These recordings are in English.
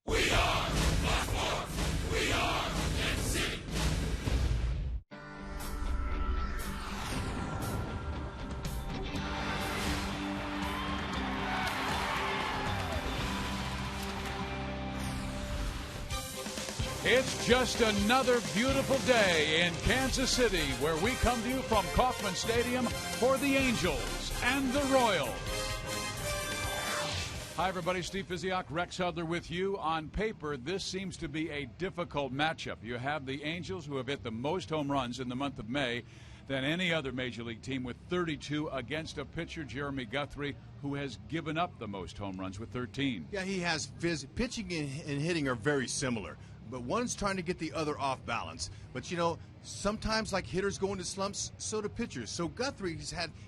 We are Blackmore. We are NC. It's just another beautiful day in Kansas City, where we come to you from Kauffman Stadium for the Angels and the Royals. Hi, everybody. Steve Physiak, Rex Hudler with you. On paper, this seems to be a difficult matchup. You have the Angels, who have hit the most home runs in the month of May than any other Major League team, with 32, against a pitcher, Jeremy Guthrie, who has given up the most home runs with 13. Yeah, he has. Pitching and hitting are very similar, but one's trying to get the other off balance. But, you know, sometimes, like, hitters go into slumps, so do pitchers. So Guthrie,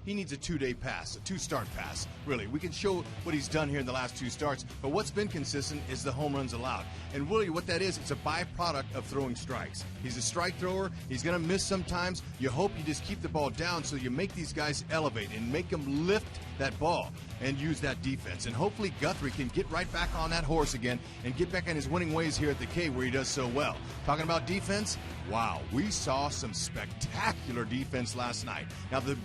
he needs a two-day pass, a two-start pass, really. We can show what he's done here in the last two starts, but what's been consistent is the home runs allowed. And really what that is, it's a byproduct of throwing strikes. He's a strike thrower. He's going to miss sometimes. You hope you just keep the ball down so you make these guys elevate and make them lift that ball and use that defense. And hopefully Guthrie can get right back on that horse again and get back on his winning ways here at the K, where he does so well. Talking about defense, wow, we saw some spectacular defense last night. Now, the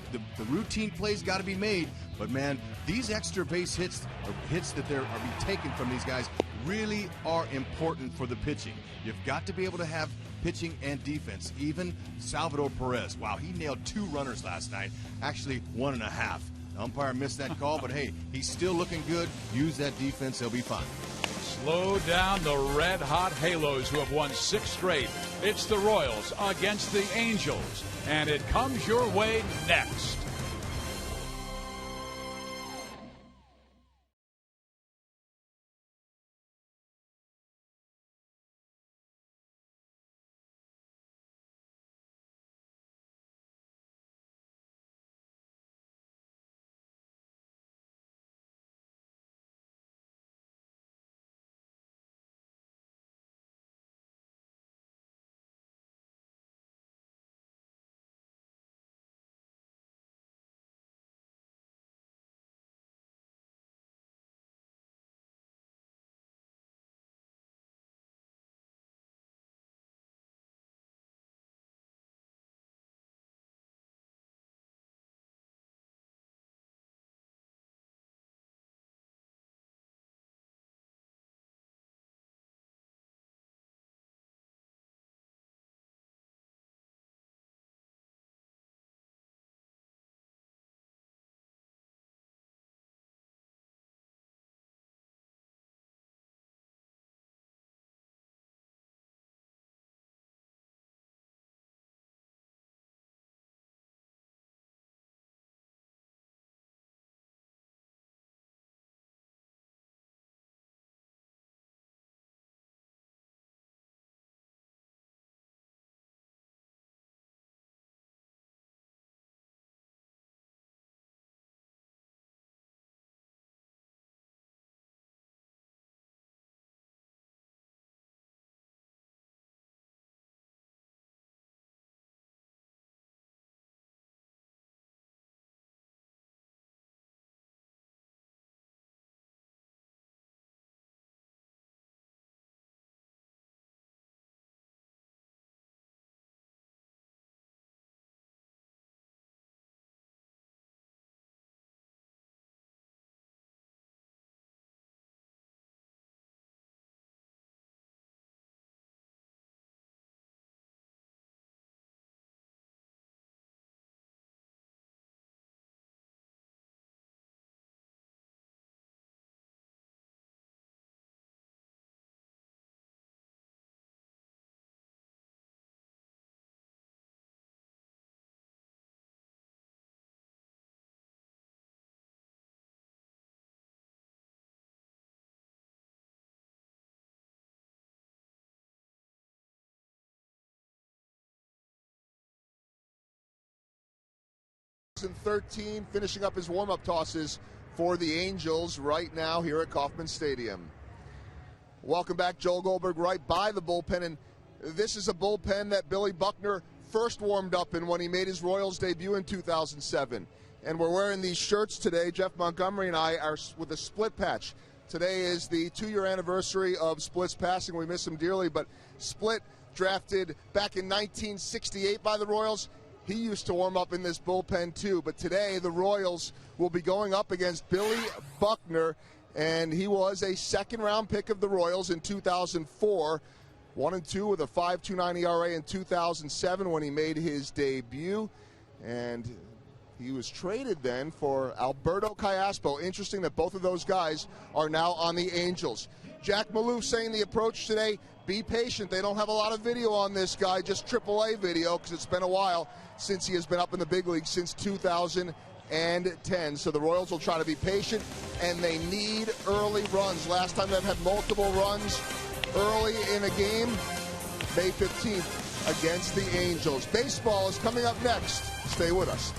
routine plays got to be made, but, man, these extra base hits, or hits that are being taken from these guys, really are important for the pitching. You've got to be able to have pitching and defense. Even Salvador Perez, wow, he nailed 2 runners last night, actually 1.5. The umpire missed that call, but, hey, he's still looking good. Use that defense, they'll be fine. Slow down the red-hot Halos, who have won 6 straight. It's the Royals against the Angels, and it comes your way next. And 13, finishing up his warm-up tosses for the Angels right now here at Kauffman Stadium. Welcome back. Joel Goldberg right by the bullpen, and this is a bullpen that Billy Buckner first warmed up in when he made his Royals debut in 2007. And we're wearing these shirts today. Jeff Montgomery and I are with a split patch. Today is the 2-year anniversary of Split's passing. We miss him dearly, but Split, drafted back in 1968 by the Royals, he used to warm up in this bullpen too. But today the Royals will be going up against Billy Buckner, and he was a second-round pick of the Royals in 2004. 1-2 with a 5.29 ERA in 2007 when he made his debut. And he was traded then for Alberto Callaspo. Interesting that both of those guys are now on the Angels. Jack Maloof saying the approach today, be patient. They don't have a lot of video on this guy, just AAA video, because it's been a while since he has been up in the big league, since 2010. So the Royals will try to be patient, and they need early runs. Last time they've had multiple runs early in a game, May 15th against the Angels. Baseball is coming up next. Stay with us.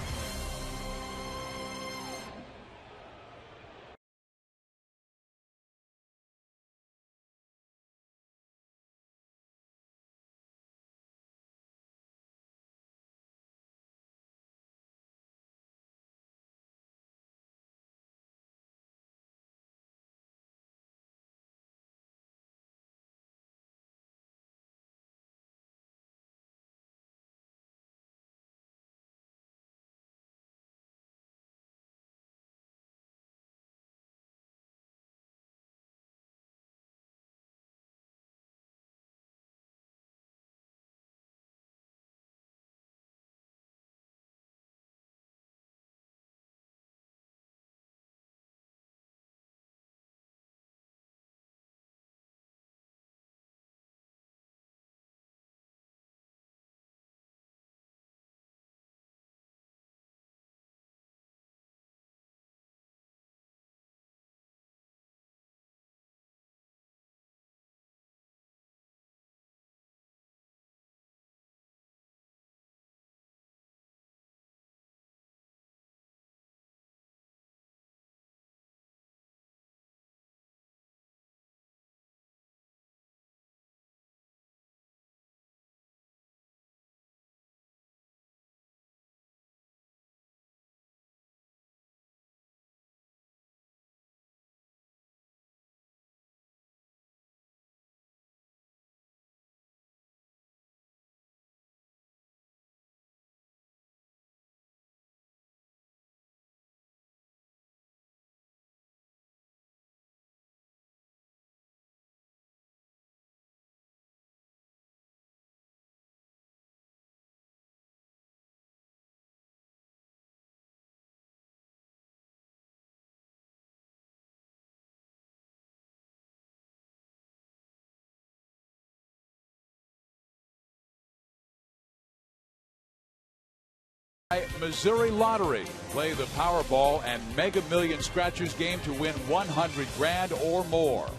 Missouri Lottery. Play the Powerball and Mega Million Scratchers game to win 100 grand or more.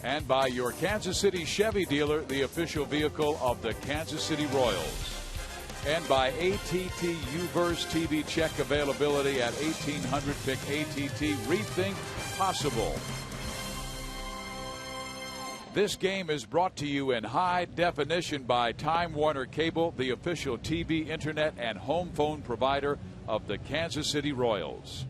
And by your Kansas City Chevy dealer, the official vehicle of the Kansas City Royals. And by ATT Uverse TV check availability at 1800. Pick ATT. Rethink possible. This game is brought to you in high definition by Time Warner Cable, the official TV, internet, and home phone provider of the Kansas City Royals.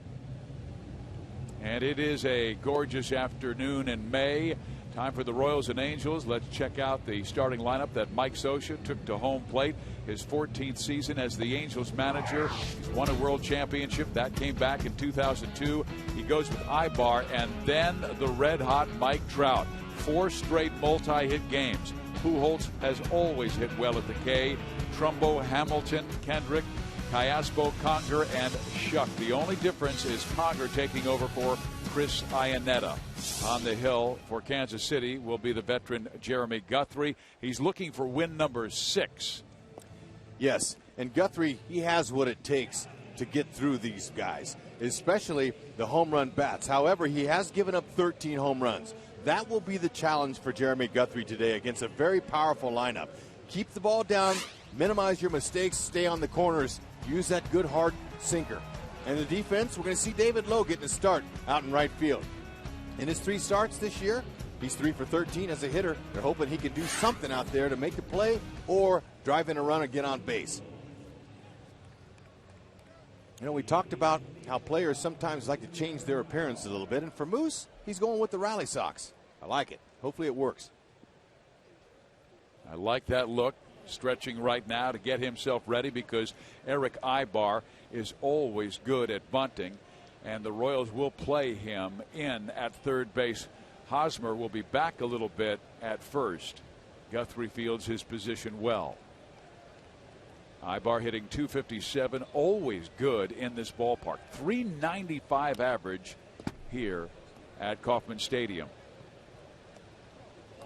And it is a gorgeous afternoon in May. Time for the Royals and Angels. Let's check out the starting lineup that Mike Scioscia took to home plate. His 14th season as the Angels manager. He's won a world championship. That came back in 2002. He goes with Ibar and then the red-hot Mike Trout. 4 straight multi-hit games. Pujols has always hit well at the K. Trumbo, Hamilton, Kendrick, Callaspo, Conger, and Shuck. The only difference is Conger taking over for Chris Iannetta. On the hill for Kansas City will be the veteran Jeremy Guthrie. He's looking for win number 6. Yes, and Guthrie, he has what it takes to get through these guys, especially the home run bats. However, he has given up 13 home runs. That will be the challenge for Jeremy Guthrie today against a very powerful lineup. Keep the ball down, minimize your mistakes, stay on the corners, use that good hard sinker. And the defense, we're going to see David Lowe getting a start out in right field. In his 3 starts this year, he's 3 for 13 as a hitter. They're hoping he can do something out there to make the play or drive in a run or get on base. You know, we talked about how players sometimes like to change their appearance a little bit, and for Moose, he's going with the rally socks. I like it. Hopefully it works. I like that look. Stretching right now to get himself ready because Eric Ibar is always good at bunting, and the Royals will play him in at third base. Hosmer will be back a little bit at first. Guthrie fields his position well. Ibar hitting .257, always good in this ballpark. .395 average here at Kauffman Stadium.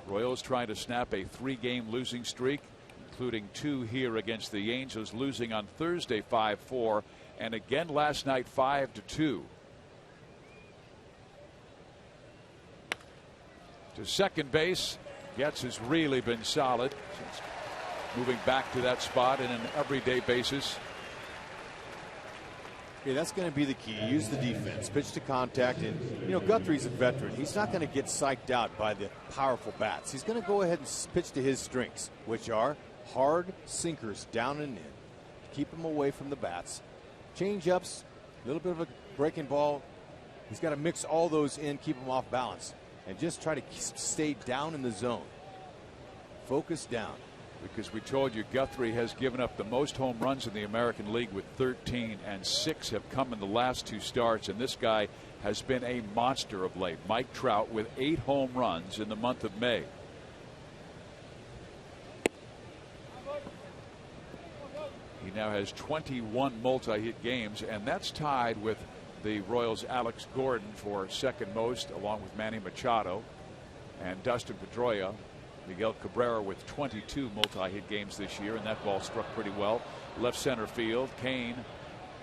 Royals trying to snap a 3-game losing streak, including 2 here against the Angels, losing on Thursday 5-4 and again last night 5-2. To second base. Getz has really been solid since moving back to that spot in an everyday basis. Okay, that's going to be the key. Use the defense, pitch to contact, and you know Guthrie's a veteran. He's not going to get psyched out by the powerful bats. He's going to go ahead and pitch to his strengths, which are hard sinkers down and in. Keep him away from the bats. Change ups, a little bit of a breaking ball. He's got to mix all those in, keep him off balance, and just try to stay down in the zone. Focus down. Because we told you Guthrie has given up the most home runs in the American League with 13, and 6 have come in the last 2 starts, and this guy has been a monster of late. Mike Trout with 8 home runs in the month of May. He now has 21 multi-hit games, and that's tied with the Royals' Alex Gordon for second most, along with Manny Machado and Dustin Pedroia. Miguel Cabrera with 22 multi-hit games this year, and that ball struck pretty well. Left center field. Kane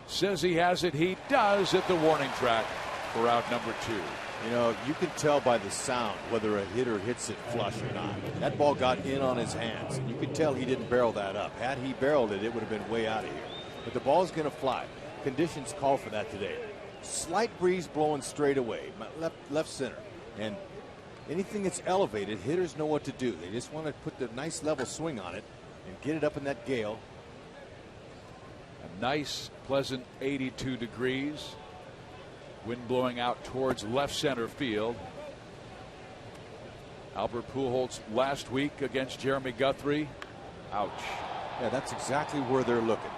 says he has it. He does at the warning track for out number 2. You know, you can tell by the sound whether a hitter hits it flush or not. That ball got in on his hands, and you could tell he didn't barrel that up. Had he barreled it, it would have been way out of here. But the ball is going to fly. Conditions call for that today. Slight breeze blowing straight away, left center, and anything that's elevated, hitters know what to do. They just want to put the nice level swing on it and get it up in that gale. A nice, pleasant 82 degrees. Wind blowing out towards left center field. Albert Pujols last week against Jeremy Guthrie. Ouch. Yeah, that's exactly where they're looking.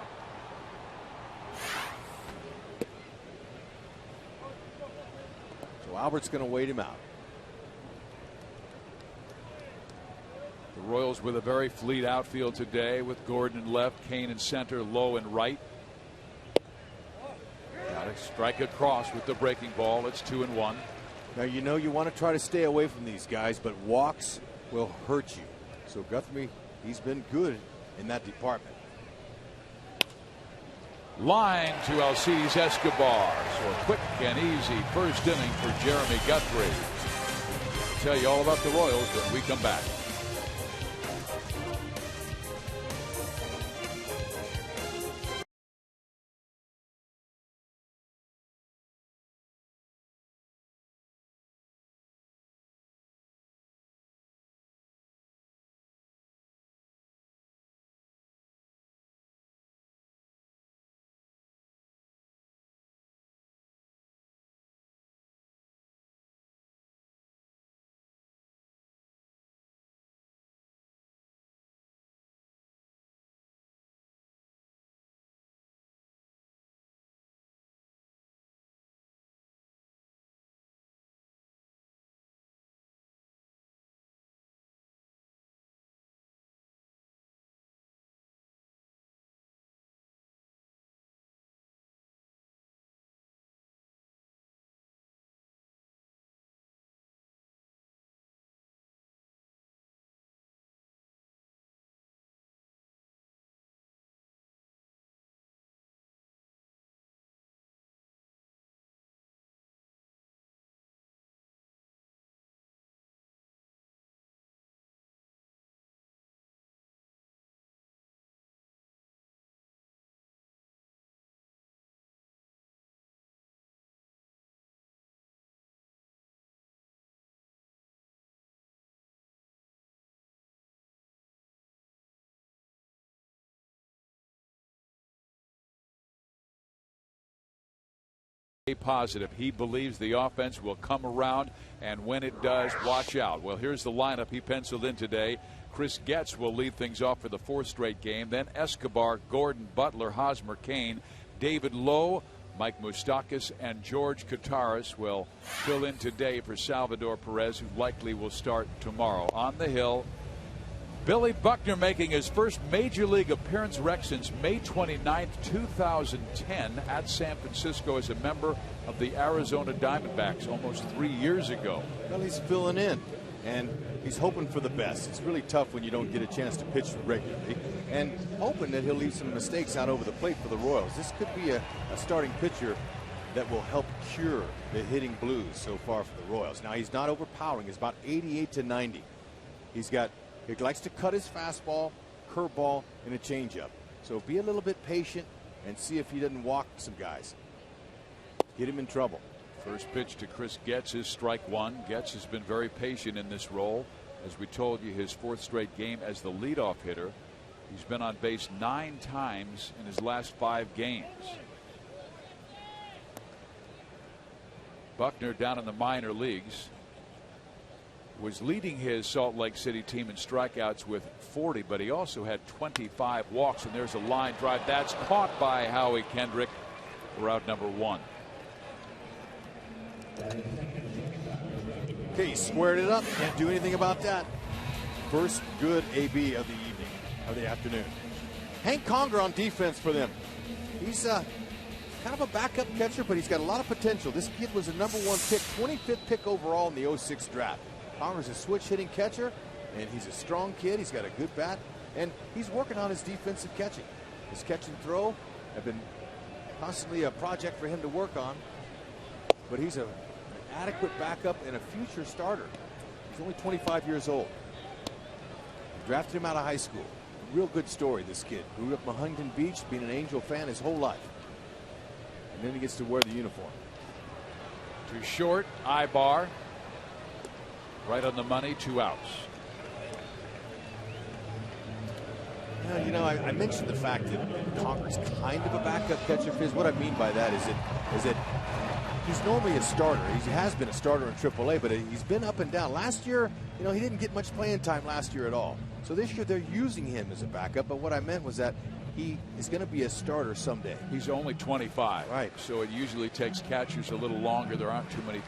So Albert's going to wait him out. The Royals with a very fleet outfield today with Gordon in left, Kane in center, Lowe in right. Got to strike across with the breaking ball. It's 2-1. Now you know you want to try to stay away from these guys, but walks will hurt you. So Guthrie, he's been good in that department. Line to Alcides Escobar. So a quick and easy first inning for Jeremy Guthrie. I'll tell you all about the Royals when we come back. positive. He believes the offense will come around, and when it does, watch out. Well, here's the lineup he penciled in today. Chris Getz will lead things off for the 4th straight game. Then Escobar, Gordon, Butler, Hosmer, Kane, David Lowe, Mike Moustakas, and George Kataris will fill in today for Salvador Perez, who likely will start tomorrow. On the hill, Billy Buckner making his first Major League appearance rec since May 29th, 2010 at San Francisco as a member of the Arizona Diamondbacks almost 3 years ago. Well, he's filling in, and he's hoping for the best. It's really tough when you don't get a chance to pitch regularly, and hoping that he'll leave some mistakes out over the plate for the Royals. This could be a starting pitcher that will help cure the hitting blues so far for the Royals. Now, he's not overpowering. He's about 88 to 90. He likes to cut his fastball, curveball, and a changeup. So be a little bit patient and see if he doesn't walk some guys. Get him in trouble. First pitch to Chris Getz is strike one. Getz has been very patient in this role. As we told you, his 4th straight game as the leadoff hitter. He's been on base 9 times in his last 5 games. Buckner down in the minor leagues was leading his Salt Lake City team in strikeouts with 40, but he also had 25 walks, and there's a line drive that's caught by Howie Kendrick for out number 1. Okay, he squared it up. Can't do anything about that. First good AB of the evening, of the afternoon. Hank Conger on defense for them. He's kind of a backup catcher, but he's got a lot of potential. This kid was a number 1 pick, 25th pick overall in the 06 draft. Conger's a switch hitting catcher, and he's a strong kid. He's got a good bat, and he's working on his defensive catching. His catch and throw have been constantly a project for him to work on, but he's an adequate backup and a future starter. He's only 25 years old. Drafted him out of high school. Real good story, this kid. Grew up in Huntington Beach, being an Angel fan his whole life. And then he gets to wear the uniform. Too short, Ibar. Right on the money, 2 outs. Now, you know, I mentioned the fact that Conger's kind of a backup catcher. Fizz. What I mean by that is that he's normally a starter. He has been a starter in AAA, but he's been up and down. Last year, you know, he didn't get much playing time last year at all. So this year they're using him as a backup, but what I meant was that he is going to be a starter someday. He's only 25. Right. So it usually takes catchers a little longer. There aren't too many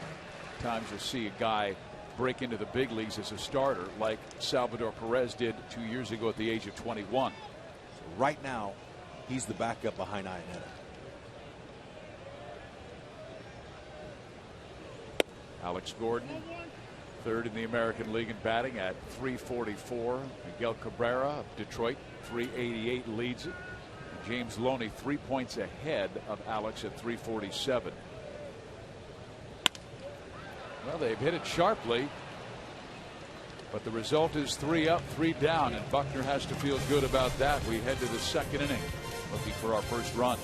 times you'll see a guy break into the big leagues as a starter like Salvador Perez did 2 years ago at the age of 21. So right now, he's the backup behind Iannetta. Alex Gordon, 3rd in the American League in batting at .344. Miguel Cabrera of Detroit, .388 leads it. James Loney 3 points ahead of Alex at .347. Well, they've hit it sharply, but the result is 3 up, 3 down, and Buckner has to feel good about that. We head to the 2nd inning, looking for our first run.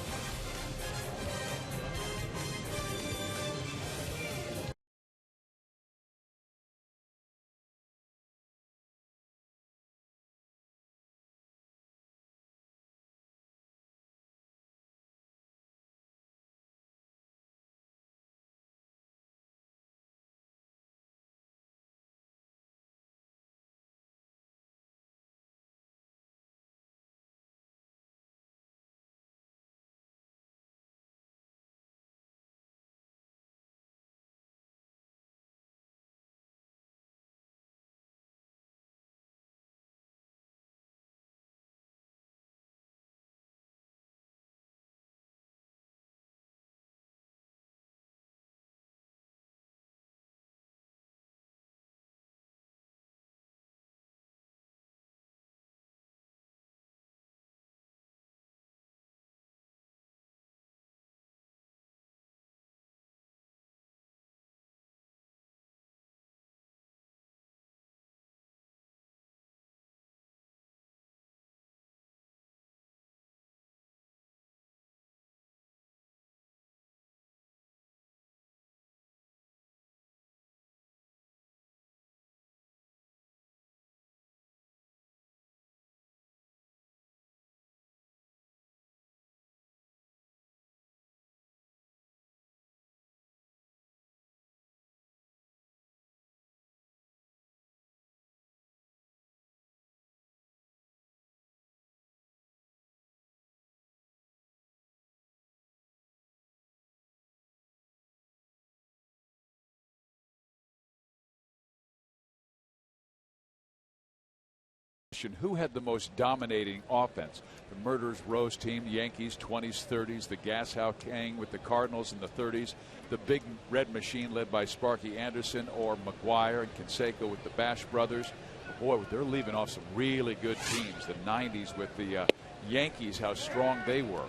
question, who had the most dominating offense? The Murderers Rose team, Yankees 20s, 30s, the Gashow Gang with the Cardinals in the 30s, the Big Red Machine led by Sparky Anderson, or McGuire and Canseco with the Bash Brothers. Boy, they're leaving off some really good teams. The 90s with the Yankees, how strong they were.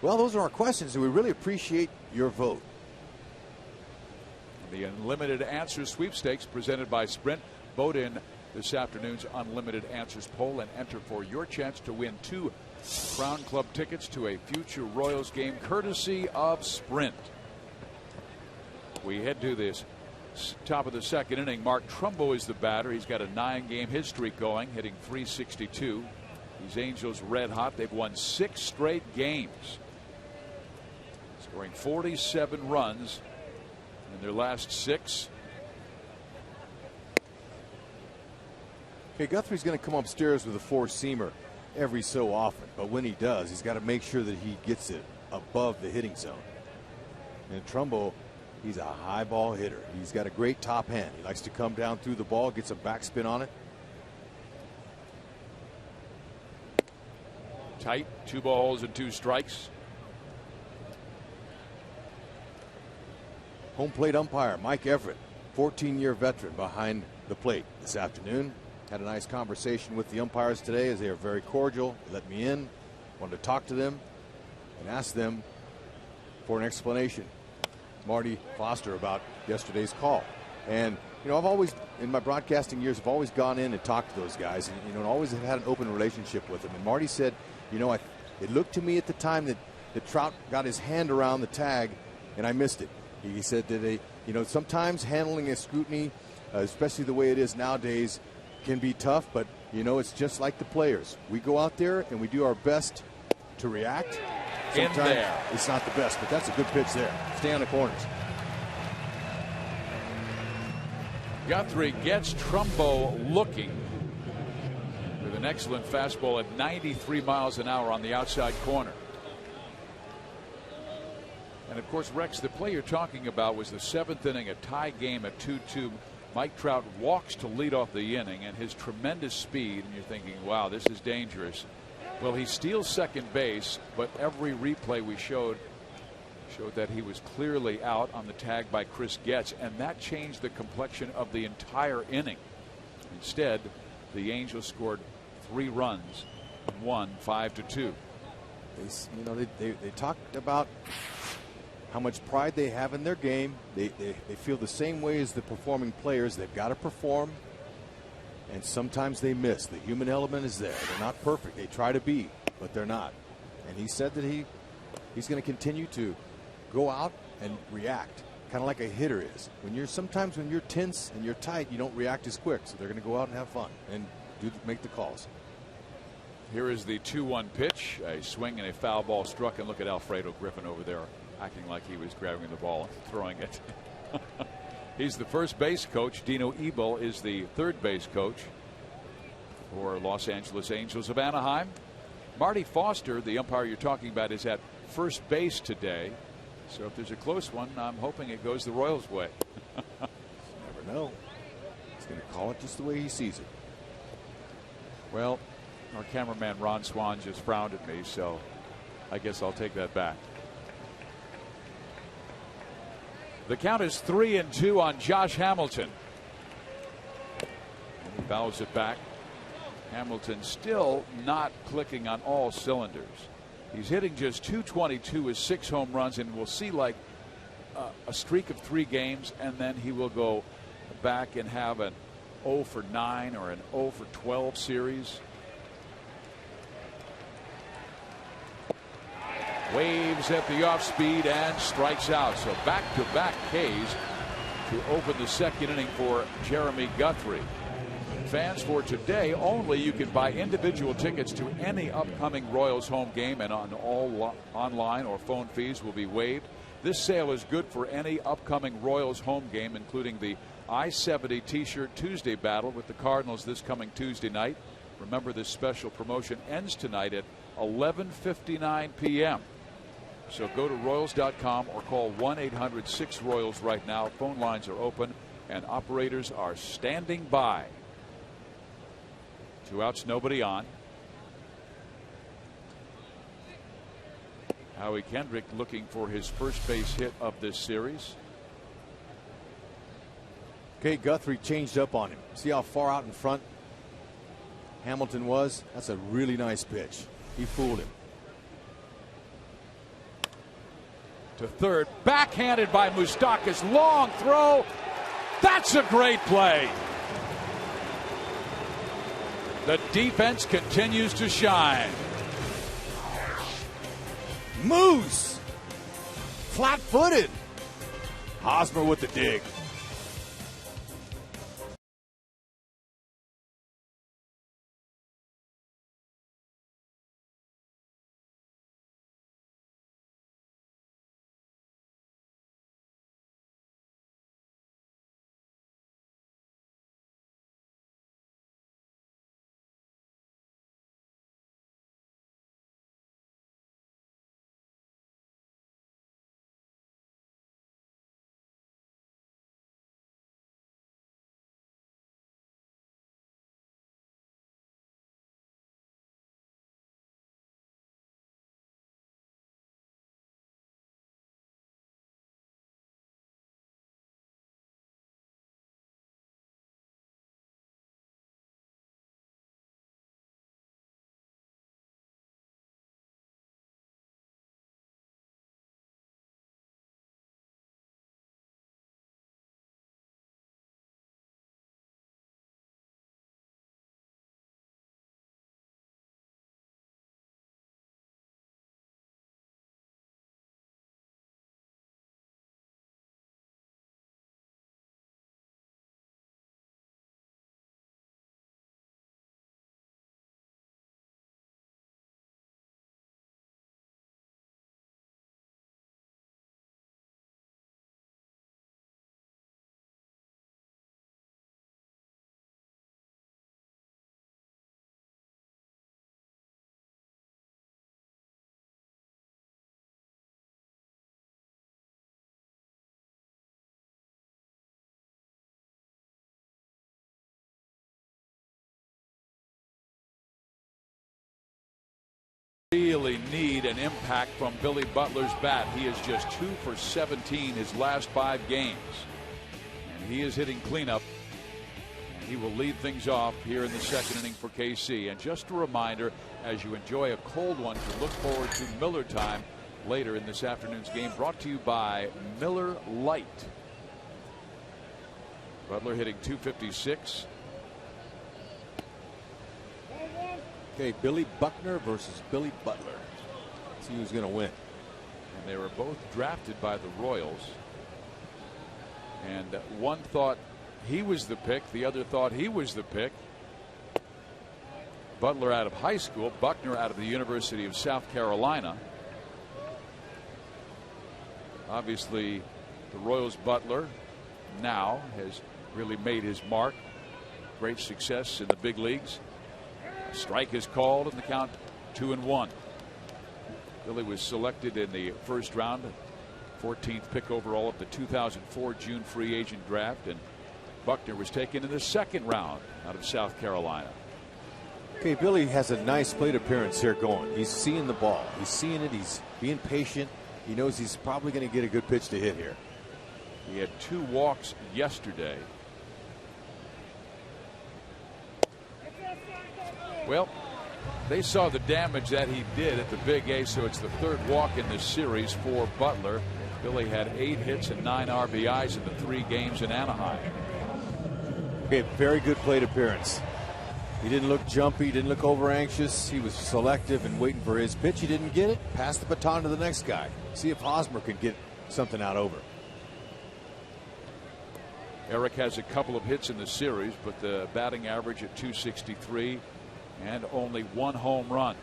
Well, those are our questions, and we really appreciate your vote. The Unlimited Answers Sweepstakes presented by Sprint. Vote in this afternoon's Unlimited Answers poll and enter for your chance to win 2 Crown Club tickets to a future Royals game courtesy of Sprint. We head to this top of the second inning. Mark Trumbo is the batter. He's got a 9-game hit streak going, hitting .362. These Angels red hot. They've won 6 straight games, scoring 47 runs in their last 6. Okay, Guthrie's going to come upstairs with a 4-seamer every so often, but when he does, he's got to make sure that he gets it above the hitting zone. And Trumbo, he's a high ball hitter. He's got a great top hand. He likes to come down through the ball, get some backspin on it. Tight, 2 balls and 2 strikes. Home plate umpire Mike Everett, 14-year veteran, behind the plate this afternoon. Had a nice conversation with the umpires today, as they are very cordial. They let me in, wanted to talk to them and ask them for an explanation. Marty Foster about yesterday's call. And you know, I've always, in my broadcasting years, I've always gone in and talked to those guys, and you know, always have had an open relationship with them. And Marty said, you know, it looked to me at the time that Trout got his hand around the tag and I missed it. He said that you know, sometimes handling a scrutiny, especially the way it is nowadays, can be tough, but you know, it's just like the players. We go out there and we do our best to react. Sometimes it's not the best, but that's a good pitch there. Stay on the corners. Guthrie gets Trumbo looking with an excellent fastball at 93 miles an hour on the outside corner. And of course, Rex, the play you're talking about was the 7th inning, a tie game at 2-2. Mike Trout walks to lead off the inning, and his tremendous speed, and you're thinking, wow, this is dangerous. Well, he steals second base, but every replay we showed that he was clearly out on the tag by Chris Getz, and that changed the complexion of the entire inning. Instead, the Angels scored 3 runs and won 5-2. They talked about how much pride they have in their game. They feel the same way as the performing players. They've got to perform, and sometimes they miss. The human element is there. They're not perfect. They try to be, but they're not. And he said that he's going to continue to go out and react, kind of like a hitter is. Sometimes when you're tense and you're tight, you don't react as quick. So they're going to go out and have fun and make the calls. Here is the 2-1 pitch. A swing and a foul ball struck, and look at Alfredo Griffin over there, acting like he was grabbing the ball and throwing it. He's the first base coach. Dino Ebel is the third base coach for Los Angeles Angels of Anaheim. Marty Foster, the umpire you're talking about, is at first base today. So if there's a close one, I'm hoping it goes the Royals' way. Never know. He's going to call it just the way he sees it. Well, our cameraman Ron Swan just frowned at me, so I guess I'll take that back. The count is 3-2 on Josh Hamilton. And he fouls it back. Hamilton still not clicking on all cylinders. He's hitting just .222 with 6 home runs, and we'll see like a streak of 3 games, and then he will go back and have an 0 for 9 or an 0 for 12 series. Waves at the off speed and strikes out. So back-to-back Ks to open the second inning for Jeremy Guthrie. Fans, for today only, you can buy individual tickets to any upcoming Royals home game, and on all online or phone fees will be waived. This sale is good for any upcoming Royals home game, including the I-70 T-shirt Tuesday battle with the Cardinals this coming Tuesday night. Remember, this special promotion ends tonight at 11:59 p.m. So go to Royals.com or call 1-800-6-ROYALS right now. Phone lines are open and operators are standing by. 2 outs, nobody on. Howie Kendrick looking for his first base hit of this series. Okay, Guthrie changed up on him. See how far out in front Hamilton was? That's a really nice pitch. He fooled him. To third, backhanded by Moustakas. Long throw. That's a great play. The defense continues to shine. Moose! Flat-footed. Hosmer with the dig. Really need an impact from Billy Butler's bat. He is just 2 for 17 his last 5 games. And he is hitting cleanup. And he will lead things off here in the second inning for KC. And just a reminder, as you enjoy a cold one, to look forward to Miller time later in this afternoon's game, brought to you by Miller Lite. Butler hitting .256. Okay, Billy Buckner versus Billy Butler. Let's see who's going to win. And they were both drafted by the Royals. And one thought he was the pick, the other thought he was the pick. Butler out of high school, Buckner out of the University of South Carolina. Obviously, the Royals' Butler now has really made his mark. Great success in the big leagues. A strike is called and the count 2-1. Billy was selected in the first round, 14th pick overall of the 2004 June free agent draft, and Buckner was taken in the second round out of South Carolina. Okay, Billy has a nice plate appearance here going. He's seeing the ball. He's seeing it. He's being patient. He knows he's probably going to get a good pitch to hit here. He had 2 walks yesterday. Well, they saw the damage that he did at the Big A, so it's the 3rd walk in this series for Butler. Billy had 8 hits and 9 RBIs in the 3 games in Anaheim. Okay, very good plate appearance. He didn't look jumpy, didn't look over anxious. He was selective and waiting for his pitch. He didn't get it. Pass the baton to the next guy. See if Hosmer can get something out over. Eric has a couple of hits in the series, but the batting average at .263 and only 1 home run.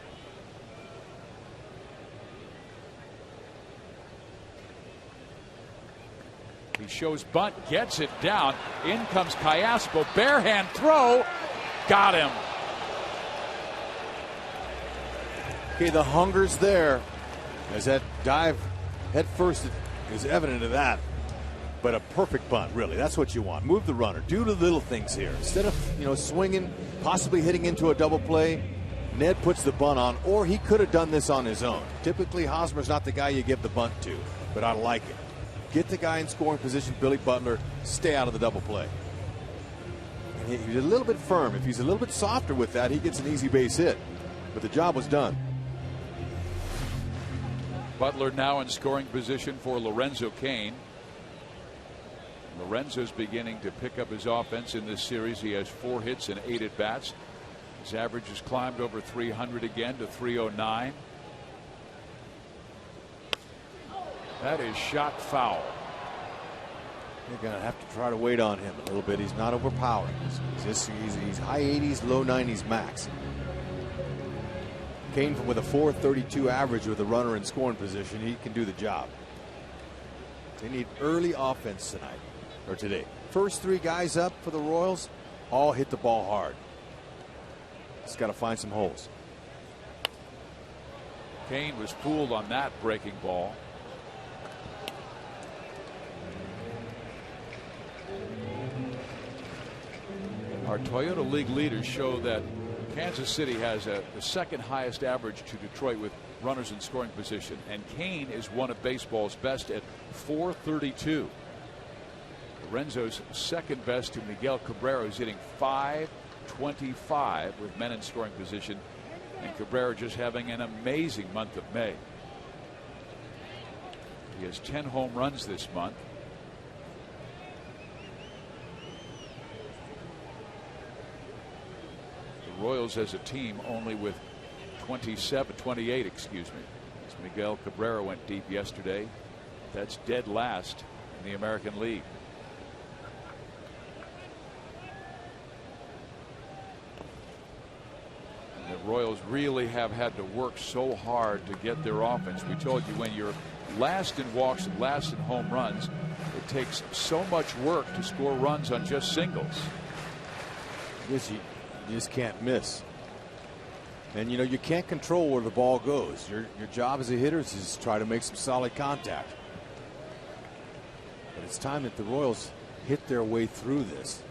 He shows bunt, gets it down. In comes Callaspo. Bare hand throw. Got him. Okay, the hunger's there. As that dive head first is evident of that. but a perfect bunt, really. That's what you want. Move the runner. Do the little things here. Instead of, swinging, possibly hitting into a double play, Ned puts the bunt on, or he could have done this on his own. Typically, Hosmer's not the guy you give the bunt to, but I like it. Get the guy in scoring position, Billy Butler, stay out of the double play. And he's a little bit firm. If he's a little bit softer with that, he gets an easy base hit. But the job was done. Butler now in scoring position for Lorenzo Cain. Lorenzo's beginning to pick up his offense in this series. He has 4 hits and 8 at bats. His average has climbed over 300 again to 309. That is shot foul. You're going to have to try to wait on him a little bit. He's not overpowering. He's high 80s, low 90s max. Cain with a 432 average with a runner in scoring position. He can do the job. They need early offense tonight, or today. First 3 guys up for the Royals all hit the ball hard. Just got to find some holes. Cain was fooled on that breaking ball. Our Toyota League leaders show that Kansas City has the second highest average to Detroit with runners in scoring position, and Cain is one of baseball's best at 432. Lorenzo's second best to Miguel Cabrera, who's hitting 525 with men in scoring position, and Cabrera just having an amazing month of May. He has 10 home runs this month. The Royals as a team only with 28, excuse me. As Miguel Cabrera went deep yesterday. That's dead last in the American League. And the Royals really have had to work so hard to get their offense. We told you when you're last in walks and last in home runs, it takes so much work to score runs on just singles. You just can't miss. And you can't control where the ball goes. Your job as a hitter is to try to make some solid contact. But it's time that the Royals hit their way through this.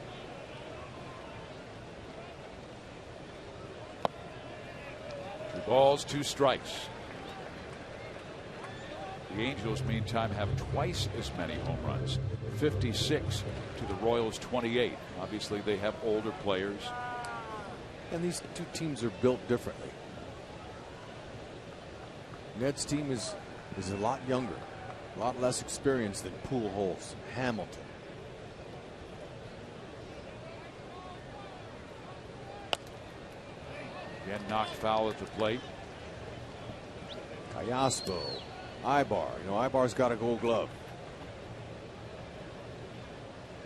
2 balls, 2 strikes. The Angels, meantime, have twice as many home runs, 56 to the Royals 28. Obviously, they have older players. And these 2 teams are built differently. Ned's team is a lot younger, a lot less experienced than Pujols, Hamilton. Again, knocked foul at the plate. Callaspo, Ibar. Ibar's got a Gold Glove.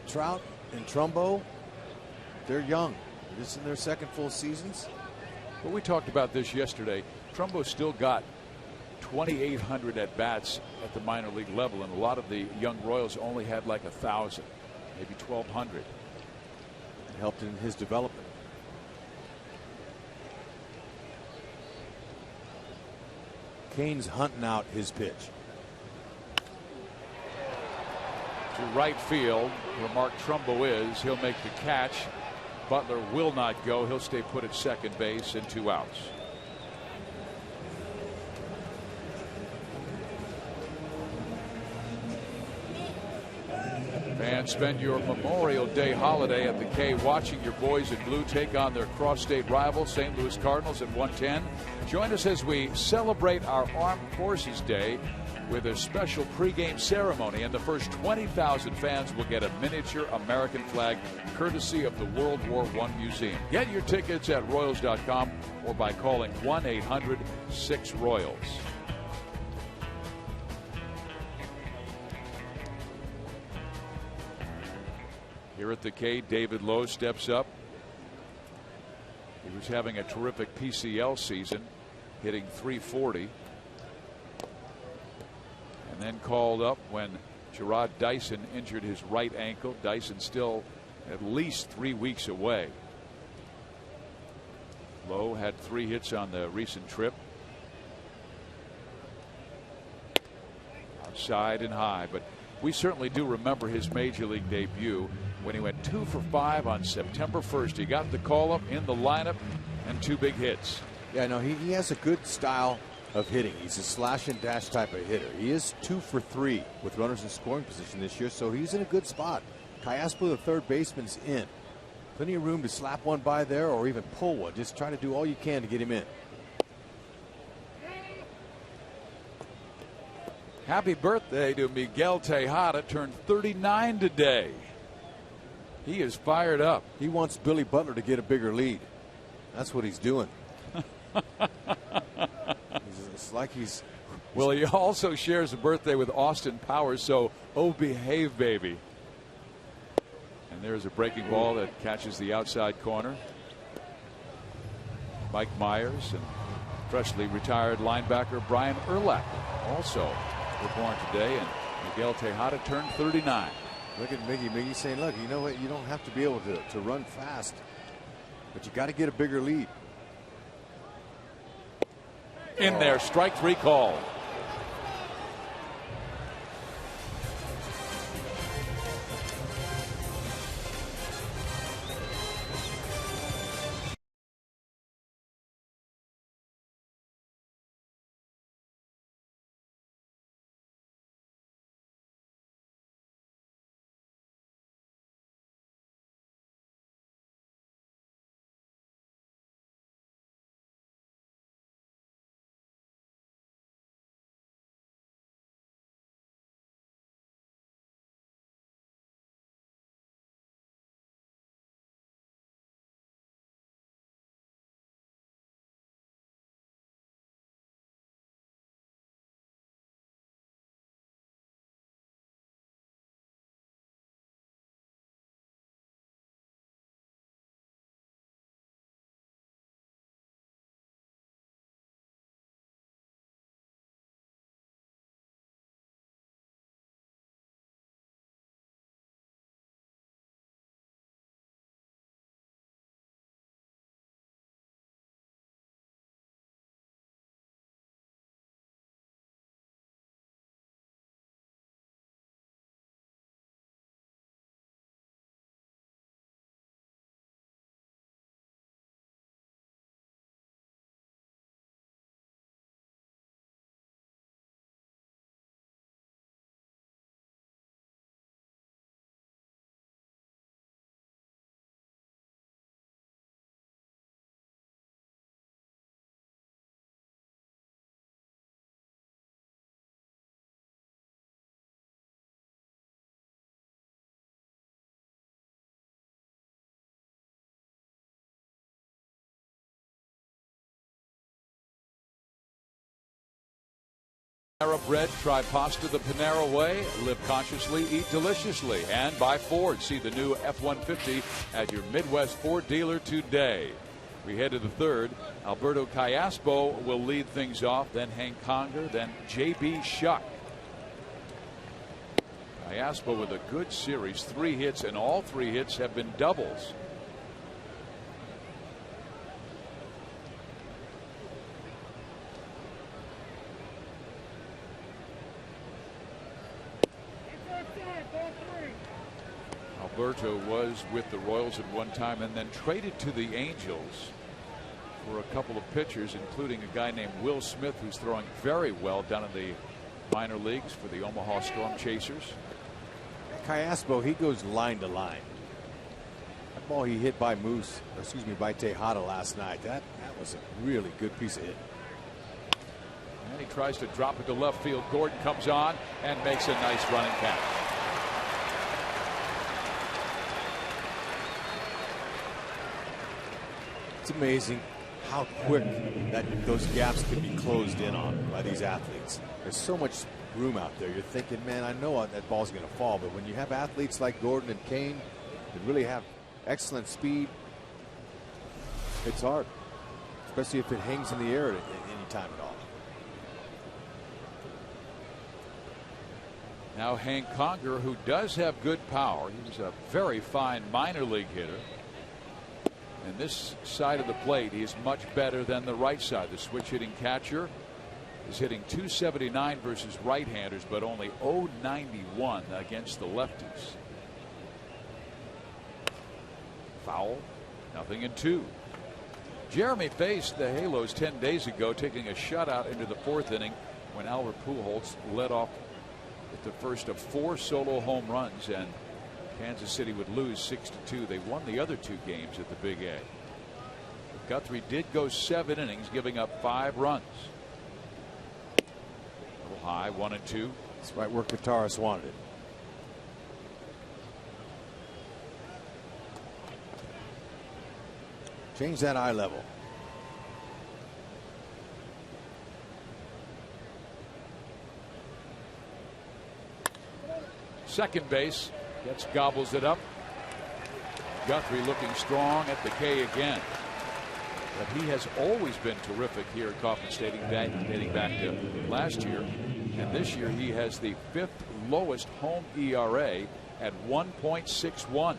Trout and Trumbo, they're young. They're just in their second full seasons. Well, we talked about this yesterday. Trumbo still got 2,800 at bats at the minor league level, and a lot of the young Royals only had like 1,000, maybe 1,200. It helped in his development. Cain's hunting out his pitch. To right field, where Mark Trumbo is. He'll make the catch. Butler will not go. He'll stay put at second base and 2 outs. Fans, spend your Memorial Day holiday at the K watching your boys in blue take on their cross-state rival, St. Louis Cardinals, at 1:10. Join us as we celebrate our Armed Forces Day with a special pregame ceremony, and the first 20,000 fans will get a miniature American flag courtesy of the World War I Museum. Get your tickets at Royals.com or by calling 1-800-6-ROYALS. Here at the K, David Lowe steps up. He was having a terrific PCL season, hitting .340. And then called up when Gerard Dyson injured his right ankle. Dyson still at least 3 weeks away. Lowe had 3 hits on the recent trip. Outside and high, but We certainly do remember his major league debut when he went 2 for 5 on September 1st. He got the call up in the lineup and 2 big hits. Yeah, no, he has a good style of hitting. He's a slash and dash type of hitter. He is 2 for 3 with runners in scoring position this year, so he's in a good spot. Cayaspo, the third baseman's in. Plenty of room to slap one by there or even pull one. Just try to do all you can to get him in. Happy birthday to Miguel Tejada, turned 39 today. He is fired up. He wants Billy Butler to get a bigger lead. That's what he's doing. It's like he's. Well, he also shares a birthday with Austin Powers, so oh, behave, baby. And there's a breaking ball that catches the outside corner. Mike Myers and freshly retired linebacker Brian Urlacher also were born today, and Miguel Tejada turned 39. Look at Miggy. Miggy saying, look, you know what? You don't have to be able to run fast, but you got to get a bigger lead. In there, strike 3 called. Panera Bread, try pasta the Panera way. Live consciously, eat deliciously. And by Ford, see the new F-150 at your Midwest Ford dealer today. We head to the third. Alberto Cayaspo will lead things off, then Hank Conger, then J.B. Shuck. Cayaspo with a good series, 3 hits, and all 3 hits have been doubles. Alberto was with the Royals at one time and then traded to the Angels for a couple of pitchers, including a guy named Will Smith, who's throwing very well down in the minor leagues for the Omaha Storm Chasers. Cayaspo, he goes line to line. That ball he hit by by Tejada last night, that was a really good piece of hit. And he tries to drop it to left field. Gordon comes on and makes a nice running catch. It's amazing how quick those gaps can be closed in on by these athletes. There's so much room out there. You're thinking, man, I know that ball's going to fall, but when you have athletes like Gordon and Kane that really have excellent speed, it's hard, especially if it hangs in the air at any time at all. Now Hank Conger, who does have good power. He was a very fine minor league hitter. And this side of the plate, he's much better than the right side. The switch hitting catcher is hitting .279 versus right-handers, but only .091 against the lefties. Foul, 0-2. Jeremy faced the Halos 10 days ago, taking a shutout into the 4th inning when Albert Pujols led off with the first of 4 solo home runs, and Kansas City would lose 6-2. They won the other 2 games at the Big A. Guthrie did go 7 innings, giving up 5 runs. A little high, 1-2. That's right where Kotaras wanted it. Change that eye level. Second base, gobbles it up. Guthrie looking strong at the K again. But he has always been terrific here at Kauffman Stadium, dating back to last year. And this year he has the 5th lowest home ERA at 1.61.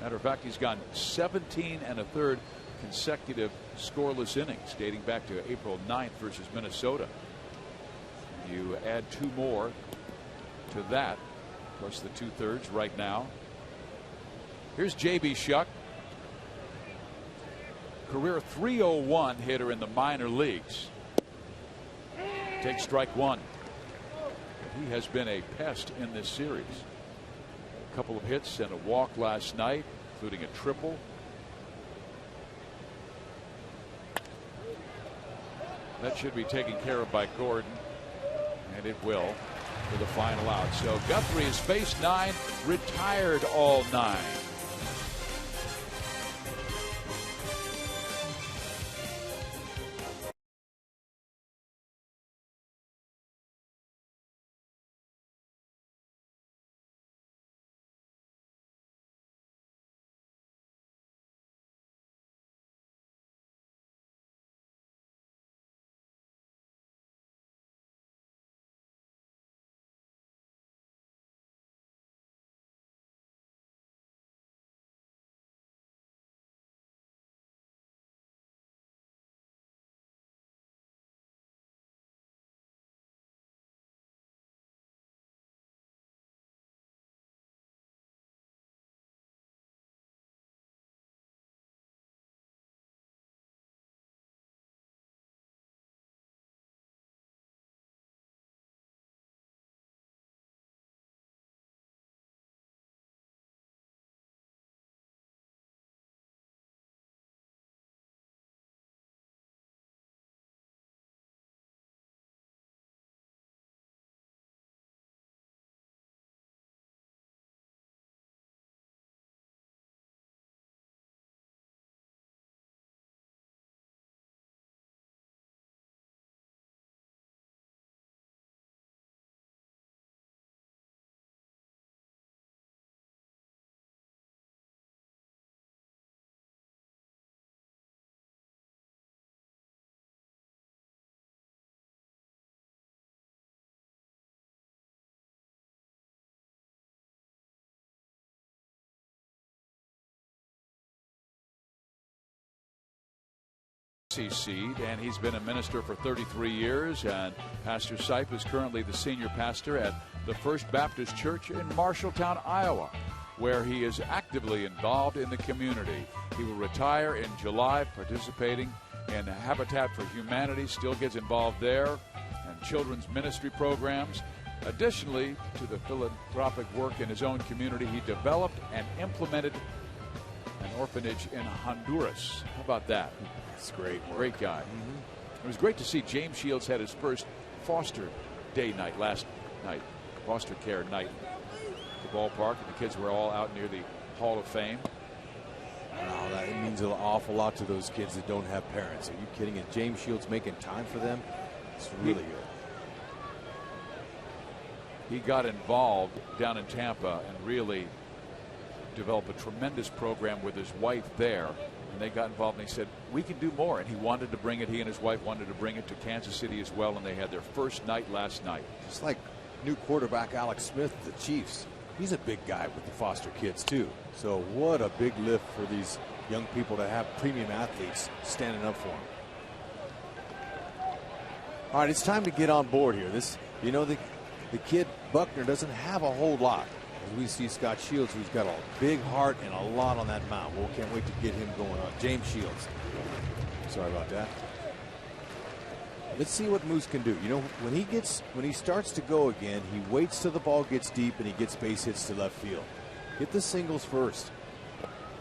Matter of fact, he's gone 17 1/3 consecutive scoreless innings, dating back to April 9th versus Minnesota. You add 2 more to that, plus the 2/3 right now. Here's J.B. Shuck, career .301 hitter in the minor leagues. Takes strike 1. He has been a pest in this series. A couple of hits and a walk last night, including a triple. That should be taken care of by Gordon, and it will, for the final out. So Guthrie has faced 9, retired all 9. Seed, and he's been a minister for 33 years, and Pastor Sipe is currently the senior pastor at the First Baptist Church in Marshalltown, Iowa, where he is actively involved in the community. He will retire in July, participating in Habitat for Humanity, still gets involved there, and children's ministry programs. Additionally to the philanthropic work in his own community, he developed and implemented an orphanage in Honduras. How about that? It's great work. Great guy. It was great to see James Shields had his first foster day night last night, foster care night at the ballpark, and the kids were all out near the Hall of Fame. Wow, that means an awful lot to those kids that don't have parents. Are you kidding? And James Shields making time for them? It's really good. He got involved down in Tampa and really developed a tremendous program with his wife there. And they got involved and they said, we can do more. And he wanted to bring it, he and his wife wanted to bring it to Kansas City as well. And they had their first night last night. Just like new quarterback Alex Smith, the Chiefs. He's a big guy with the foster kids, too. So what a big lift for these young people to have premium athletes standing up for them. All right, it's time to get on board here. The kid Buckner doesn't have a whole lot. As we see Scott Shields, who's got a big heart and a lot on that mound. Well, can't wait to get him going on. James Shields. Sorry about that. Let's see what Moose can do. You know, when he starts to go again, he waits till the ball gets deep and he gets base hits to left field. Hit the singles first.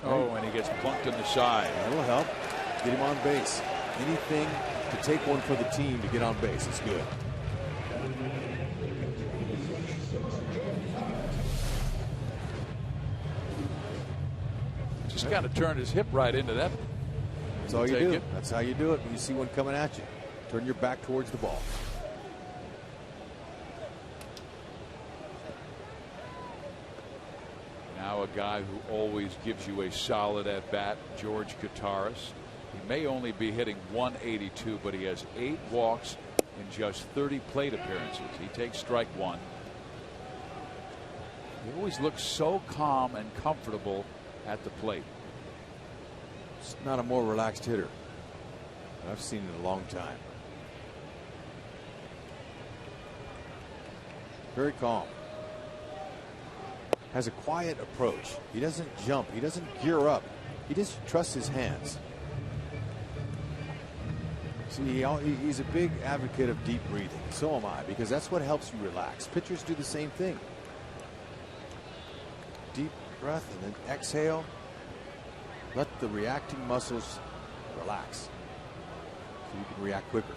Oh, and he gets plunked in the side. That'll help. Get him on base. Anything to take one for the team to get on base is good. Just got to turn his hip right into that. That's all you do. That's how you do it when you see one coming at you. Turn your back towards the ball. Now a guy who always gives you a solid at bat, George Kottaras. He may only be hitting 182, but he has 8 walks in just 30 plate appearances. He takes strike 1. He always looks so calm and comfortable at the plate. It's not a more relaxed hitter I've seen in a long time. Very calm. Has a quiet approach. He doesn't jump. He doesn't gear up. He just trusts his hands. See, he's a big advocate of deep breathing. So am I, because that's what helps you relax. Pitchers do the same thing. Deep breath and then exhale. Let the reacting muscles relax so you can react quicker.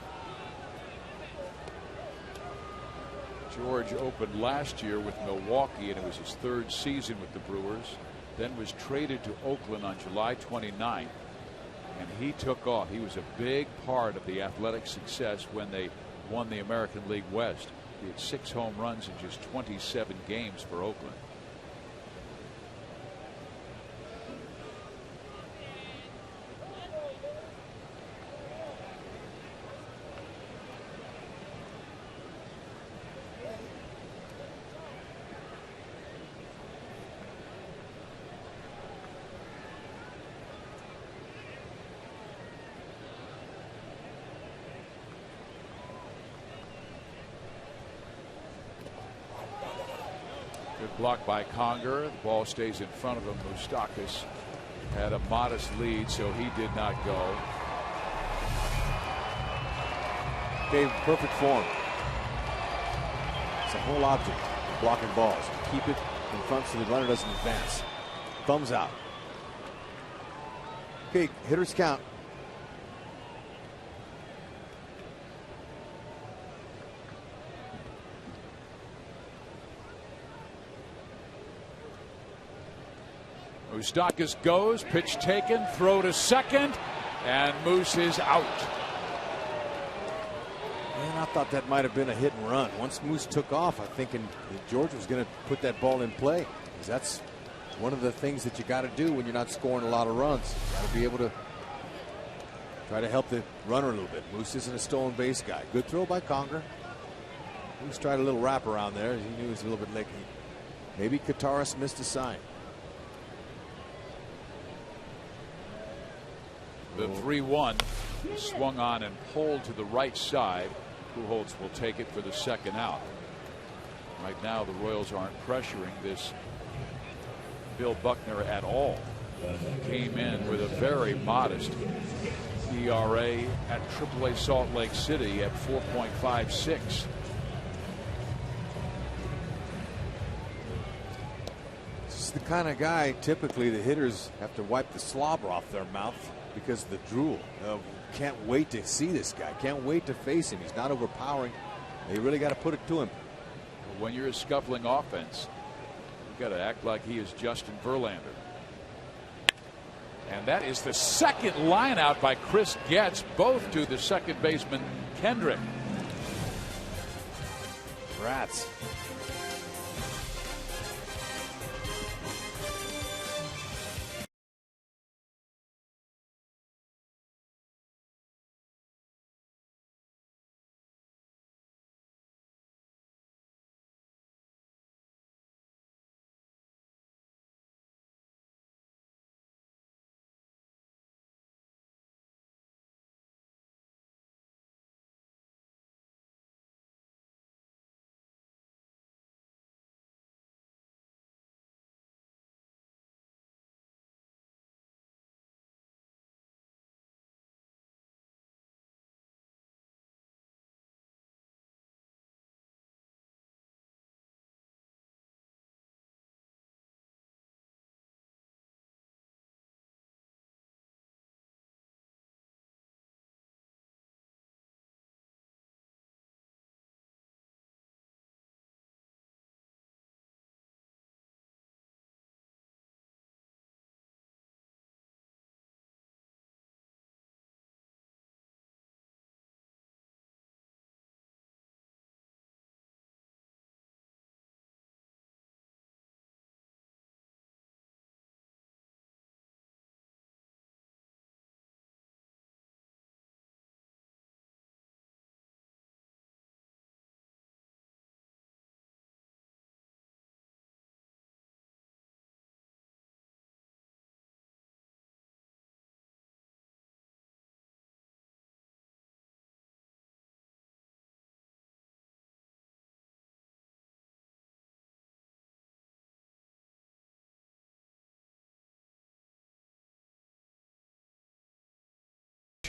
George opened last year with Milwaukee, and it was his 3rd season with the Brewers. Then was traded to Oakland on July 29th, and he took off. He was a big part of the Athletic success when they won the American League West. He had 6 home runs in just 27 games for Oakland. Good block by Conger. The ball stays in front of him. Moustakas had a modest lead, so he did not go. Gave perfect form. It's a whole object of blocking balls. Keep it in front so the runner doesn't advance. Thumbs out. Okay, hitters count. Moustakas goes, pitch taken, throw to second, and Moose is out. Man, I thought that might have been a hit and run. Once Moose took off, I'm thinking that George was going to put that ball in play. Because that's one of the things that you got to do when you're not scoring a lot of runs. You got to be able to try to help the runner a little bit. Moose isn't a stolen base guy. Good throw by Conger. Moose tried a little wrap around there. He knew he was a little bit late. Maybe Kottaras missed a sign. The 3-1 swung on and pulled to the right side. Pujols will take it for the second out. Right now the Royals aren't pressuring this Bill Buckner at all. Came in with a very modest ERA at AAA Salt Lake City at 4.56. This is the kind of guy typically the hitters have to wipe the slobber off their mouth because of the drool. Can't wait to see this guy. Can't wait to face him. He's not overpowering. They really got to put it to him. When you're a scuffling offense, you got to act like he is Justin Verlander. And that is the second line out by Chris Getz, both to the second baseman Kendrick. Rats.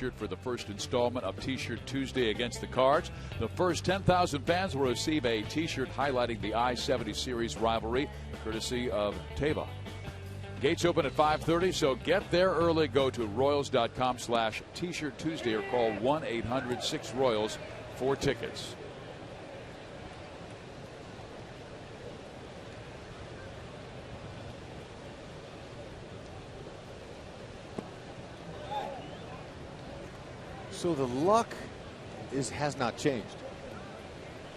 T-shirt for the first installment of T-shirt Tuesday against the Cards. The first 10,000 fans will receive a T-shirt highlighting the I-70 Series rivalry, courtesy of Teva. Gates open at 5:30, so get there early. Go to Royals.com/T-shirt Tuesday or call 1-800-6-ROYALS for tickets. So the luck has not changed.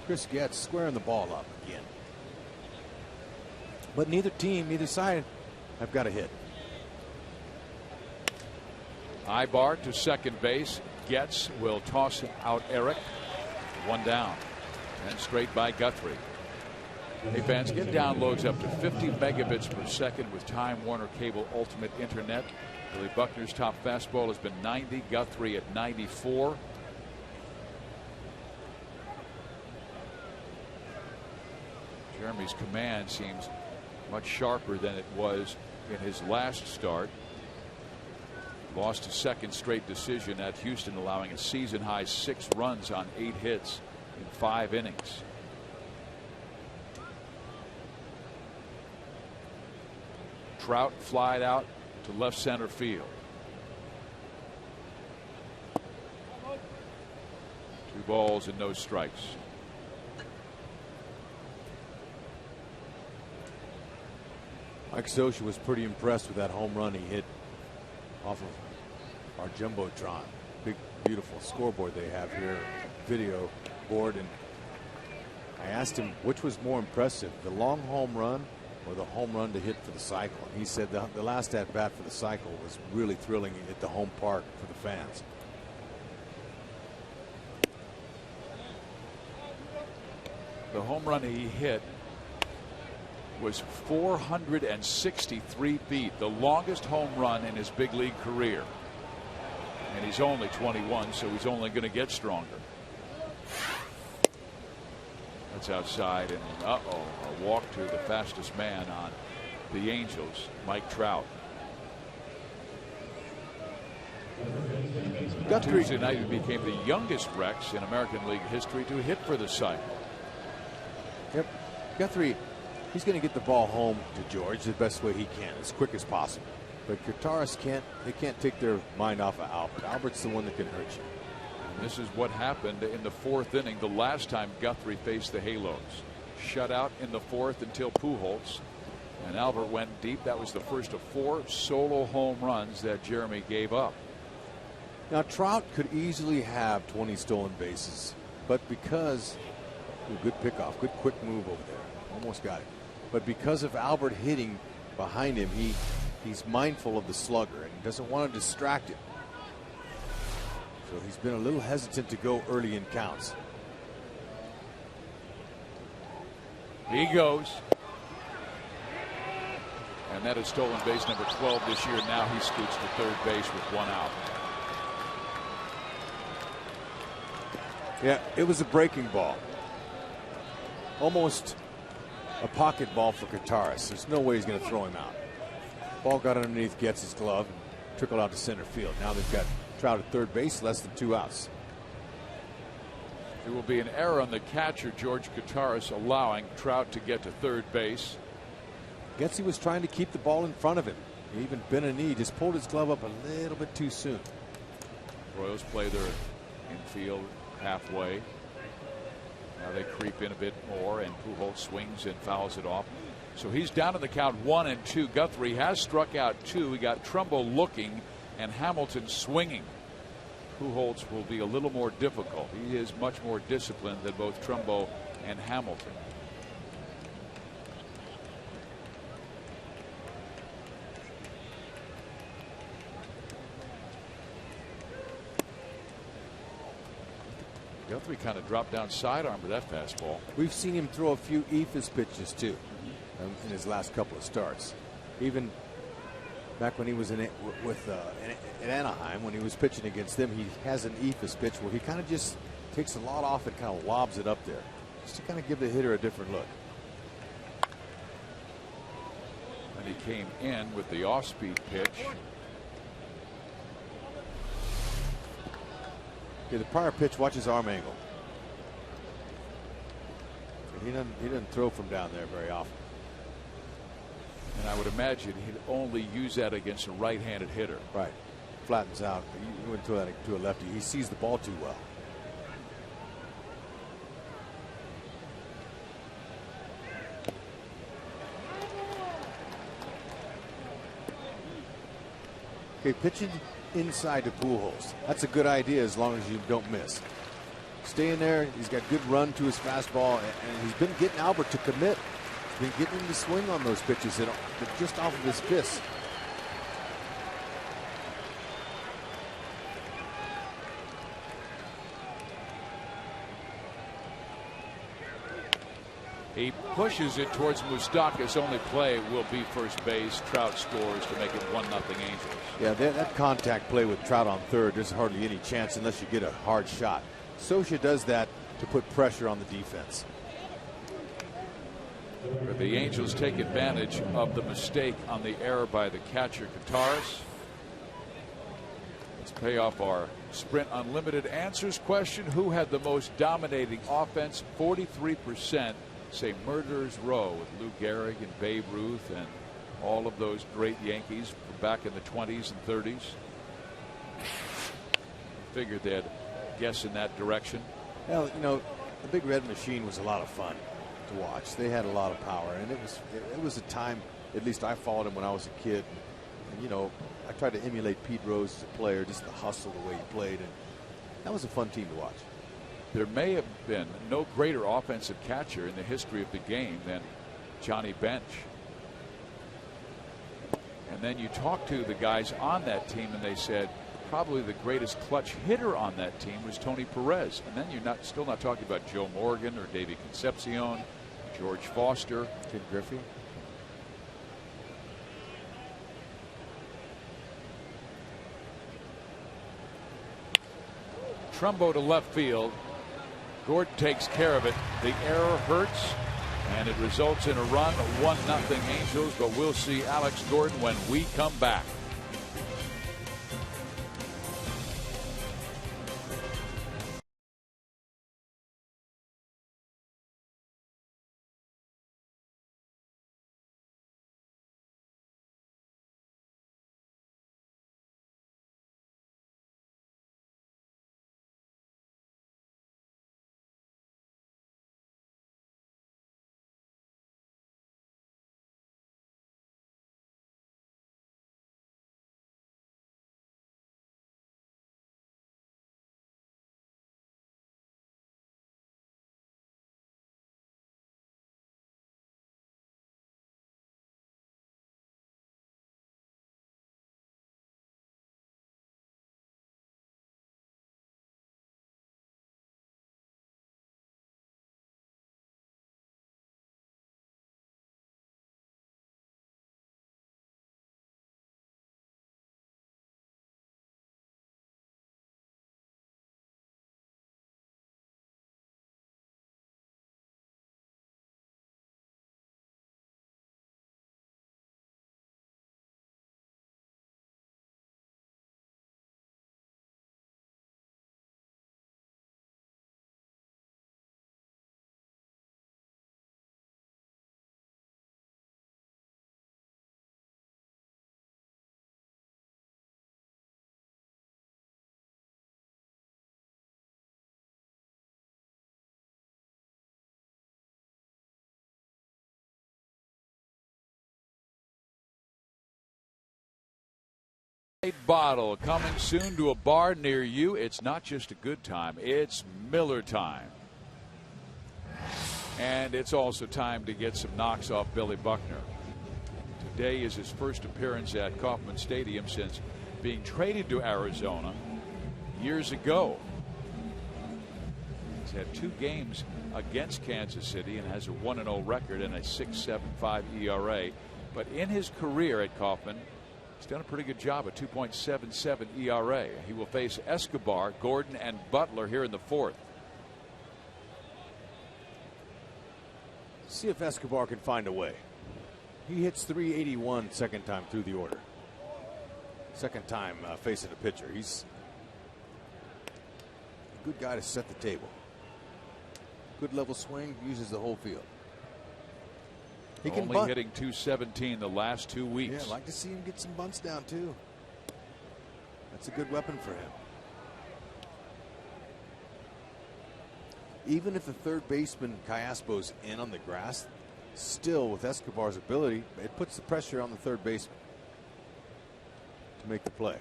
Chris Getz squaring the ball up again. But neither team, neither side have got a hit. Ibar to second base. Getz will toss out Eric. One down. And straight by Guthrie. Hey fans, get downloads up to 50 megabits per second with Time Warner Cable Ultimate Internet. Billy Buckner's top fastball has been 90. Guthrie at 94. Jeremy's command seems much sharper than it was in his last start. Lost a second straight decision at Houston, allowing a season high 6 runs on 8 hits in 5 innings. Trout flied out to left center field. 2 balls and no strikes. Mike Scioscia was pretty impressed with that home run he hit off of our Jumbotron. Big, beautiful scoreboard they have here, video board. And I asked him which was more impressive, the long home run or the home run to hit for the cycle. And he said the last at bat for the cycle was really thrilling at the home park for the fans. The home run he hit was 463 feet, the longest home run in his big league career. And he's only 21, so he's only going to get stronger. That's outside, and a walk to the fastest man on the Angels, Mike Trout. Tuesday night, he became the youngest Rex in American League history to hit for the cycle. Yep, Guthrie, he's going to get the ball home to George the best way he can, as quick as possible. But Kotaras can't take their mind off of Albert. Albert's the one that can hurt you. And this is what happened in the 4th inning the last time Guthrie faced the Halos. Shut out in the 4th until Pujols. And Albert went deep. That was the first of 4 solo home runs that Jeremy gave up. Now Trout could easily have 20 stolen bases, but because good pickoff, good quick move over there, almost got it. But because of Albert hitting behind him, he's mindful of the slugger and doesn't want to distract him. So he's been a little hesitant to go early in counts. He goes. And that is stolen base number 12 this year. Now he scoots to third base with 1 out. Yeah, it was a breaking ball. Almost a pocket ball for Kotaras. There's no way he's going to throw him out. Ball got underneath Getz's glove and trickled out to center field. Now they've got Trout at third base, less than 2 outs. There will be an error on the catcher, George Kotaras, allowing Trout to get to third base. Getz was trying to keep the ball in front of him. He even bent a knee, just pulled his glove up a little bit too soon. Royals play their infield halfway. Now they creep in a bit more, and Pujols swings and fouls it off. So he's down to the count 1-2. Guthrie has struck out 2. We got Trumbo looking and Hamilton swinging. Pujols will be a little more difficult. He is much more disciplined than both Trumbo and Hamilton. Guthrie kind of dropped down sidearm with that fastball. We've seen him throw a few eephus pitches too in his last couple of starts. Even back when he was in Anaheim, when he was pitching against them, he has an eephus pitch where he kind of just takes a lot off and kind of lobs it up there, just to kind of give the hitter a different look. And he came in with the off-speed pitch. Okay, the prior pitch, watch his arm angle. He doesn't throw from down there very often. And I would imagine he'd only use that against a right-handed hitter. Right. Flattens out. He wouldn't throw that to a lefty. He sees the ball too well. Okay, pitching inside to Pujols. That's a good idea as long as you don't miss. Stay in there. He's got good run to his fastball, and he's been getting Albert to commit. He's been getting him to swing on those pitches that are just off of his fist. He pushes it towards Moustakas. Only play will be first base. Trout scores to make it 1-0 Angels. Yeah, that contact play with Trout on third, there's hardly any chance unless you get a hard shot. Socia does that to put pressure on the defense. But the Angels take advantage of the mistake on the error by the catcher, Kataris. Let's pay off our Sprint Unlimited answers question. Who had the most dominating offense? 43% say Murderers Row with Lou Gehrig and Babe Ruth and all of those great Yankees from back in the 20s and 30s. Figured they'd guess in that direction. Well, you know, the Big Red Machine was a lot of fun to watch. They had a lot of power, and it was a time, at least I followed him when I was a kid. And, you know, I tried to emulate Pete Rose as a player, just the hustle, the way he played, and that was a fun team to watch. There may have been no greater offensive catcher in the history of the game than Johnny Bench. And then you talk to the guys on that team, and they said probably the greatest clutch hitter on that team was Tony Perez. And then you're still not talking about Joe Morgan or Davey Concepcion, George Foster, Ken Griffey. Trumbo to left field. Gordon takes care of it. The error hurts, and it results in a run, 1-0 Angels, but we'll see Alex Gordon when we come back. Bottle coming soon to a bar near you. It's not just a good time, it's Miller time. And it's also time to get some knocks off Billy Buckner. Today is his first appearance at Kauffman Stadium since being traded to Arizona years ago. He's had 2 games against Kansas City and has a 1-0 record and a 6.75 ERA. But in his career at Kauffman, he's done a pretty good job, a 2.77 ERA. He will face Escobar, Gordon, and Butler here in the 4th. See if Escobar can find a way. He hits .381 second time through the order. Second time facing a pitcher. good guy to set the table. Good level swing, uses the whole field. He can only bunt. hitting .217 the last 2 weeks. Yeah, I'd like to see him get some bunts down too. That's a good weapon for him. Even if the third baseman Callaspo's in on the grass, still with Escobar's ability, it puts the pressure on the third baseman to make the play.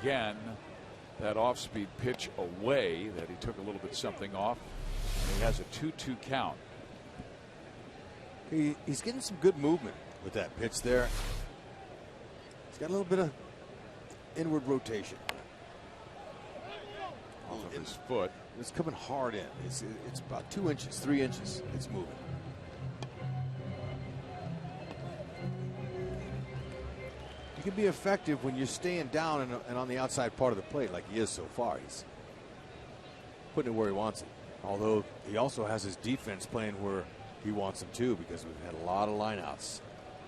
Again, that off-speed pitch away that he took a little bit something off. And he has a 2-2 count. He's getting some good movement with that pitch there. He's got a little bit of inward rotation Off of his foot. It's coming hard in. It's about 2 inches, 3 inches. It's moving. You can be effective when you're staying down and on the outside part of the plate like he is so far. He's putting it where he wants it. Although he also has his defense playing where he wants them too, because we've had a lot of lineouts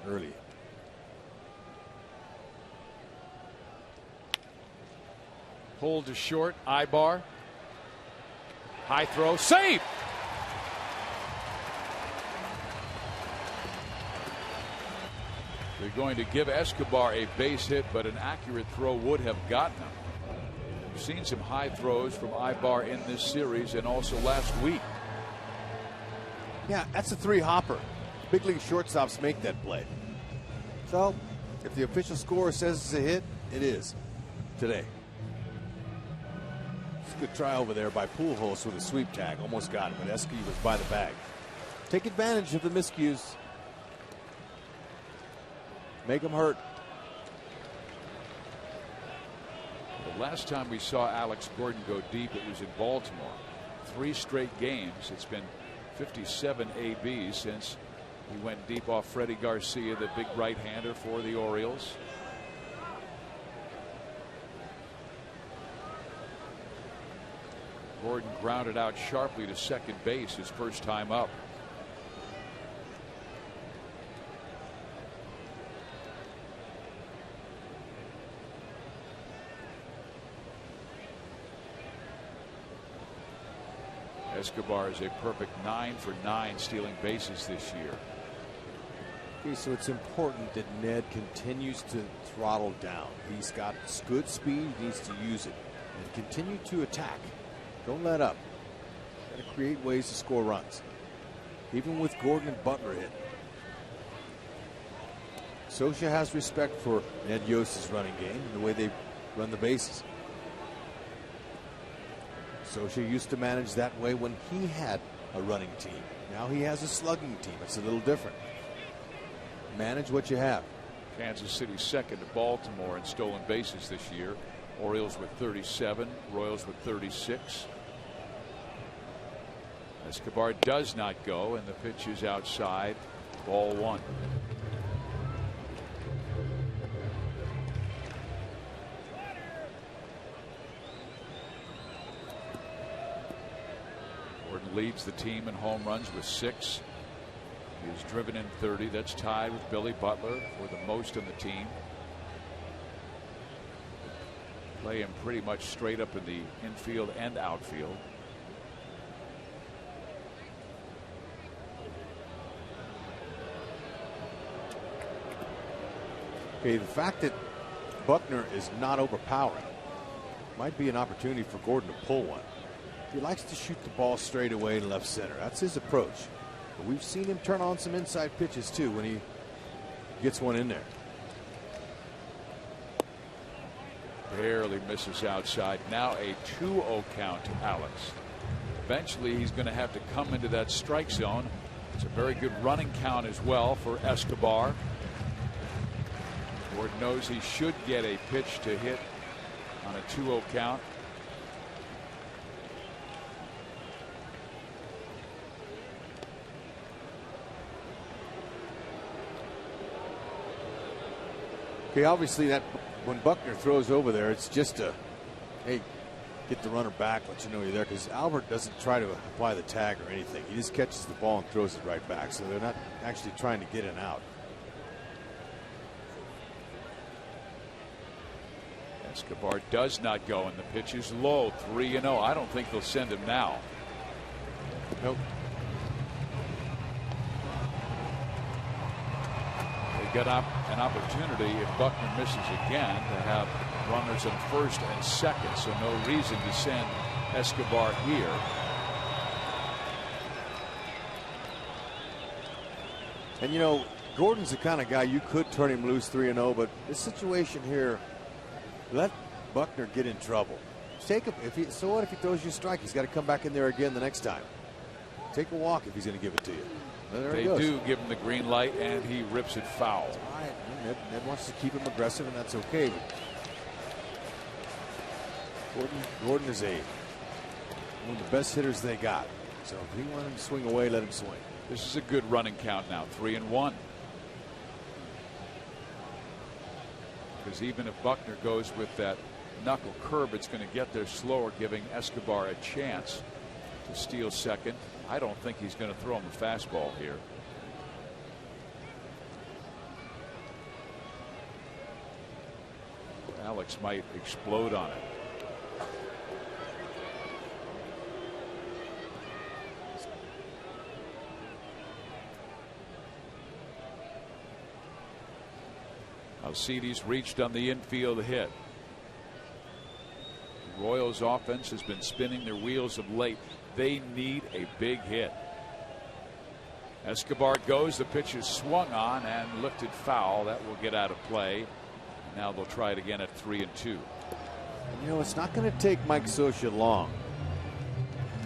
early. Pulled to short, Ibar. High throw, safe! They're going to give Escobar a base hit, but an accurate throw would have gotten him. We've seen some high throws from Ibar in this series and also last week. Yeah, that's a 3-hopper. Big league shortstops make that play. So, if the official score says it's a hit, it is today. It's a good try over there by Pujols with a sweep tag. Almost got him, but Esky was by the bag. Take advantage of the miscues. Make them hurt. The last time we saw Alex Gordon go deep, it was in Baltimore. 3 straight games. It's been 57 ABs since he went deep off Freddie Garcia, the big right-hander for the Orioles. Gordon grounded out sharply to second base his first time up. Escobar is a perfect 9 for 9 stealing bases this year. Okay, so it's important that Ned continues to throttle down. He's got good speed, he needs to use it, and continue to attack. Don't let up. Got to create ways to score runs. Even with Gordon and Butler hit. Scioscia has respect for Ned Yost's running game and the way they run the bases. Scioscia used to manage that way when he had a running team. Now he has a slugging team. It's a little different. Manage what you have. Kansas City second to Baltimore in stolen bases this year. Orioles with 37, Royals with 36. Escobar does not go, and the pitch is outside. Ball 1. Gordon leads the team in home runs with 6. He's driven in 30. That's tied with Billy Butler for the most on the team. Play him pretty much straight up in the infield and outfield. Okay, the fact that Buckner is not overpowering might be an opportunity for Gordon to pull one. He likes to shoot the ball straight away in left center. That's his approach. But we've seen him turn on some inside pitches too when he gets one in there. Barely misses outside. Now a 2-0 count to Alex. Eventually he's going to have to come into that strike zone. It's a very good running count as well for Escobar. Gordon knows he should get a pitch to hit on a 2-0 count. Okay, obviously that when Buckner throws over there, it's just a, hey, get the runner back, let you know you're there, because Albert doesn't try to apply the tag or anything. He just catches the ball and throws it right back. So they're not actually trying to get an out. Escobar does not go, and the pitch is low, 3-0. I don't think they'll send him now. Nope. They got an opportunity, if Buckner misses again, to have runners on first and second, so no reason to send Escobar here. And you know, Gordon's the kind of guy you could turn him loose 3-0, but this situation here, let Buckner get in trouble. Take him. So what if he throws you a strike? He's got to come back in there again the next time. Take a walk if he's going to give it to you. They do give him the green light, and he rips it foul. That's all right. Ned wants to keep him aggressive, and that's okay. But Gordon is one of the best hitters they got. So if he wanted him to swing away, let him swing. This is a good running count now, 3-1. Because even if Buckner goes with that knuckle curve, it's going to get there slower, giving Escobar a chance to steal second. I don't think he's going to throw him a fastball here. Alex might explode on it. Alcides reached on the infield hit. The Royals offense has been spinning their wheels of late. They need a big hit. Escobar goes. The pitch is swung on and lifted foul. That will get out of play. Now they'll try it again at 3-2. And you know, it's not going to take Mike Scioscia long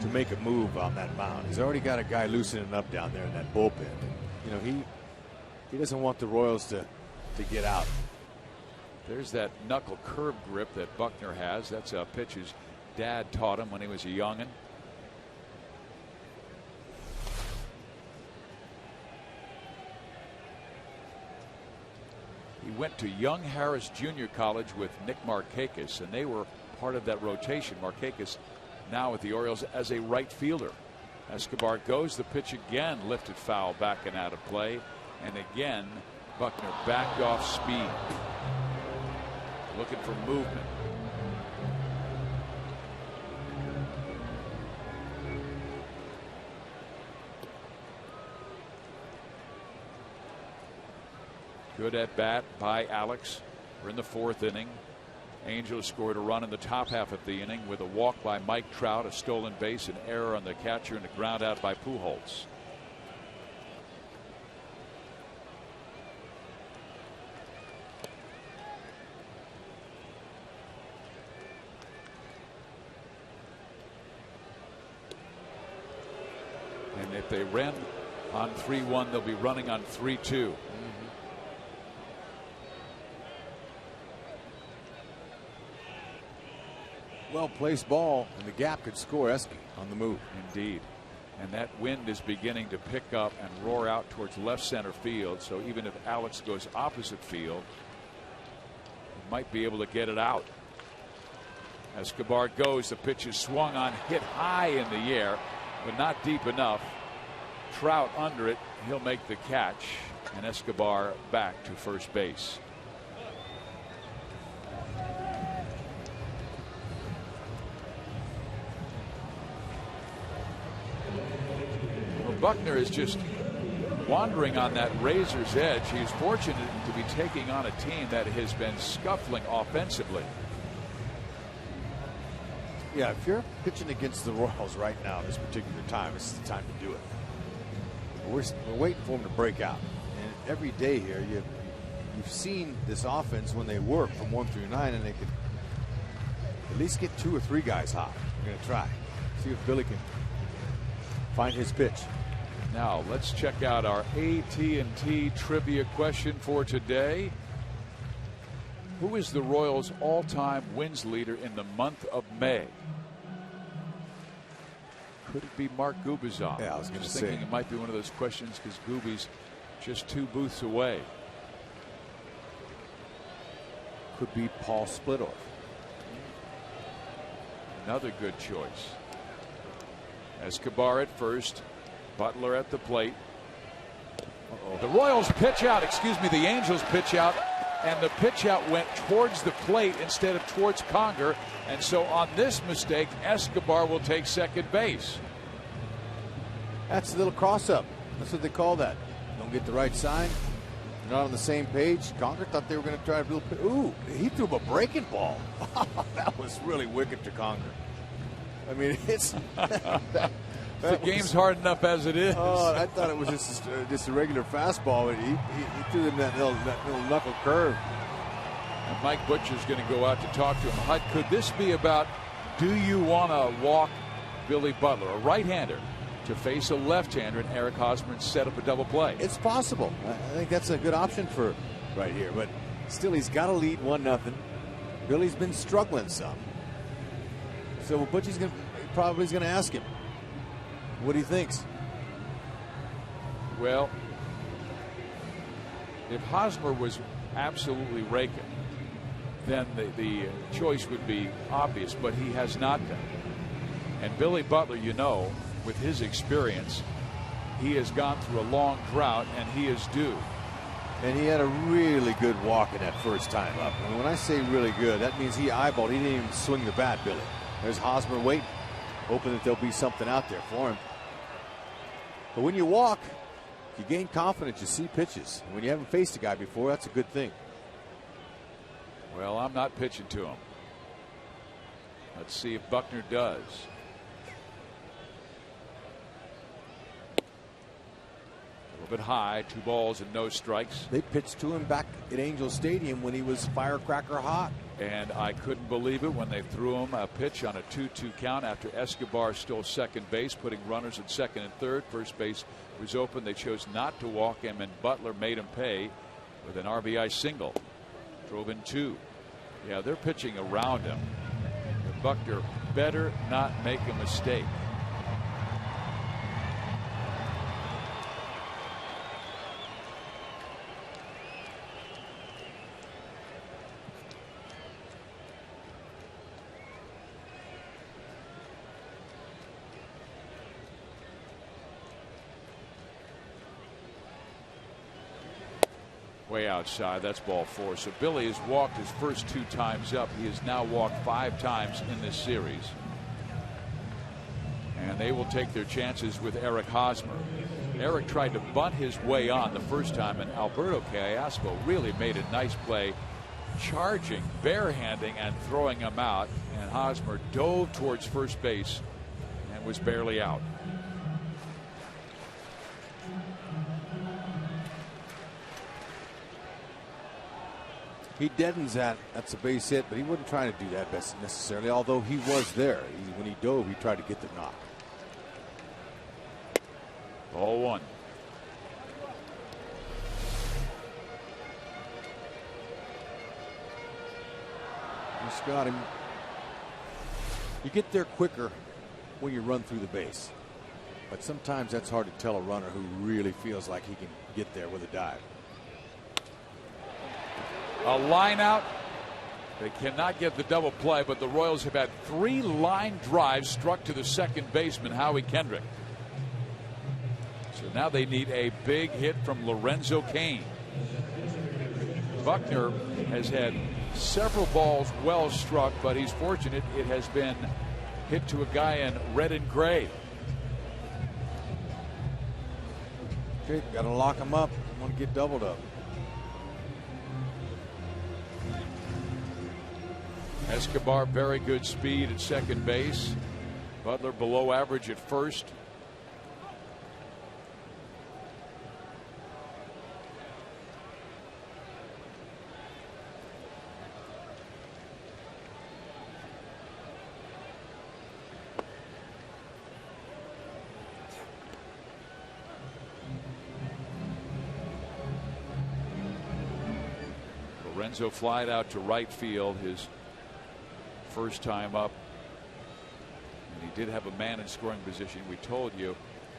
to make a move on that mound. He's already got a guy loosening up down there in that bullpen. And, you know, he doesn't want the Royals to get out. There's that knuckle curve grip that Buckner has. That's a pitch his dad taught him when he was a youngin'. He went to Young Harris Junior College with Nick Markakis, and they were part of that rotation. Markakis now with the Orioles as a right fielder. Escobar goes. The pitch again lifted foul, back and out of play. And again, Buckner backed off speed, looking for movement. Good at bat by Alex. We're in the fourth inning. Angels scored a run in the top half of the inning with a walk by Mike Trout, a stolen base, an error on the catcher, and a ground out by Pujols. And if they ran on 3-1, they'll be running on 3-2. Well placed ball, and the gap could score. Esky on the move. Indeed. And that wind is beginning to pick up and roar out towards left center field. So even if Alex goes opposite field, he might be able to get it out. Escobar goes. The pitch is swung on, hit high in the air, but not deep enough. Trout under it. He'll make the catch, and Escobar back to first base. Buckner is just wandering on that razor's edge. He's fortunate to be taking on a team that has been scuffling offensively. Yeah, if you're pitching against the Royals right now, this particular time, this is the time to do it. We're waiting for them to break out. And every day here, you've seen this offense when they work from 1 through 9, and they can at least get 2 or 3 guys hot. We're going to try. See if Billy can find his pitch. Now let's check out our AT&T trivia question for today. Who is the Royals' all-time wins leader in the month of May? Could it be Mark Gubicza? Yeah, I was going to say. Thinking it might be one of those questions because Gooby's just 2 booths away. could be Paul Splittorff. Another good choice. Escobar at first, Butler at the plate. The Royals pitch out, the Angels pitch out, and the pitch out went towards the plate instead of towards Conger. And so on this mistake, Escobar will take second base. That's a little cross-up. That's what they call that. Don't get the right sign. You're not on the same page. Conger thought they were going to try a little. Ooh, he threw a breaking ball. That was really wicked to Conger. I mean, it's the game's hard enough as it is. Oh, I thought it was just a regular fastball, but he threw him that little knuckle curve. And Mike Butcher's going to go out to talk to him. Hud, could this be about, do you want to walk Billy Butler, a right-hander, to face a left-hander, and Eric Hosmer set up a double play? It's possible. I think that's a good option for right here, but still he's got to lead 1-0. Billy's been struggling some. So Butcher's probably going to ask him what he thinks. Well, if Hosmer was absolutely raking, then the choice would be obvious, but he has not been. And Billy Butler, with his experience, he has gone through a long drought, and he is due. And he had a really good walk in that first time up. And when I say really good, that means he eyeballed. He didn't even swing the bat, Billy. There's Hosmer waiting, hoping that there'll be something out there for him. But when you walk, you gain confidence, you see pitches. And when you haven't faced a guy before, that's a good thing. Well, I'm not pitching to him. Let's see if Buckner does. A little bit high, 2 balls and no strikes. They pitched to him back at Angel Stadium when he was firecracker hot. And I couldn't believe it when they threw him a pitch on a 2-2 count after Escobar stole second base, putting runners at second and third. First base was open. They chose not to walk him, and Butler made him pay with an RBI single. Drove in 2. Yeah, they're pitching around him. And Buckner better not make a mistake. Way outside. That's ball 4. So Billy has walked his first 2 times up. He has now walked 5 times in this series. And they will take their chances with Eric Hosmer. Eric tried to bunt his way on the first time, and Alberto Callasco really made a nice play, charging, barehanding, and throwing him out. And Hosmer dove towards first base and was barely out. He deadens that. That's a base hit, but he wasn't trying to do that necessarily, although he was there. When he dove, he tried to get the knock. Ball 1. He's got him. You get there quicker when you run through the base, but sometimes that's hard to tell a runner who really feels like he can get there with a dive. A line out. They cannot get the double play, but the Royals have had 3 line drives struck to the second baseman, Howie Kendrick. So now they need a big hit from Lorenzo Cain. Buckner has had several balls well struck, but he's fortunate it has been hit to a guy in red and gray. Okay, got to lock him up. Want to get doubled up. Escobar, very good speed at second base. Butler below average at first. Lorenzo flied out to right field his first time up. And he did have a man in scoring position. We told you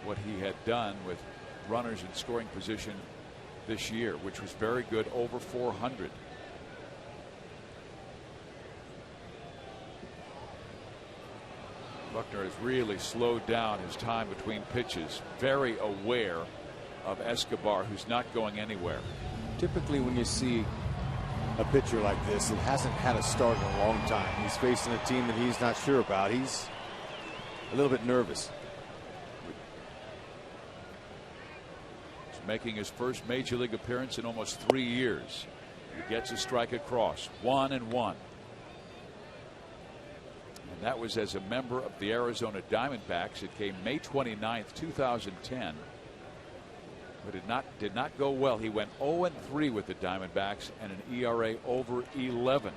what he had done with runners in scoring position this year, which was very good, over 400. Buckner has really slowed down his time between pitches, very aware of Escobar, who's not going anywhere. Typically when you see a pitcher like this, it hasn't had a start in a long time. He's facing a team that he's not sure about. He's a little bit nervous. He's making his first major league appearance in almost 3 years. He gets a strike across, 1-1. And that was as a member of the Arizona Diamondbacks. It came May 29th, 2010. But it did not go well. He went 0-3 with the Diamondbacks and an ERA over 11.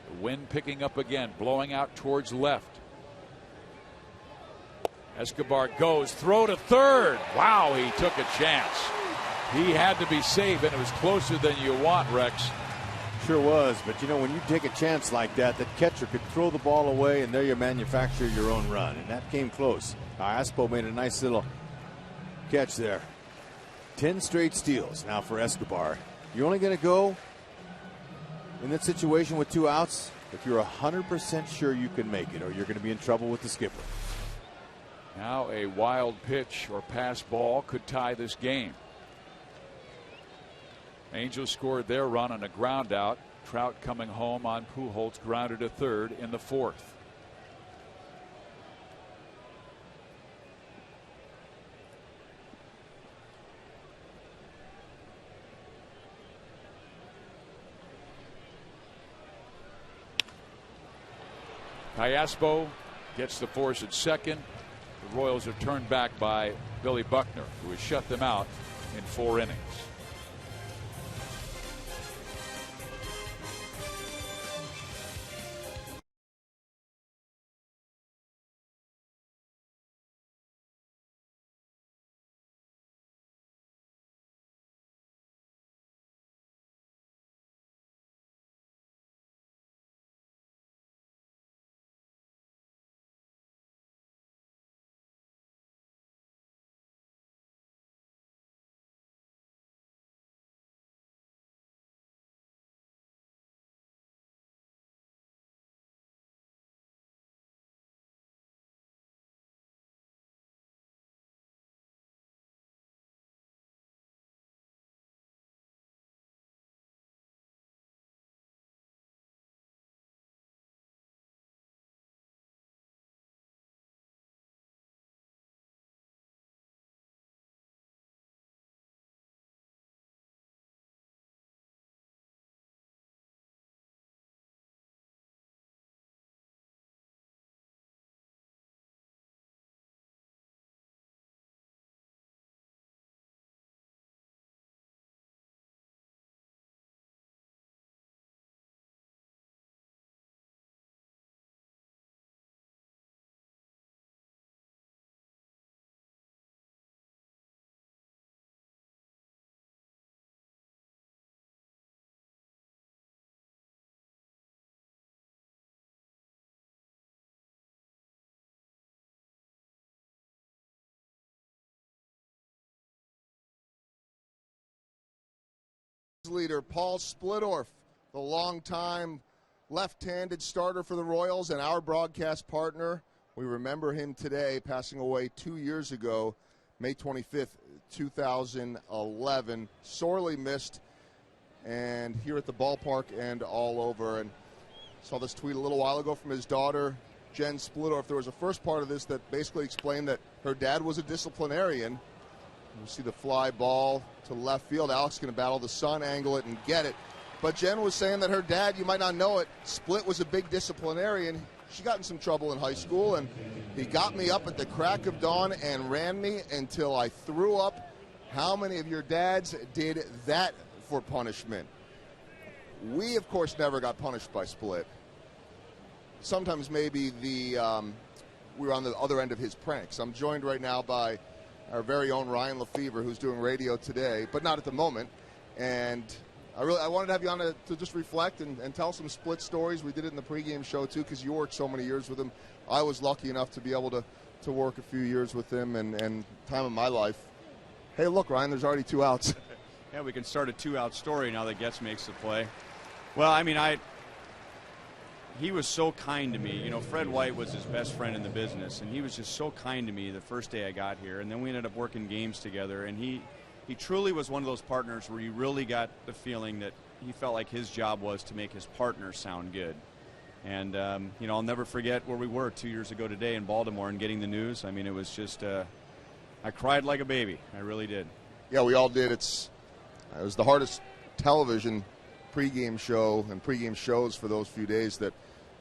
The wind picking up again, blowing out towards left. Escobar goes, throw to third. Wow, he took a chance. He had to be safe, and it was closer than you want, Rex. Sure was, but you know, when you take a chance like that, that catcher could throw the ball away, and there you manufacture your own run, and that came close. Aspo made a nice little catch there. 10 straight steals now for Escobar. You're only going to go in that situation with 2 outs if you're 100% sure you can make it, or you're going to be in trouble with the skipper. Now a wild pitch or pass ball could tie this game. Angels scored their run on a ground out. Trout coming home on Pujols, grounded to third in the 4th. Aspo gets the force at second. The Royals are turned back by Billy Buckner, who has shut them out in 4 innings. Leader Paul Splittorff, the longtime left-handed starter for the Royals and our broadcast partner. We remember him today, passing away 2 years ago, May 25th, 2011. Sorely missed, and here at the ballpark and all over. And saw this tweet a little while ago from his daughter, Jen Splittorff. There was a first part of this that basically explained that her dad was a disciplinarian. You see the fly ball to left field. Alex going to battle the sun, angle it, and get it. But Jen was saying that her dad, you might not know it, Split was a big disciplinarian. She got in some trouble in high school, and he got me up at the crack of dawn and ran me until I threw up. How many of your dads did that for punishment? We, of course, never got punished by Split. Sometimes maybe we were on the other end of his pranks. I'm joined right now by our very own Ryan Lefevre, who's doing radio today, but not at the moment. And I wanted to have you on to just reflect and tell some Split stories. We did it in the pregame show, too, because you worked so many years with him. I was lucky enough to be able to work a few years with him and time of my life. Hey, look, Ryan, there's already 2 outs. Yeah, we can start a 2-out story now that Getz makes the play. Well, I mean, he was so kind to me. You know, Fred White was his best friend in the business, and he was just so kind to me the first day I got here. And then we ended up working games together, and he truly was one of those partners where you really got the feeling that he felt like his job was to make his partner sound good. And, you know, I'll never forget where we were 2 years ago today in Baltimore and getting the news. I mean, it was just, I cried like a baby. I really did. Yeah, we all did. It was the hardest television pregame show and pregame shows for those few days that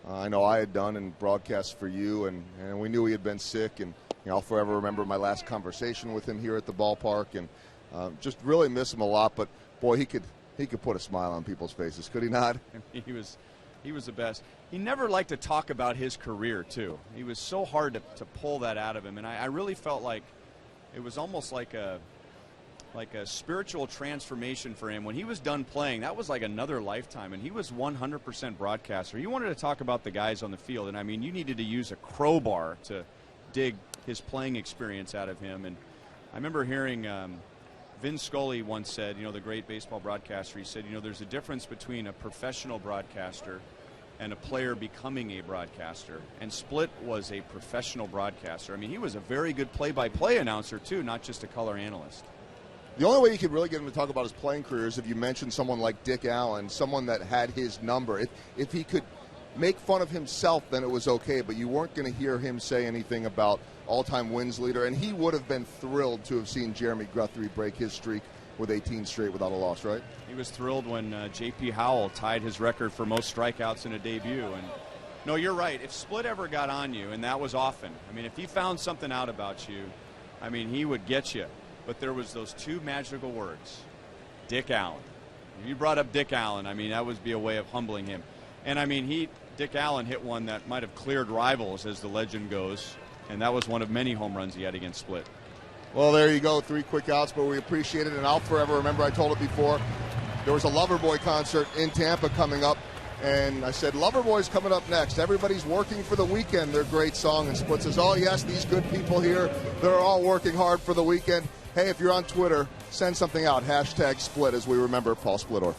I know I had done and broadcast for you. And we knew he had been sick. And, you know, I'll forever remember my last conversation with him here at the ballpark. And just really miss him a lot. But, boy, he could put a smile on people's faces, could he not? He was the best. He never liked to talk about his career, too. He was so hard to pull that out of him. And I really felt like it was almost like a spiritual transformation for him. When he was done playing, that was like another lifetime. And he was 100% broadcaster. You wanted to talk about the guys on the field. And, I mean, you needed to use a crowbar to dig his playing experience out of him. And I remember hearing Vin Scully once said, you know, the great baseball broadcaster, he said, you know, there's a difference between a professional broadcaster and a player becoming a broadcaster. And Split was a professional broadcaster. I mean, he was a very good play-by-play announcer, too, not just a color analyst. The only way you could really get him to talk about his playing career is if you mentioned someone like Dick Allen, someone that had his number. If he could make fun of himself, then it was okay, but you weren't going to hear him say anything about all-time wins leader, and he would have been thrilled to have seen Jeremy Guthrie break his streak with 18 straight without a loss, right? He was thrilled when J.P. Howell tied his record for most strikeouts in a debut. And no, you're right. If Split ever got on you, and that was often, I mean, if he found something out about you, I mean, he would get you. But there was those two magical words, Dick Allen. If you brought up Dick Allen, I mean, that would be a way of humbling him. And, I mean, Dick Allen hit one that might have cleared rivals, as the legend goes, and that was one of many home runs he had against Split. Well, there you go, 3 quick outs, but we appreciate it, and I'll forever remember, I told it before, there was a Loverboy concert in Tampa coming up, and I said, Loverboy's coming up next. Everybody's working for the weekend, their great song, and Split says, oh, yes, these good people here, they're all working hard for the weekend. Hey, if you're on Twitter, send something out, hashtag Split, as we remember Paul Splittor.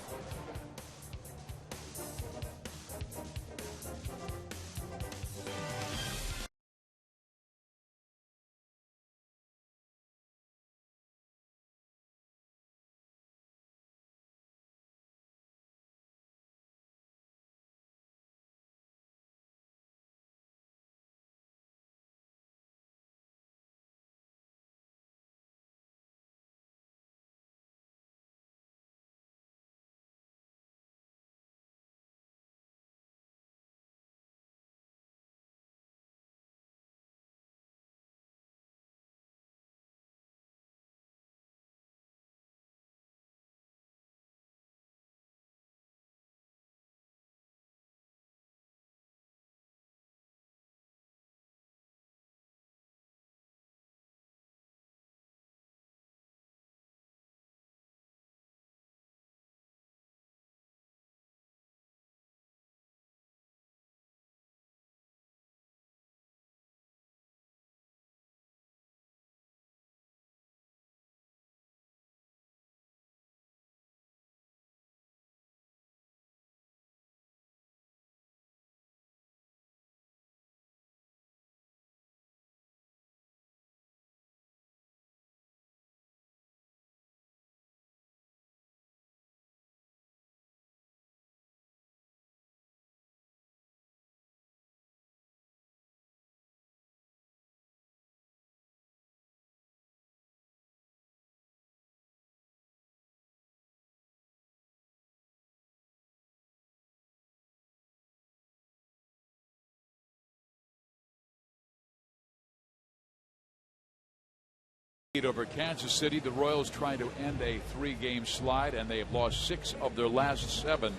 Over Kansas City, the Royals trying to end a 3-game slide, and they have lost 6 of their last 7.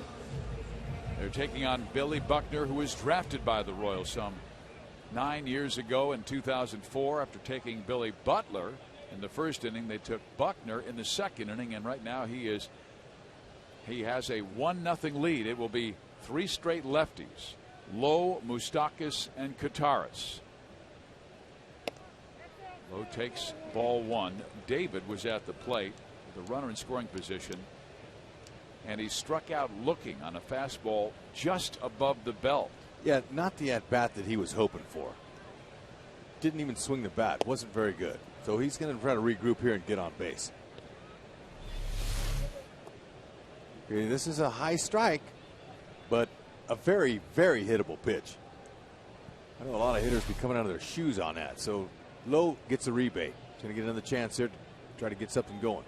They're taking on Billy Buckner, who was drafted by the Royals some 9 years ago in 2004. After taking Billy Butler in the first inning, they took Buckner in the second inning, and right now he has a 1-0 lead. It will be 3 straight lefties: Lowe, Moustakas, and Kataris. Lowe takes ball 1. David was at the plate, the runner in scoring position, and he struck out looking on a fastball just above the belt. Yeah, not the at-bat that he was hoping for. Didn't even swing the bat. Wasn't very good. So he's going to try to regroup here and get on base. Okay, this is a high strike, but a very, very hittable pitch. I know a lot of hitters be coming out of their shoes on that. So Lowe gets a rebate. He's going to get another chance here to try to get something going.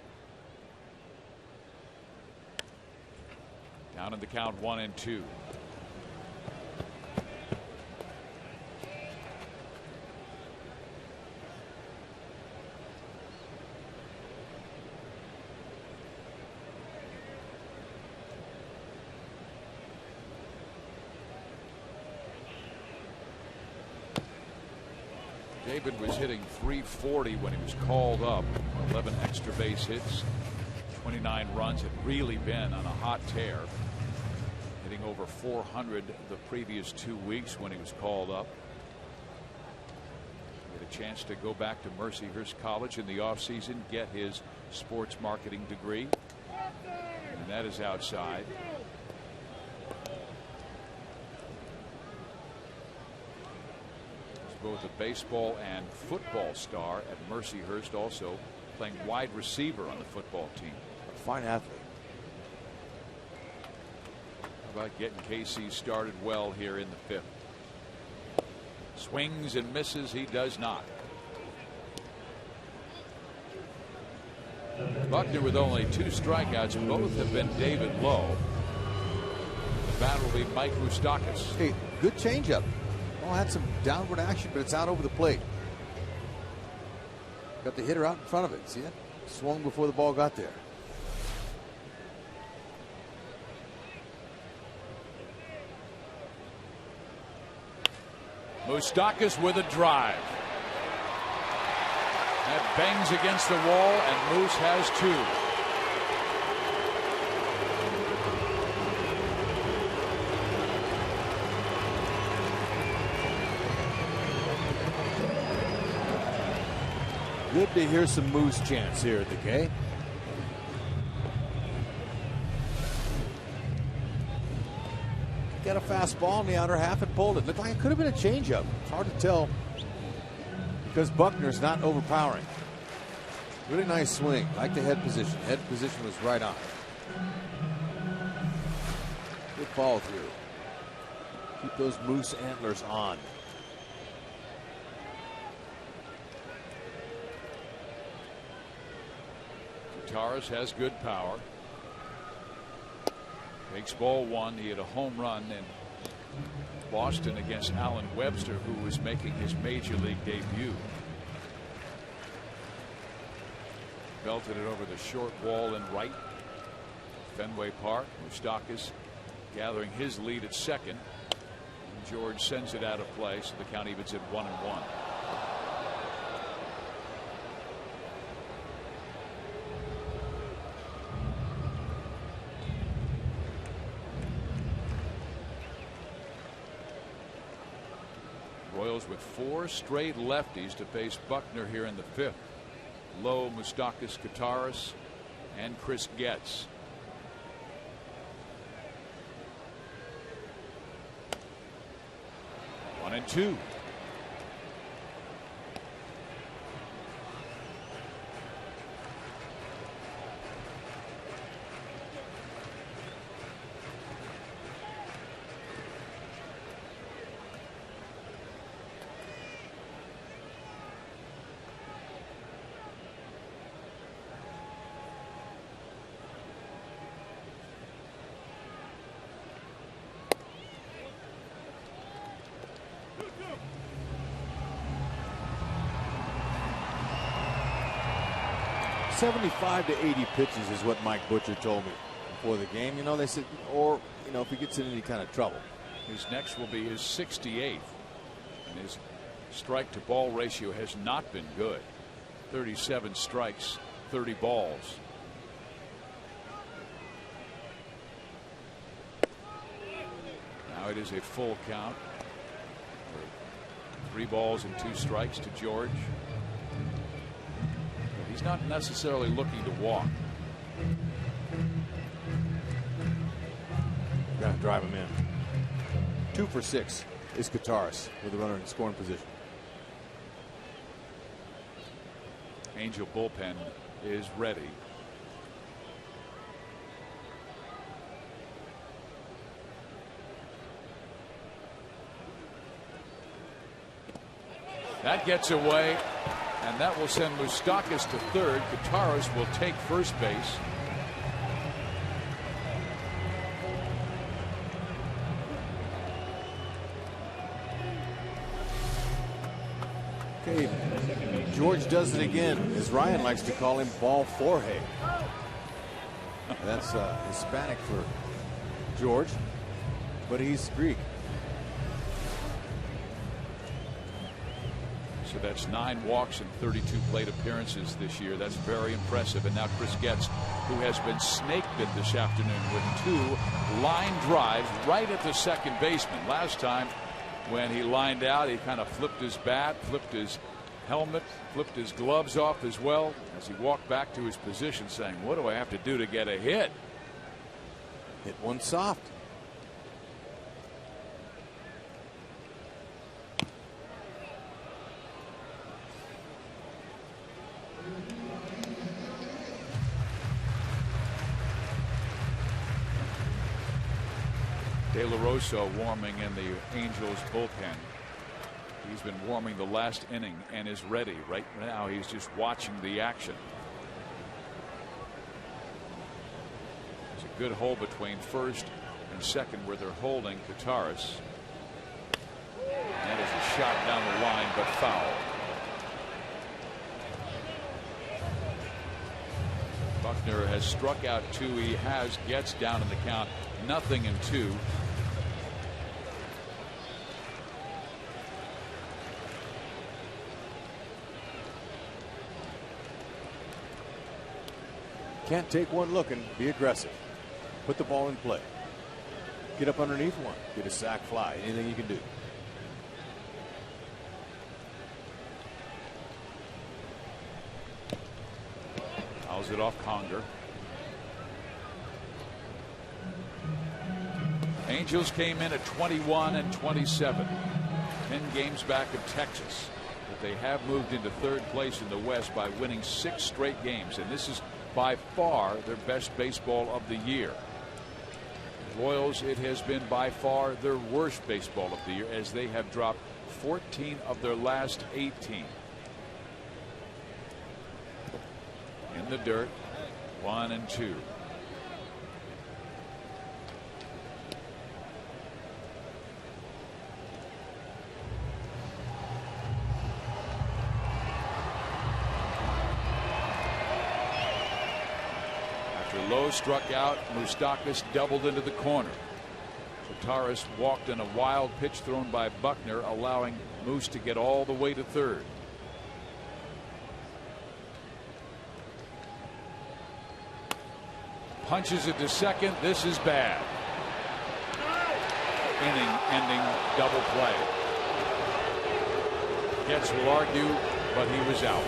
Down in the count, 1-2. David was hitting .340 when he was called up. 11 extra base hits, 29 runs. Had really been on a hot tear. Hitting over .400 the previous 2 weeks when he was called up. He had a chance to go back to Mercyhurst College in the offseason, get his sports marketing degree. And that is outside. Both a baseball and football star at Mercyhurst, also playing wide receiver on the football team. A fine athlete. How about getting KC started well here in the fifth? Swings and misses. He does not. Buckner with only 2 strikeouts. Both have been David Lowe. The bat will be Mike Moustakas. Hey, good changeup. Ball had some downward action, but it's out over the plate. Got the hitter out in front of it. See it? Swung before the ball got there. Moustakas with a drive. That bangs against the wall, and Moose has 2. Good to hear some Moose chants here at the K. Got a fastball in the outer half and pulled it. Looked like it could have been a changeup. It's hard to tell because Buckner's not overpowering. Really nice swing. Like the head position. Head position was right on. Good follow through. Keep those Moose antlers on. Kataras has good power. Takes ball 1. He had a home run in Boston against Alan Webster, who was making his major league debut. Belted it over the short wall in right. Fenway Park. Moustakas gathering his lead at second. And George sends it out of play, so the count evens at 1-1. Royals with 4 straight lefties to face Buckner here in the fifth. Lowe, Moustakas, Kataras, and Chris Getz. One and two. $75 to 80 pitches is what Mike Butcher told me before the game. You know, they said, or, you know, if he gets in any kind of trouble. His next will be his 68th. And his strike to ball ratio has not been good. 37 strikes, 30 balls. Now it is a full count. 3 balls and 2 strikes to George. He's not necessarily looking to walk. Got to drive him in. 2 for 6 is Kataris with a runner in scoring position. Angel bullpen is ready. That gets away, and that will send Moustakas to third. Kataris will take first base. Okay, George does it again, as Ryan likes to call him, ball forehey. That's Hispanic for George, but he's Greek. So that's 9 walks and 32 plate appearances this year. That's very impressive. And now Chris Getz, who has been snake bit this afternoon with 2 line drives right at the second baseman. Last time when he lined out, he kind of flipped his bat, flipped his helmet, flipped his gloves off as well as he walked back to his position saying, what do I have to do to get a hit? Hit one soft. De La Rosa warming in the Angels bullpen. He's been warming the last inning and is ready. Right now he's just watching the action. There's a good hole between first and second where they're holding Kataris. That is a shot down the line, but foul. Buckner has struck out 2. He gets down in the count. 0-2. Can't take one looking. Be aggressive. Put the ball in play. Get up underneath one. Get a sac fly. Anything you can do. Fouls it off Conger. Angels came in at 21-27. 10 games back of Texas. But they have moved into third place in the West by winning 6 straight games. And this is by far their best baseball of the year. Royals, it has been by far their worst baseball of the year as they have dropped 14 of their last 18. In the dirt, 1-2. Lowe struck out. Moustakas doubled into the corner. Kataris walked in a wild pitch thrown by Buckner, allowing Moose to get all the way to third. Punches it to second. This is bad. Inning-ending double play. Getz will argue, but he was out.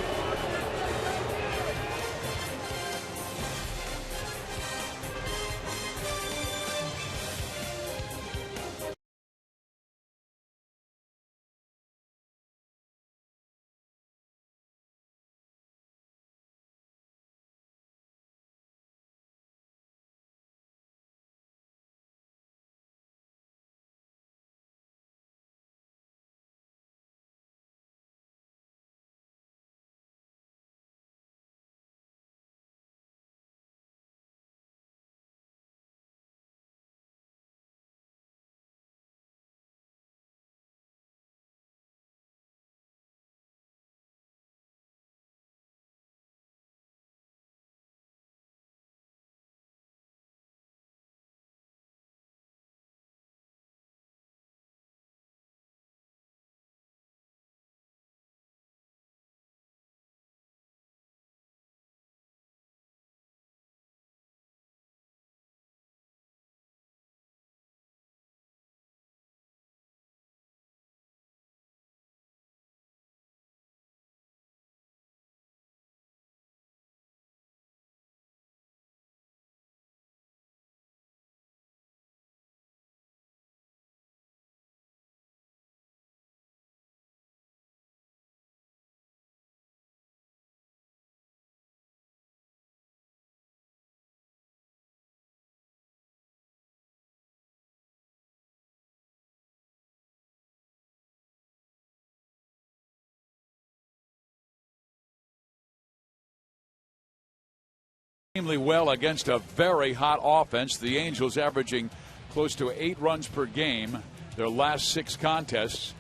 extremely well against a very hot offense. The Angels averaging close to 8 runs per game their last 6 contests.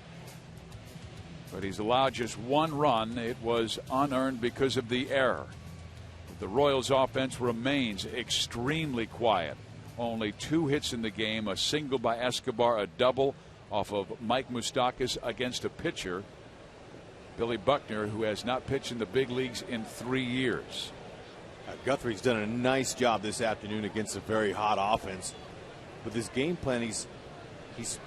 But he's allowed just 1 run. It was unearned because of the error. The Royals offense remains extremely quiet. Only 2 hits in the game, a single by Escobar, a double off of Mike Moustakas against a pitcher, Billy Buckner, who has not pitched in the big leagues in 3 years. Guthrie's done a nice job this afternoon against a very hot offense. With his game plan, he's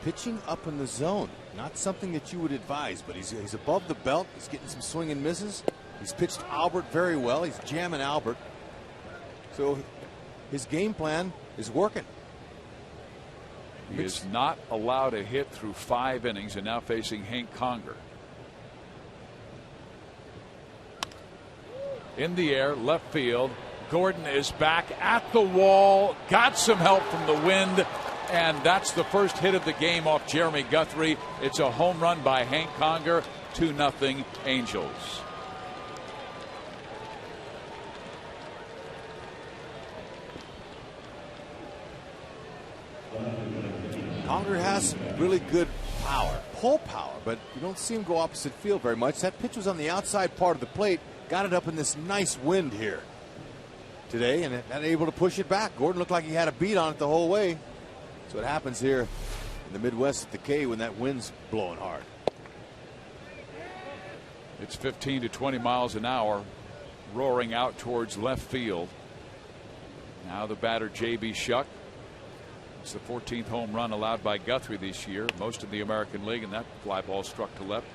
pitching up in the zone. Not something that you would advise, but he's above the belt. He's getting some swing and misses. He's pitched Albert very well. He's jamming Albert. So his game plan is working. He is not allowed a hit through 5 innings, and now facing Hank Conger. In the air, left field. Gordon is back at the wall. Got some help from the wind. And that's the first hit of the game off Jeremy Guthrie. It's a home run by Hank Conger. 2-0 Angels. Conger has really good power, pull power, but you don't see him go opposite field very much. That pitch was on the outside part of the plate. Got it up in this nice wind here today and not able to push it back. Gordon looked like he had a beat on it the whole way. That's what happens here in the Midwest at the K when that wind's blowing hard. It's 15 to 20 miles an hour, roaring out towards left field. Now the batter, J.B. Shuck. It's the 14th home run allowed by Guthrie this year, most in the American League, and that fly ball struck to left.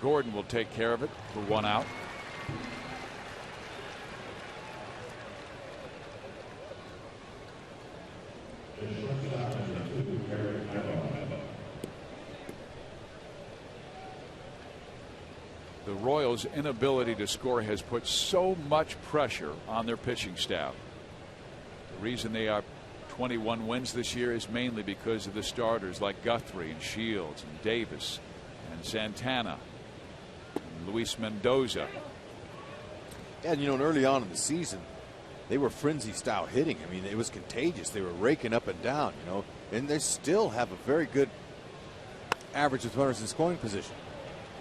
Gordon will take care of it for 1 out. The Royals' inability to score has put so much pressure on their pitching staff. The reason they are 21 wins this year is mainly because of the starters like Guthrie and Shields and Davis and Santana and Luis Mendoza. And early on in the season, they were frenzy style hitting. I mean, it was contagious. They were raking up and down, and they still have a very good average with runners in scoring position.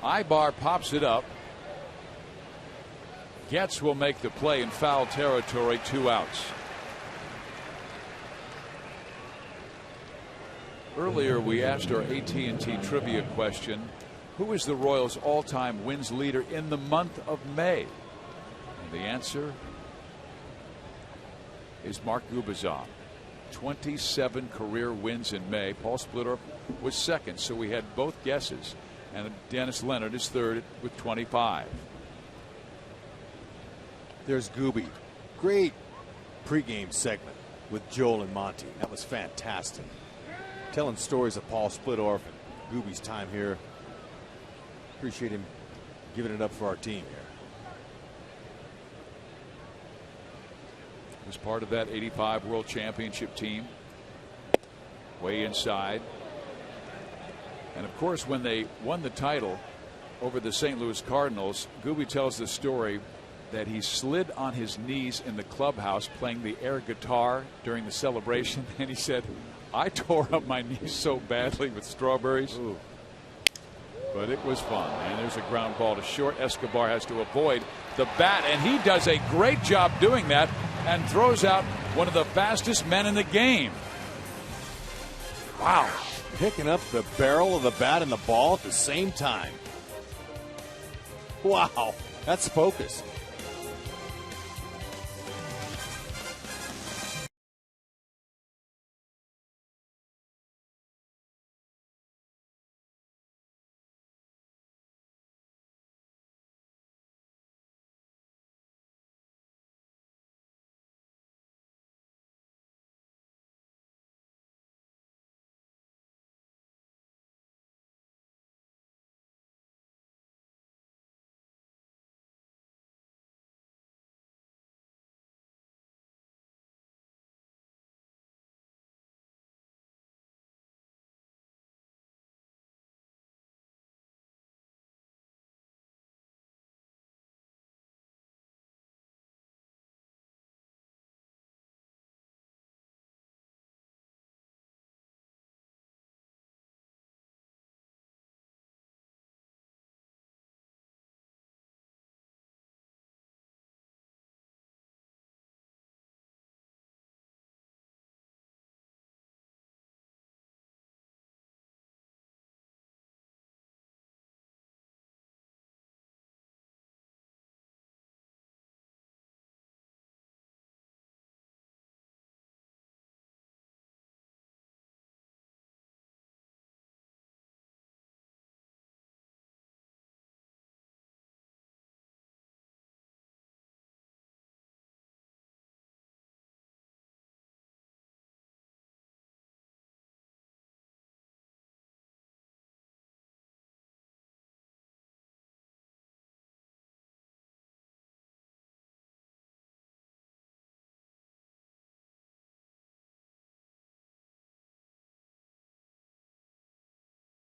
Ibar pops it up. Getz will make the play in foul territory, 2 outs. Earlier we asked our AT&T trivia question, who is the Royals all-time wins leader in the month of May? And the answer is Mark Gubazon. 27 career wins in May. Paul Splittorff was second, so we had both guesses. And Dennis Leonard is third with 25. There's Gooby. Great pregame segment with Joel and Monty. That was fantastic. Telling stories of Paul Splittorff and Gooby's time here. Appreciate him giving it up for our team here. Was part of that 85 World Championship team. Way inside. And of course, when they won the title over the St. Louis Cardinals, Gooby tells the story that he slid on his knees in the clubhouse playing the air guitar during the celebration. And he said, I tore up my knees so badly with strawberries. Ooh. But it was fun. And there's a ground ball to short. Escobar has to avoid the bat, and he does a great job doing that and throws out one of the fastest men in the game. Wow. Picking up the barrel of the bat and the ball at the same time. Wow. That's focus.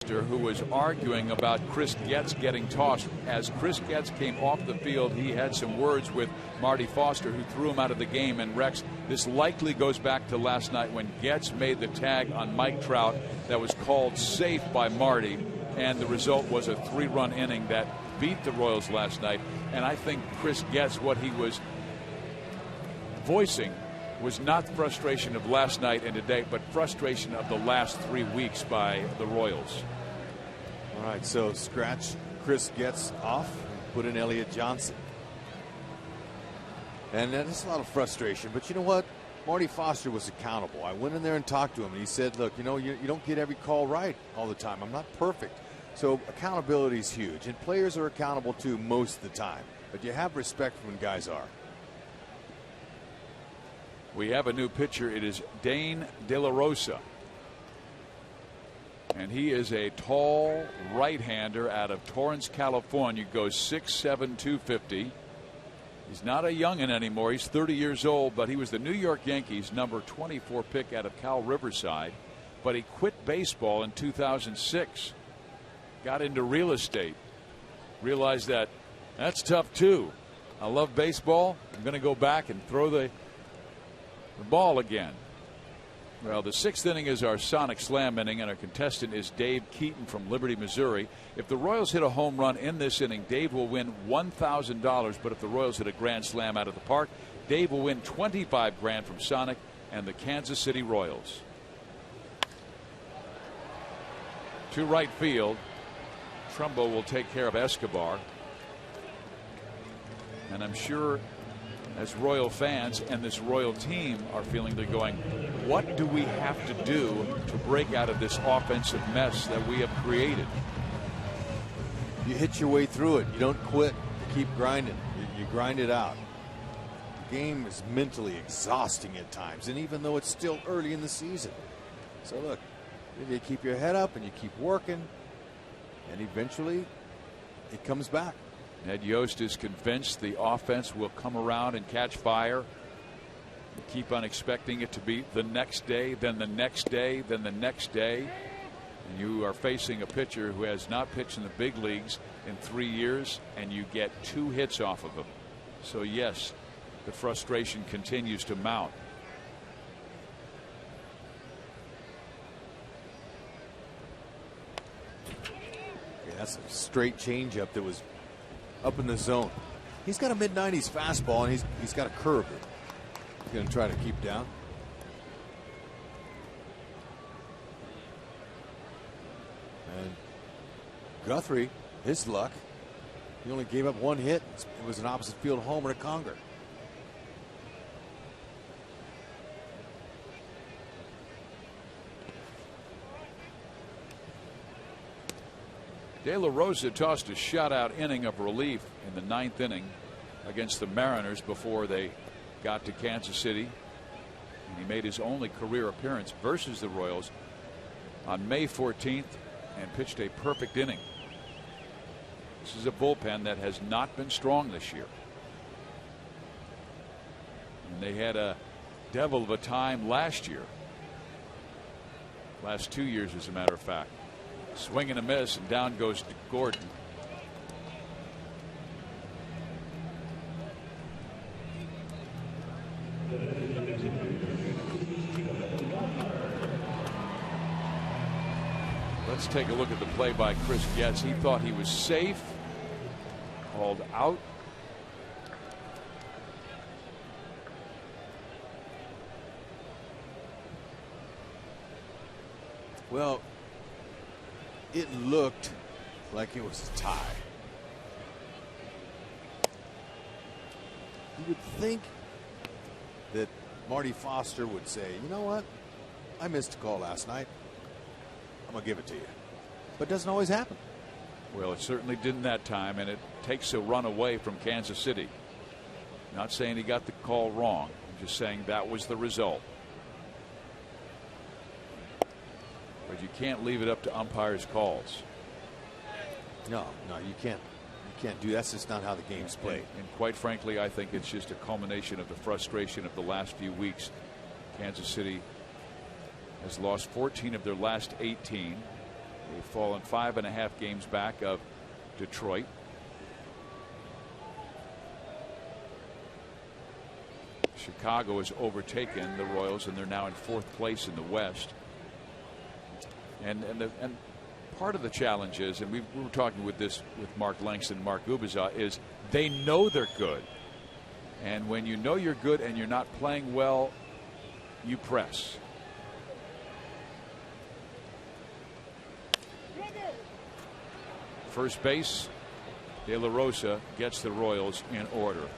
Foster, who was arguing about Chris Getz getting tossed. As Chris Getz came off the field, he had some words with Marty Foster, who threw him out of the game. And Rex, this likely goes back to last night when Getz made the tag on Mike Trout that was called safe by Marty, and the result was a 3-run inning that beat the Royals last night. And I think Chris Getz, what he was voicing was not frustration of last night and today, but frustration of the last 3 weeks by the Royals. All right, so scratch Chris Getz off and put in Elliot Johnson. And that's a lot of frustration, but you know what? Marty Foster was accountable. I went in there and talked to him, and he said, look, you know, you don't get every call right all the time. I'm not perfect. So accountability is huge, and players are accountable too most of the time. But you have respect when guys are. We have a new pitcher. It is Dane De La Rosa. And he is a tall right-hander out of Torrance, California. Goes 6'7", 250. He's not a youngin' anymore. He's 30 years old, but he was the New York Yankees number 24 pick out of Cal Riverside. But he quit baseball in 2006. Got into real estate. Realized that that's tough too. I love baseball. I'm going to go back and throw the ball again. Well, the 6th inning is our Sonic Slam inning, and our contestant is Dave Keaton from Liberty, Missouri. If the Royals hit a home run in this inning, Dave will win $1,000. But if the Royals hit a grand slam out of the park, Dave will win $25,000 from Sonic and the Kansas City Royals. To right field, Trumbo will take care of Escobar. And I'm sure as Royal fans and this Royal team are feeling, they're going, what do we have to do to break out of this offensive mess that we have created? You hit your way through it. You don't quit. You keep grinding. You grind it out. The game is mentally exhausting at times, and even though it's still early in the season. So look, you keep your head up and you keep working, and eventually it comes back. Ned Yost is convinced the offense will come around and catch fire. You keep on expecting it to be the next day, then the next day, then the next day. And you are facing a pitcher who has not pitched in the big leagues in 3 years, and you get 2 hits off of him. So yes, the frustration continues to mount. Okay, that's a straight changeup that was up in the zone. He's got a mid-90s fastball, and he's got a curve that he's going to try to keep down. And Guthrie, his luck, he only gave up 1 hit. It was an opposite field homer to Conger. De La Rosa tossed a shutout inning of relief in the 9th inning against the Mariners before they got to Kansas City. And he made his only career appearance versus the Royals on May 14th and pitched a perfect inning. This is a bullpen that has not been strong this year. And they had a devil of a time last year. Last 2 years, as a matter of fact. Swing and a miss, and down goes Gordon. Let's take a look at the play by Chris Getz. He thought he was safe. Called out. Well, it looked like it was a tie. You would think that Marty Foster would say, you know what? I missed a call last night. I'm going to give it to you. But it doesn't always happen. Well, it certainly didn't that time, and it takes a run away from Kansas City. Not saying he got the call wrong. I'm just saying that was the result. But you can't leave it up to umpires' calls. No, you can't. You can't do that. That's just not how the game's played. And quite frankly, I think it's just a culmination of the frustration of the last few weeks. Kansas City has lost 14 of their last 18. They've fallen 5.5 games back of Detroit. Chicago has overtaken the Royals, and they're now in 4th place in the West. And part of the challenge is, and we were talking with Mark Langston, Mark Gubicza, is they know they're good. And when you know you're good and you're not playing well, you press. First base, De La Rosa gets the Royals in order.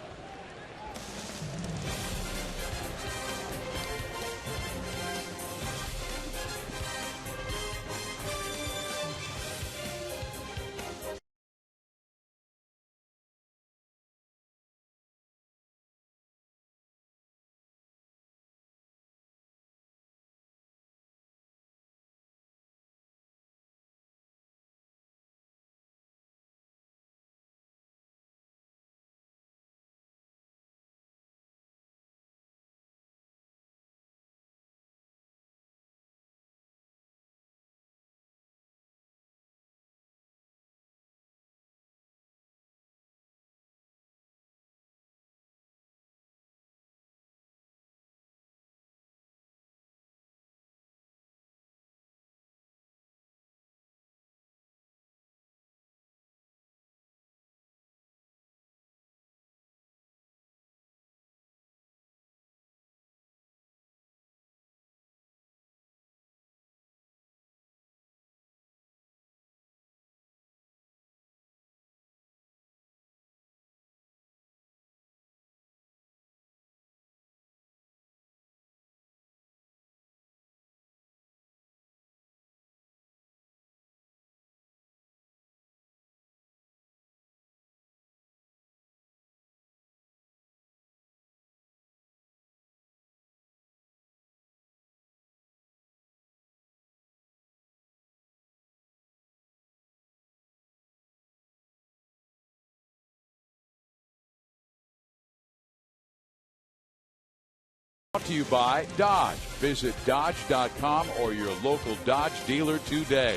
Brought to you by Dodge. Visit Dodge.com or your local Dodge dealer today.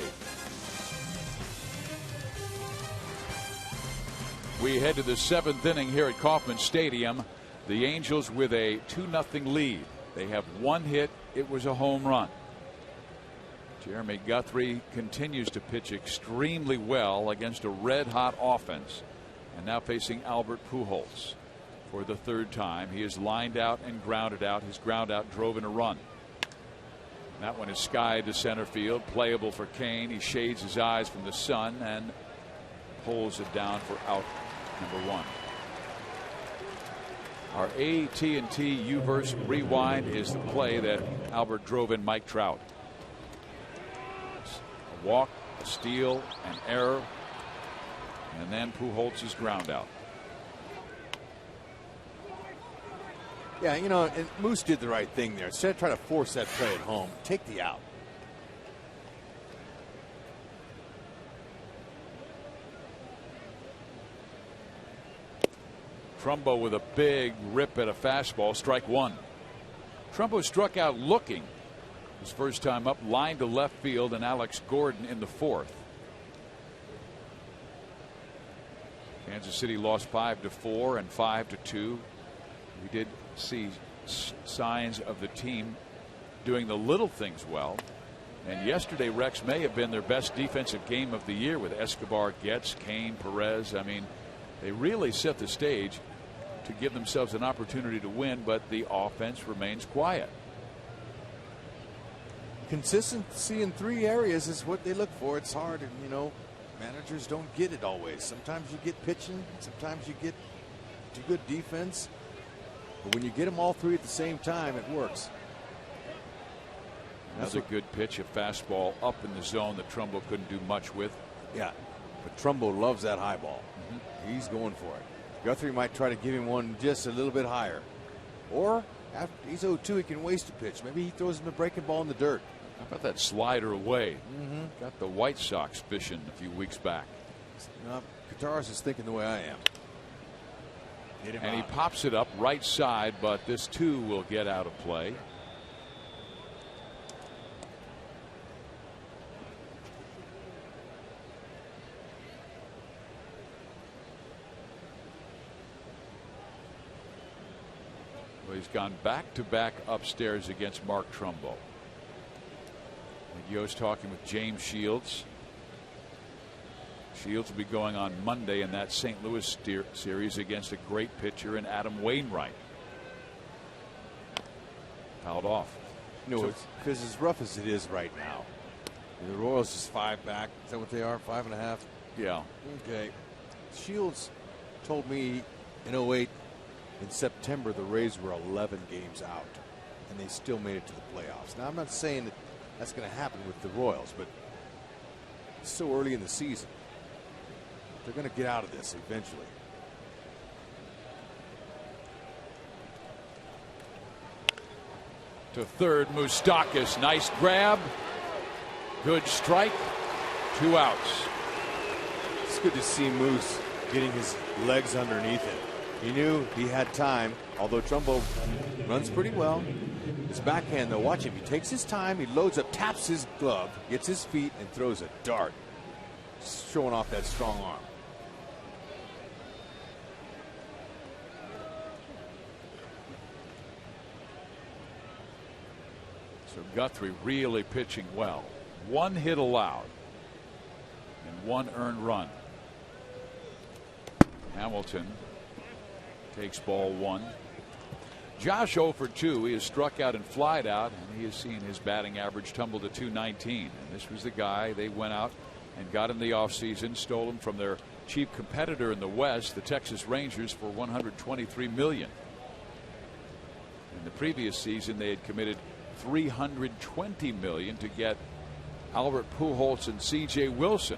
We head to the 7th inning here at Kauffman Stadium. The Angels with a 2-0 lead. They have one hit. It was a home run. Jeremy Guthrie continues to pitch extremely well against a red-hot offense. And now facing Albert Pujols. For the 3rd time, he is lined out and grounded out. His ground out drove in a run. That one is skied to center field, playable for Kane. He shades his eyes from the sun and pulls it down for out number 1. Our AT&T U-verse rewind is the play that Albert drove in Mike Trout. A walk, a steal, an error, and then Pujols' ground out. Yeah, you know, and Moose did the right thing there. Instead of trying to force that play at home, take the out. Trumbo with a big rip at a fastball, strike 1. Trumbo struck out looking. His first time up, line to left field, and Alex Gordon in the 4th. Kansas City lost 5-4 and 5-2. We did see signs of the team doing the little things well. And yesterday, Rex, may have been their best defensive game of the year with Escobar, Getz, Kane, Perez. I mean, they really set the stage to give themselves an opportunity to win, but the offense remains quiet. Consistency in 3 areas is what they look for. It's hard, and you know, managers don't get it always. Sometimes you get pitching, sometimes you get to good defense. But when you get them all 3 at the same time, it works. That's a good pitch, a fastball up in the zone that Trumbo couldn't do much with. Yeah, but Trumbo loves that high ball. He's going for it. Guthrie might try to give him one just a little bit higher. Or, after he's 0-2, he can waste a pitch. Maybe he throws him a breaking ball in the dirt. How about that slider away? Got the White Sox fishing a few weeks back. Kataris is thinking the way I am. And he pops it up right side, but this too will get out of play. has gone back-to-back upstairs against Mark Trumbo. Yo's talking with James Shields. Shields will be going on Monday in that St. Louis series against a great pitcher in Adam Wainwright. Fouled off. No, because as rough as it is right now, the Royals is 5 back. Is that what they are? 5.5? Yeah. Okay. Shields told me in 08, in September, the Rays were 11 games out, and they still made it to the playoffs. Now, I'm not saying that that's going to happen with the Royals, but it's so early in the season. They're going to get out of this eventually. To third, Moustakas. Nice grab. Good strike. 2 outs. It's good to see Moose getting his legs underneath him. He knew he had time, although Trumbo runs pretty well. His backhand, though, watch him. He takes his time, he loads up, taps his glove, gets his feet, and throws a dart, showing off that strong arm. So Guthrie really pitching well. 1 hit allowed and 1 earned run. Hamilton takes ball 1. Josh 0 for 2. He has struck out and flied out, and he has seen his batting average tumble to .219. And this was the guy they went out and got in the offseason, stole him from their chief competitor in the West, the Texas Rangers, for $123 million. In the previous season, they had committed $320 million to get Albert Pujols and C.J. Wilson.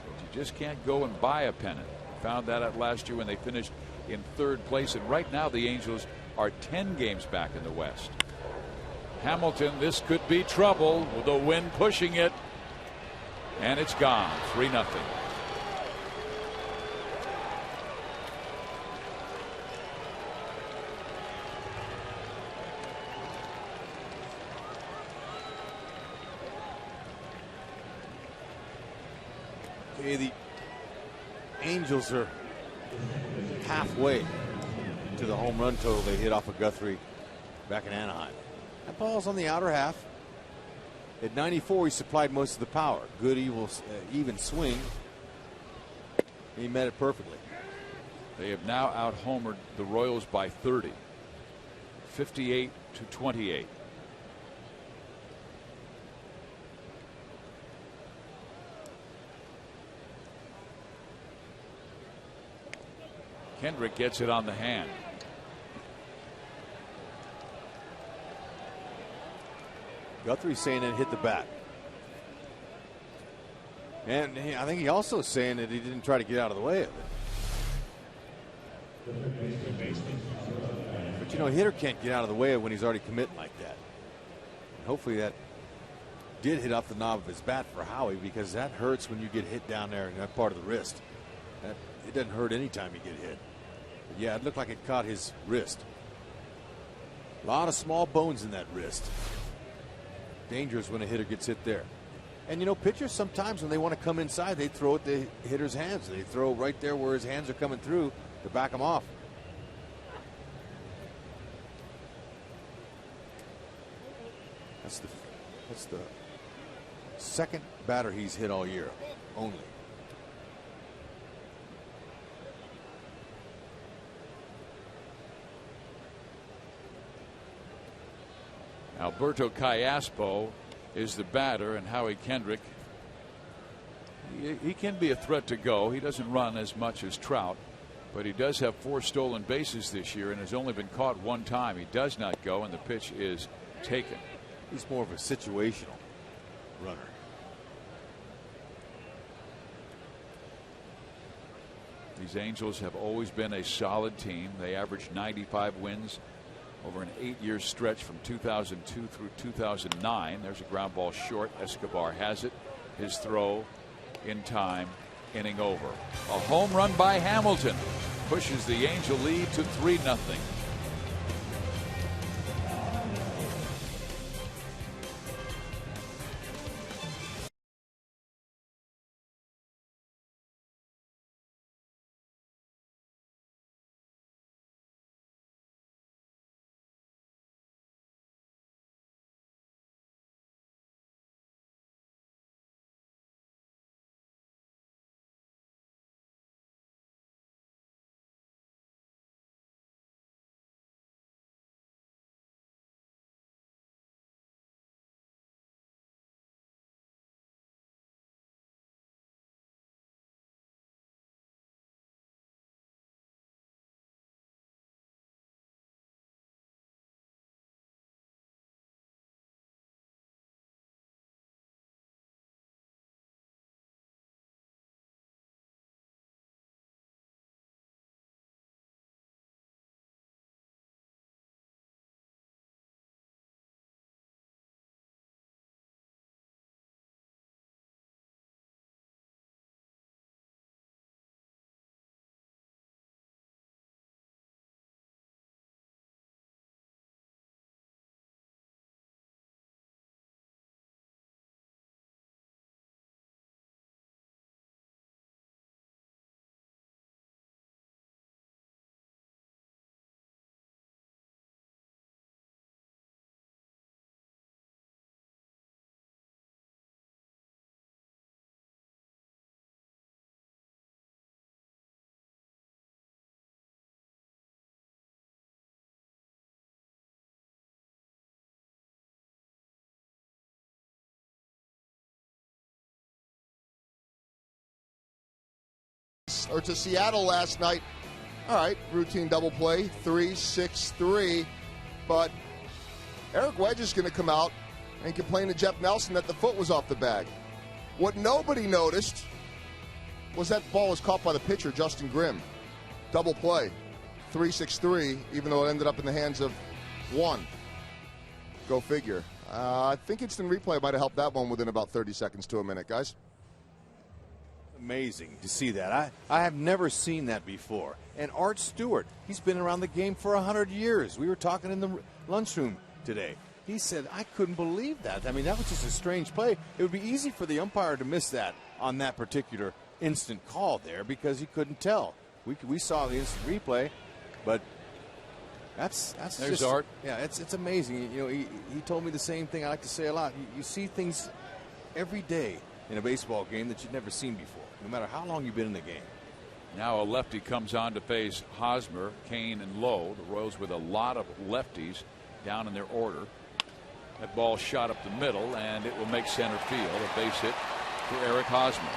But you just can't go and buy a pennant. Found that out last year when they finished in 3rd place, and right now the Angels are 10 games back in the West. Hamilton, this could be trouble with the wind pushing it, and it's gone. 3-0. Okay, the Angels are halfway to the home run total they hit off of Guthrie back in Anaheim. That ball's on the outer half. At 94, he supplied most of the power. Good, even swing. He met it perfectly. They have now out-homered the Royals by 30. 58-28. Kendrick gets it on the hand. Guthrie's saying it hit the bat. And I think he also is saying that he didn't try to get out of the way of it. But you know, a hitter can't get out of the way of when he's already committing like that. And hopefully that did hit off the knob of his bat for Howie, because that hurts when you get hit down there in that part of the wrist. It doesn't hurt any time you get hit. But yeah, it looked like it caught his wrist. A lot of small bones in that wrist. Dangerous when a hitter gets hit there. And you know, pitchers sometimes when they want to come inside, they throw at the hitter's hands. They throw right there where his hands are coming through to back him off. That's the second batter he's hit all year, only. Alberto Callaspo is the batter, and Howie Kendrick, he can be a threat to go. He doesn't run as much as Trout, but he does have 4 stolen bases this year and has only been caught 1 time. He does not go, and the pitch is taken. He's more of a situational runner. These Angels have always been a solid team. They averaged 95 wins over an 8-year stretch from 2002 through 2009. There's a ground ball short. Escobar has it. His throw in time. Inning over. A home run by Hamilton pushes the Angel lead to 3-0. to Seattle last night. All right, routine double play, 3-6-3. But Eric Wedge is going to come out and complain to Jeff Nelson that the foot was off the bag. What nobody noticed was that ball was caught by the pitcher, Justin Grimm. Double play, 3-6-3, even though it ended up in the hands of one. Go figure. I think instant replay might have helped that one within about 30 seconds to a minute, guys. Amazing to see that. I have never seen that before. And Art Stewart, he's been around the game for 100 years. We were talking in the lunchroom today. He said, I couldn't believe that. I mean, that was just a strange play. It would be easy for the umpire to miss that on that particular instant call there because he couldn't tell. We saw the instant replay, but that's There's just, Art. Yeah, it's amazing. You know, he told me the same thing I like to say a lot. You see things every day in a baseball game that you've never seen before, no matter how long you've been in the game. Now a lefty comes on to face Hosmer, Kane, and Lowe. The Royals with a lot of lefties down in their order. That ball shot up the middle, and it will make center field. A base hit for Eric Hosmer.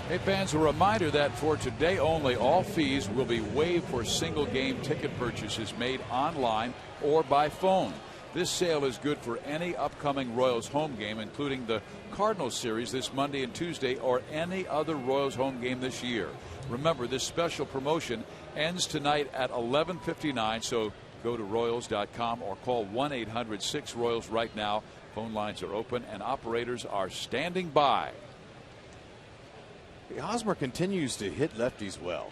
Hey fans, a reminder that for today only, all fees will be waived for single game ticket purchases made online or by phone. This sale is good for any upcoming Royals home game, including the Cardinals series this Monday and Tuesday, or any other Royals home game this year. Remember, this special promotion ends tonight at 11:59, so go to Royals.com or call 1-800-6-ROYALS right now. Phone lines are open and operators are standing by. Hosmer continues to hit lefties well.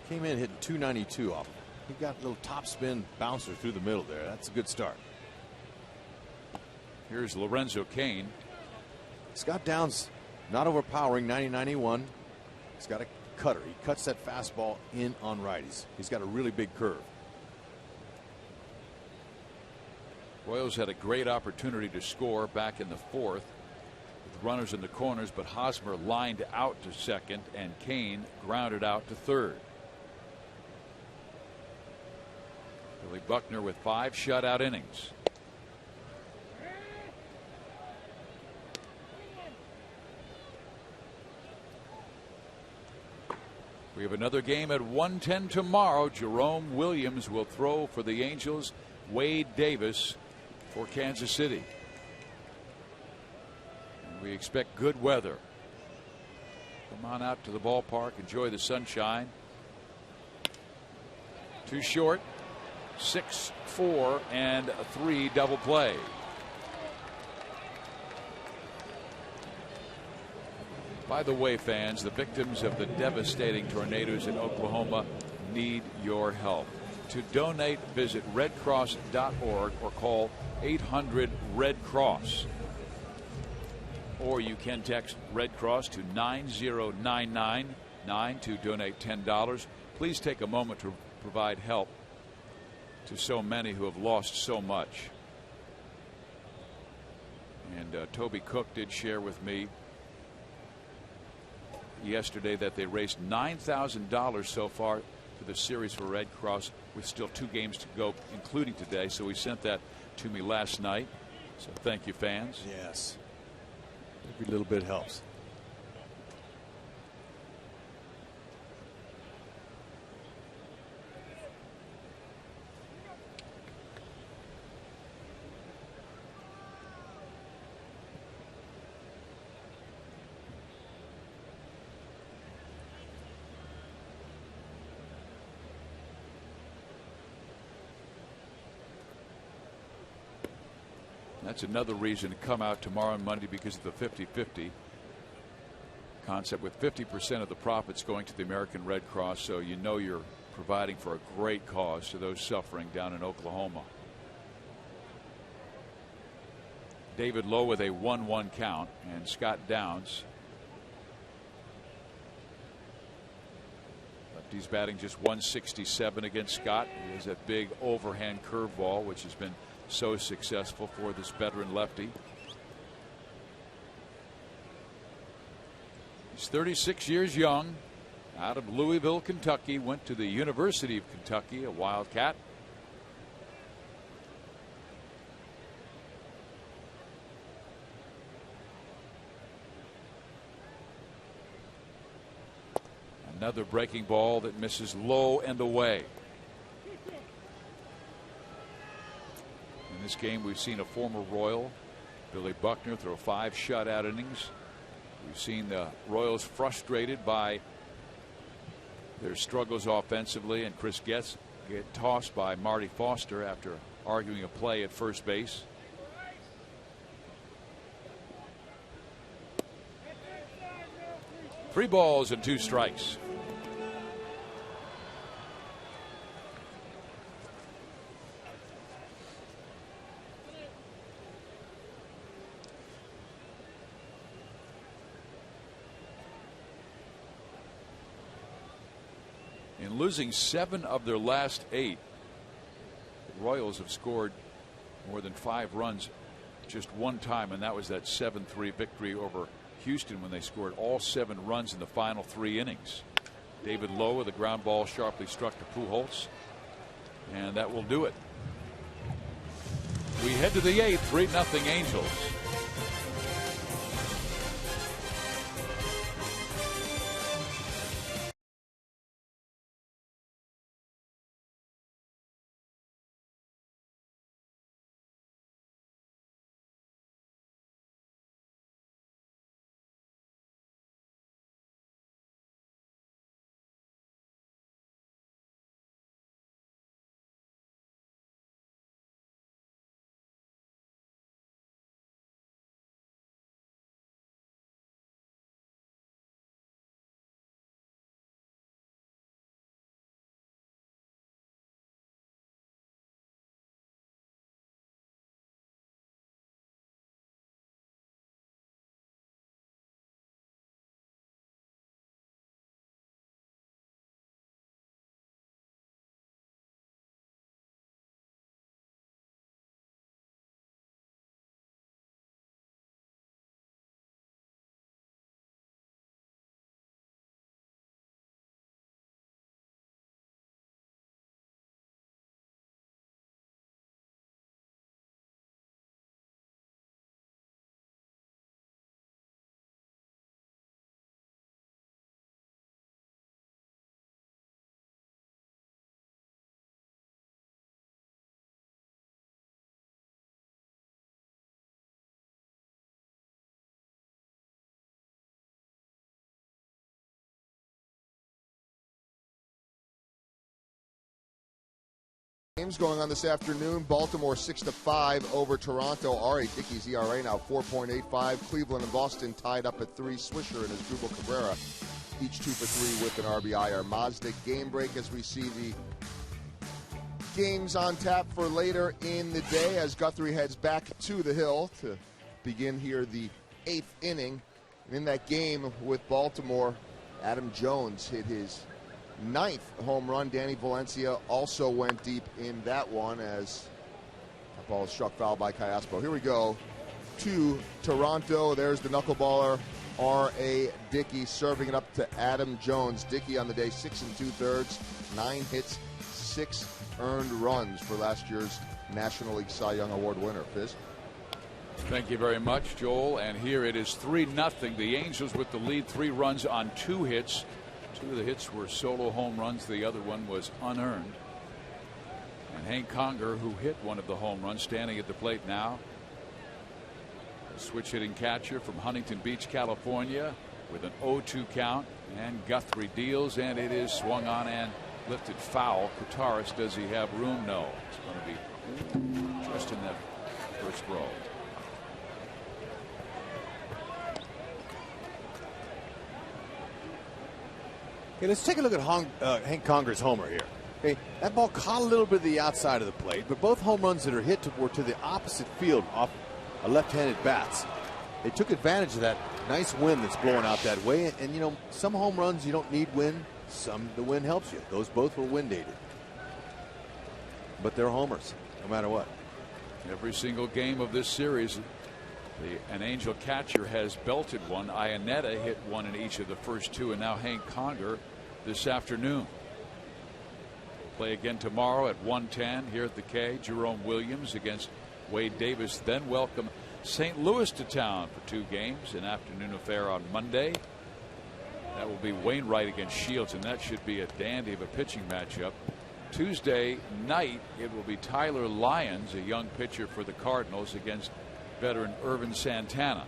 Came in hitting 292 off. He got a little top spin bouncer through the middle there. That's a good start. Here's Lorenzo Cain. Scott Downs not overpowering, 90-91. He's got a cutter. He cuts that fastball in on righties. He's got a really big curve. Royals had a great opportunity to score back in the fourth with runners in the corners, but Hosmer lined out to second and Cain grounded out to third. Billy Buckner with 5 shutout innings. We have another game at 1:10 tomorrow. Jerome Williams will throw for the Angels. Wade Davis for Kansas City. And we expect good weather. Come on out to the ballpark. Enjoy the sunshine. Too short. 6, 4, and 3 double play. By the way, fans, the victims of the devastating tornadoes in Oklahoma need your help. To donate, visit redcross.org or call 800-RED-CROSS. Or you can text Red Cross to 90999 to donate $10. Please take a moment to provide help to so many who have lost so much. And Toby Cook did share with me yesterday that they raised $9,000 so far for the series for Red Cross, with still 2 games to go, including today. So he sent that to me last night. So thank you, fans. Yes. Every little bit helps. That's another reason to come out tomorrow and Monday, because of the 50-50 concept, with 50% of the profits going to the American Red Cross. So you know you're providing for a great cause to those suffering down in Oklahoma. David Lowe with a 1-1 count, and Scott Downs. Lefty's batting just 167 against Scott. He has that big overhand curveball, which has been so successful for this veteran lefty. He's 36 years young, out of Louisville, Kentucky, went to the University of Kentucky, a Wildcat. Another breaking ball that misses low and away. In this game, we've seen a former Royal, Billy Buckner, throw 5 shutout innings. We've seen the Royals frustrated by their struggles offensively, and Chris Getz get tossed by Marty Foster after arguing a play at first base. Three balls and 2 strikes. In losing 7 of their last 8, the Royals have scored more than 5 runs just one time, and that was that 7-3 victory over Houston when they scored all 7 runs in the final 3 innings. David Lowe with a ground ball sharply struck to Pujols, and that will do it. We head to the 8th, 3-0 Angels. Games going on this afternoon. Baltimore 6-5 over Toronto. R.A. Dickey's ERA now 4.85. Cleveland and Boston tied up at 3. Swisher and Asdrubal Cabrera each 2 for 3 with an RBI. Our Mazda game break as we see the games on tap for later in the day as Guthrie heads back to the hill to begin here the 8th inning. And in that game with Baltimore, Adam Jones hit his 9th home run. Danny Valencia also went deep in that one as that ball is struck foul by Callaspo. Here we go to Toronto. There's the knuckleballer R.A. Dickey serving it up to Adam Jones. Dickey on the day 6 2/3, 9 hits, 6 earned runs for last year's National League Cy Young Award winner. Fizz. Thank you very much, Joel. And here it is 3-0. The Angels with the lead, 3 runs on 2 hits. 2 of the hits were solo home runs. The other one was unearned. And Hank Conger, who hit one of the home runs, standing at the plate now. A switch hitting catcher from Huntington Beach, California, with an 0-2 count. And Guthrie deals, and it is swung on and lifted foul. Kotaris, does he have room? No. It's going to be just in that first row. Okay, let's take a look at Hank Conger's homer here. Okay, that ball caught a little bit of the outside of the plate, but both home runs that are hit were to the opposite field off a left-handed bats. They took advantage of that nice wind that's blowing out that way, and you know, some home runs you don't need wind, some the wind helps you. Those both were wind-aided. But they're homers, no matter what. Every single game of this series, an Angel catcher has belted one. Iannetta hit one in each of the first 2, and now Hank Conger this afternoon. Play again tomorrow at 1:10 here at the K. Jerome Williams against Wade Davis. Then welcome St. Louis to town for 2 games. An afternoon affair on Monday. That will be Wainwright against Shields, and that should be a dandy of a pitching matchup. Tuesday night, it will be Tyler Lyons, a young pitcher for the Cardinals, against veteran Irvin Santana.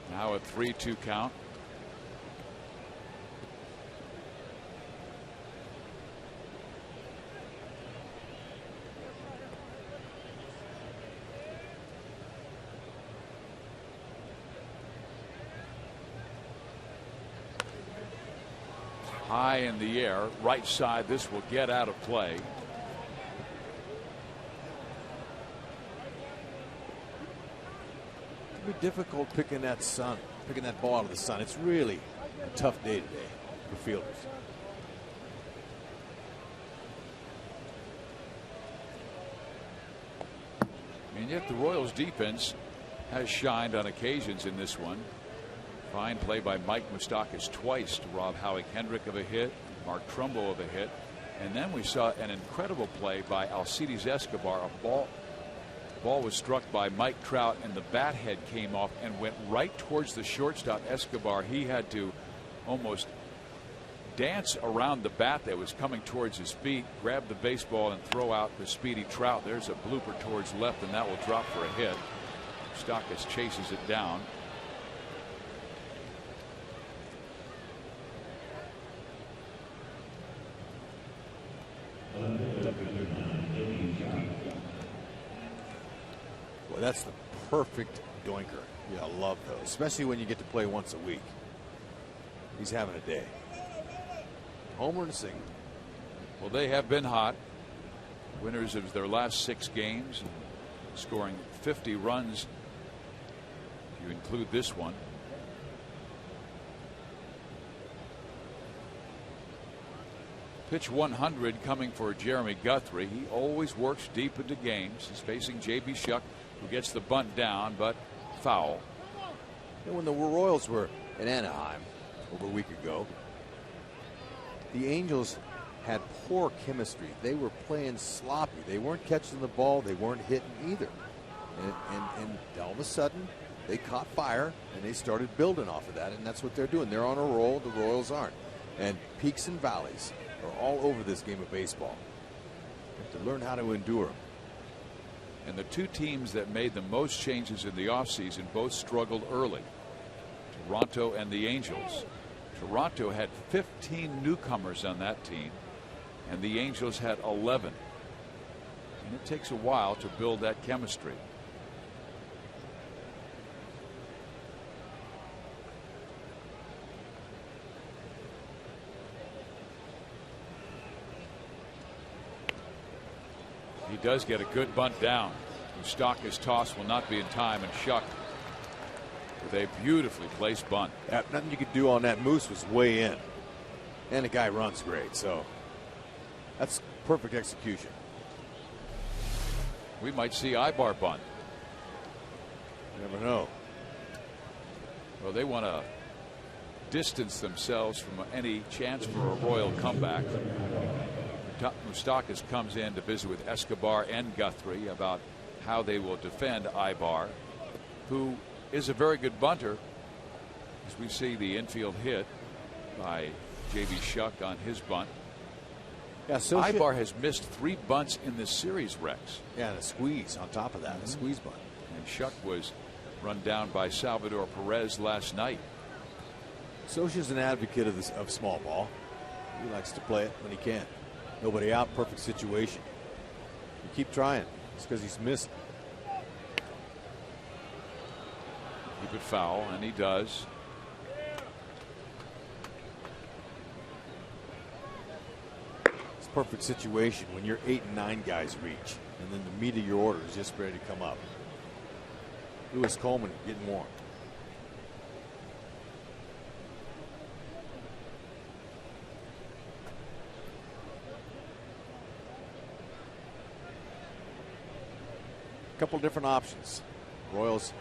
Now a 3-2 count. High in the air, right side. This will get out of play. Be difficult picking that ball out of the sun. It's really a tough day today for fielders. And yet the Royals defense has shined on occasions in this one. Fine play by Mike Moustakas twice to rob Howie Kendrick of a hit, Mark Trumbo of a hit, and then we saw an incredible play by Alcides Escobar. A ball was struck by Mike Trout, and the bat head came off and went right towards the shortstop Escobar. He had to almost dance around the bat that was coming towards his feet, grab the baseball, and throw out the speedy Trout. There's a blooper towards left, and that will drop for a hit. Moustakas chases it down. Well, that's the perfect doinker. Yeah, I love those, especially when you get to play once a week. He's having a day. Homer and single. Well, they have been hot. Winners of their last 6 games, scoring 50 runs if you include this one. Pitch 100 coming for Jeremy Guthrie. He always works deep into games. He's facing J.B. Shuck, who gets the bunt down, but foul. And when the Royals were in Anaheim over a week ago, the Angels had poor chemistry. They were playing sloppy. They weren't catching the ball. They weren't hitting either. And all of a sudden, they caught fire, and they started building off of that, and that's what they're doing. They're on a roll. The Royals aren't. And peaks and valleys are all over this game of baseball. You have to learn how to endure them. And the two teams that made the most changes in the offseason both struggled early. Toronto and the Angels. Toronto had 15 newcomers on that team, and the Angels had 11. And it takes a while to build that chemistry. He does get a good bunt down. Moustakas' toss will not be in time, and Shuck with a beautifully placed bunt. Yeah, nothing you could do on that. Moose was way in, and the guy runs great, so that's perfect execution. We might see Ibar bunt. You never know. Well, they want to distance themselves from any chance for a Royal comeback. Moustakas comes in to visit with Escobar and Guthrie about how they will defend Ibar, who is a very good bunter, as we see the infield hit by J.B. Shuck on his bunt. Yeah, so Ibar has missed 3 bunts in this series, Rex. Yeah, and a squeeze on top of that, a squeeze bunt. And Shuck was run down by Salvador Perez last night. Scioscia's an advocate of small ball. He likes to play it when he can. Nobody out, perfect situation. You keep trying. It's because he's missed. Keep it foul, and he does. It's a perfect situation when your 8 and 9 guys reach, and then the meat of your order is just ready to come up. Lewis Coleman getting warm. A couple different options. Royals,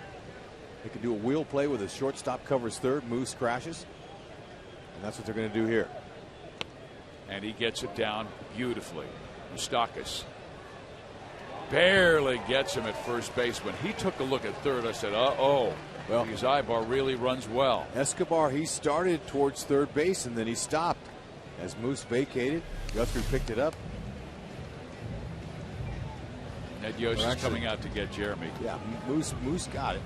they can do a wheel play with a shortstop covers third, Moose crashes. And that's what they're going to do here. And he gets it down beautifully. Moustakas barely gets him at first base. When he took a look at third, I said, uh-oh. Well, his Ibar really runs well. Escobar, he started towards third base, and then he stopped. As Moose vacated, Guthrie picked it up. Ned Yost is coming out to get Jeremy. Yeah, Moose got it.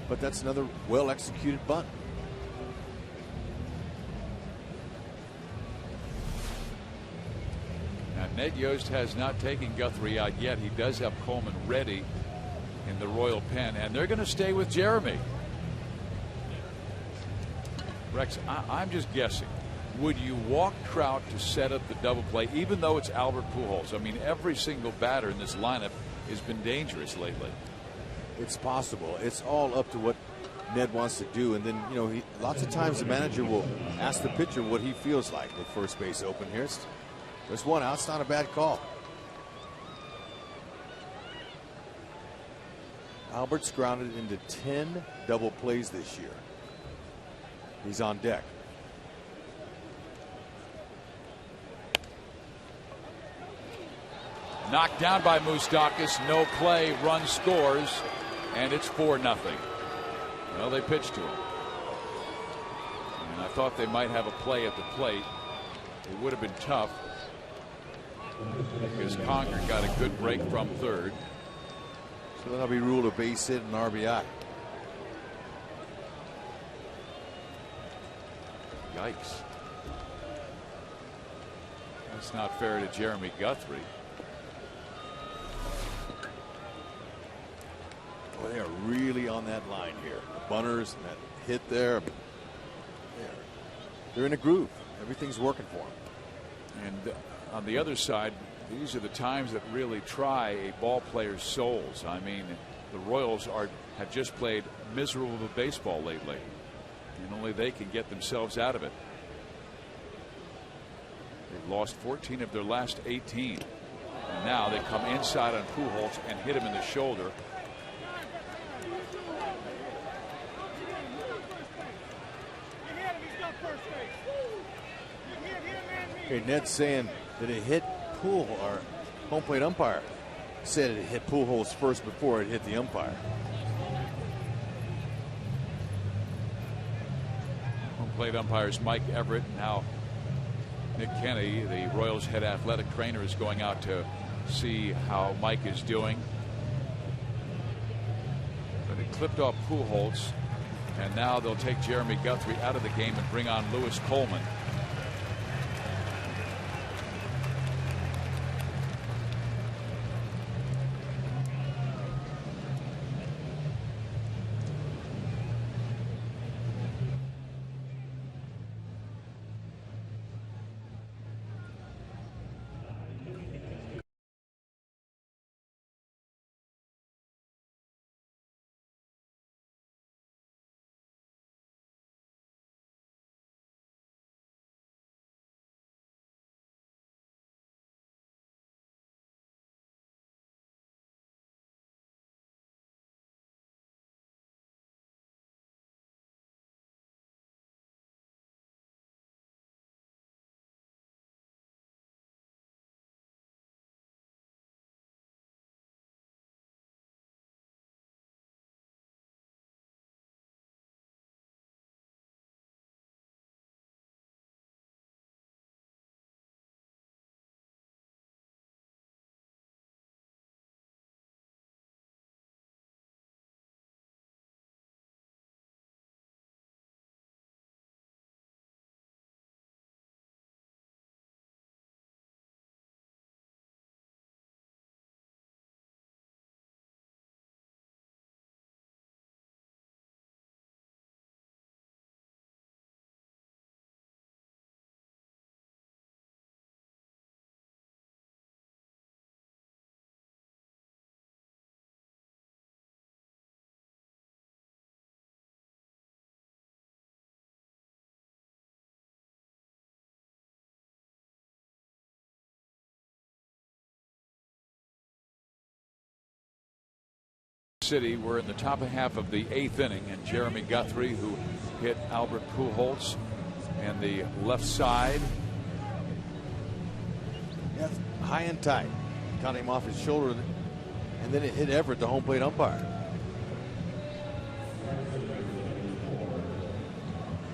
But that's another well-executed bunt. Now, Ned Yost has not taken Guthrie out yet. He does have Coleman ready in the Royal pen, and they're going to stay with Jeremy. Rex, I'm just guessing. Would you walk Trout to set up the double play, even though it's Albert Pujols? I mean, every single batter in this lineup has been dangerous lately. It's possible. It's all up to what Ned wants to do. And then, you know, lots of times the manager will ask the pitcher what he feels like with first base open here. There's one out. It's not a bad call. Albert's grounded into 10 double plays this year. He's on deck. Knocked down by Moustakas. No play. Run scores. And it's 4-0. Well, they pitched to him. And I thought they might have a play at the plate. It would have been tough, because Conger got a good break from third. So that'll be ruled a base hit and RBI. Yikes. That's not fair to Jeremy Guthrie. Well, they are really on that line here. The bunters and that hit there. They're in a groove. Everything's working for them. And on the other side, these are the times that really try a ball player's souls. I mean, the Royals have just played miserable baseball lately, and only they can get themselves out of it. They've lost 14 of their last 18, and now they come inside on Pujols and hit him in the shoulder. Okay, Ned's saying that it hit Pujols, or home plate umpire said it hit Pujols first before it hit the umpire. Home plate umpires Mike Everett, now Nick Kennedy, the Royals head athletic trainer, is going out to see how Mike is doing. But it clipped off Pujols, and now they'll take Jeremy Guthrie out of the game and bring on Lewis Coleman. City. We're in the top half of the 8th inning, and Jeremy Guthrie, who hit Albert Pujols and the left side. Yeah, high and tight. Caught him off his shoulder, and then it hit Everett, the home plate umpire.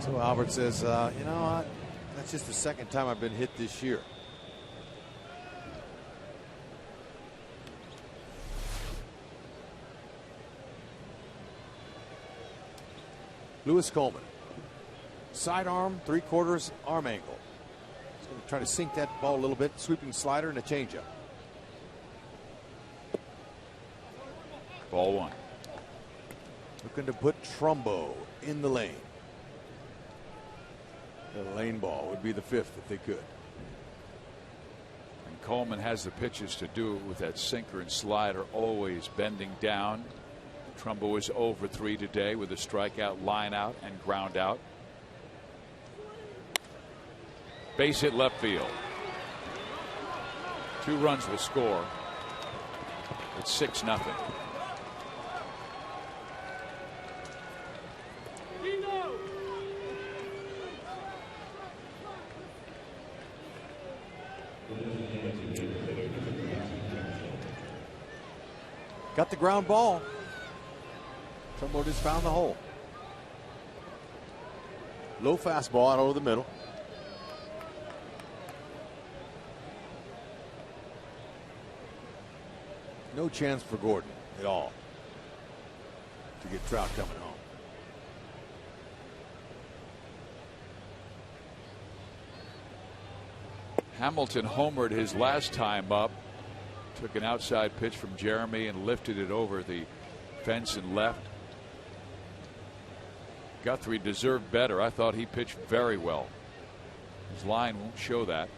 So Albert says, you know what? That's just the second time I've been hit this year. Lewis Coleman. Sidearm, 3/4 arm angle. He's going to try to sink that ball a little bit. Sweeping slider and a changeup. Ball 1. Looking to put Trumbo in the lane. The lane ball would be the 5th if they could. And Coleman has the pitches to do it with that sinker and slider, always bending down. Trumbo is over 3 today with a strikeout, line out, and ground out. Base hit left field. 2 runs will score. It's 6-0. Got the ground ball. Trumbo just found the hole. Low fastball out over the middle. No chance for Gordon at all to get Trout coming home. Hamilton homered his last time up. Took an outside pitch from Jeremy and lifted it over the fence and left. Guthrie deserved better. I thought he pitched very well. His line won't show that.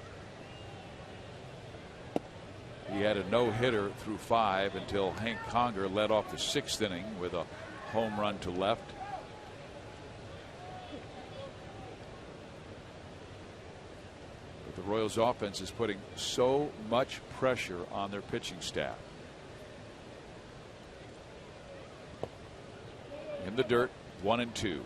He had a no-hitter through 5 until Hank Conger led off the 6th inning with a home run to left. But the Royals offense is putting so much pressure on their pitching staff. In the dirt, 1-2.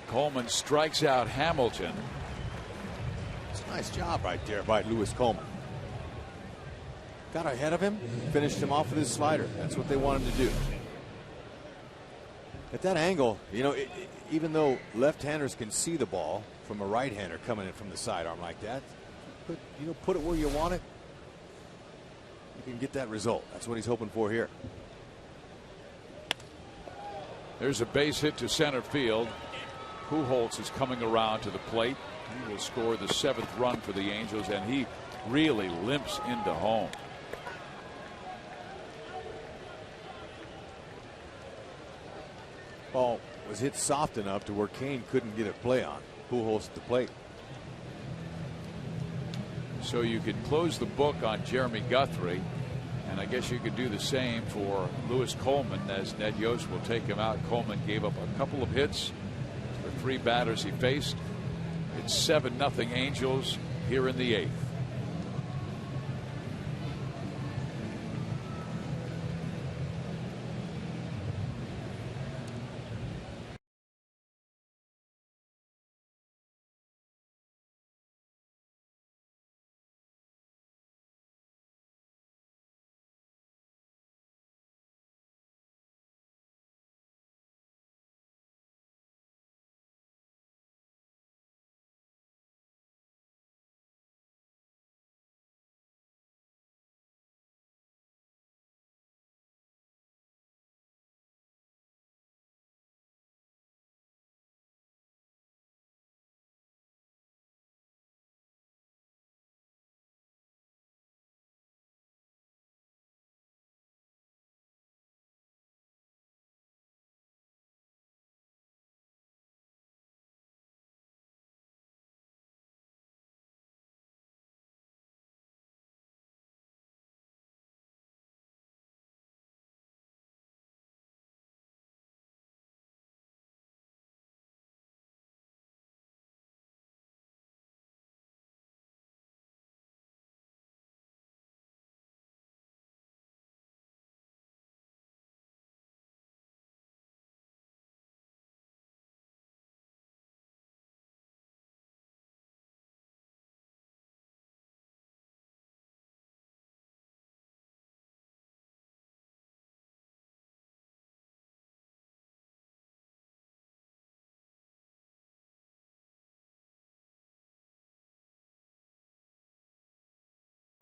Coleman strikes out Hamilton. It's a nice job right there by Lewis Coleman. Got ahead of him, finished him off with his slider. That's what they want him to do. At that angle, you know, even though left-handers can see the ball from a right-hander coming in from the sidearm like that, but you know, put it where you want it, you can get that result. That's what he's hoping for here. There's a base hit to center field. Pujols is coming around to the plate. He will score the 7th run for the Angels, and he really limps into home. Ball was hit soft enough to where Kane couldn't get a play on. Pujols at the plate. So you could close the book on Jeremy Guthrie, and I guess you could do the same for Lewis Coleman, as Ned Yost will take him out. Coleman gave up a couple of hits for 3 batters he faced. It's 7-0 Angels here in the 8th.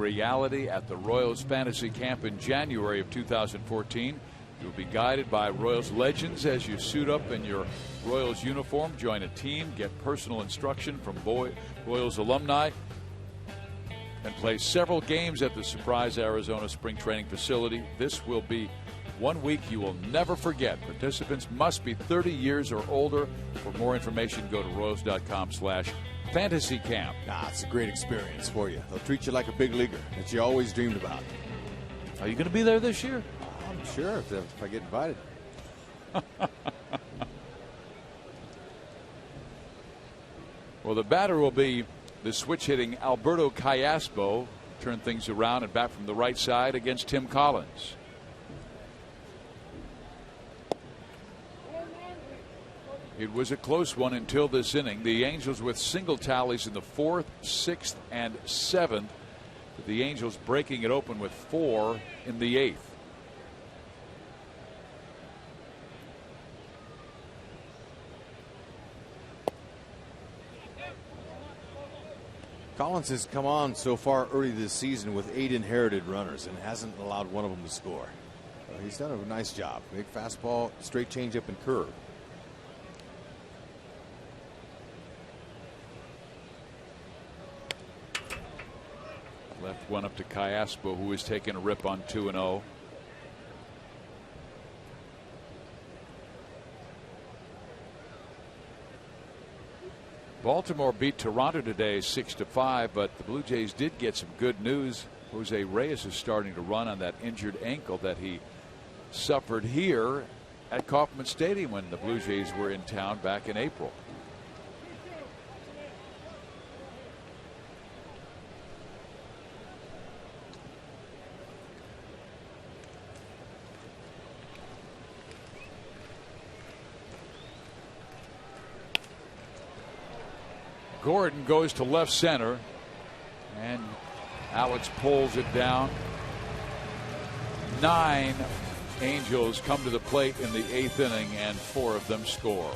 reality at the Royals Fantasy Camp in January of 2014. You'll be guided by Royals legends as you suit up in your Royals uniform, join a team, get personal instruction from Royals alumni, and play several games at the Surprise, Arizona Spring Training Facility. This will be 1 week you will never forget. Participants must be 30 years or older. For more information, go to Royals.com/fantasy camp. It's a great experience for you. They'll treat you like a big leaguer that you always dreamed about. Are you going to be there this year? I'm sure if I get invited. Well, the batter will be the switch-hitting Alberto Callaspo. Turn things around and bat from the right side against Tim Collins. It was a close one until this inning. The Angels with single tallies in the 4th, 6th, and 7th. With the Angels breaking it open with 4 in the 8th. Collins has come on so far early this season with 8 inherited runners and hasn't allowed one of them to score. He's done a nice job. Big fastball, straight changeup, and curve. Left one up to Callaspo, who is taking a rip on 2-0. Baltimore beat Toronto today 6-5, but the Blue Jays did get some good news. Jose Reyes is starting to run on that injured ankle that he suffered here at Kauffman Stadium when the Blue Jays were in town back in April. Gordon goes to left center, and Alex pulls it down. 9 Angels come to the plate in the 8th inning, and 4 of them score.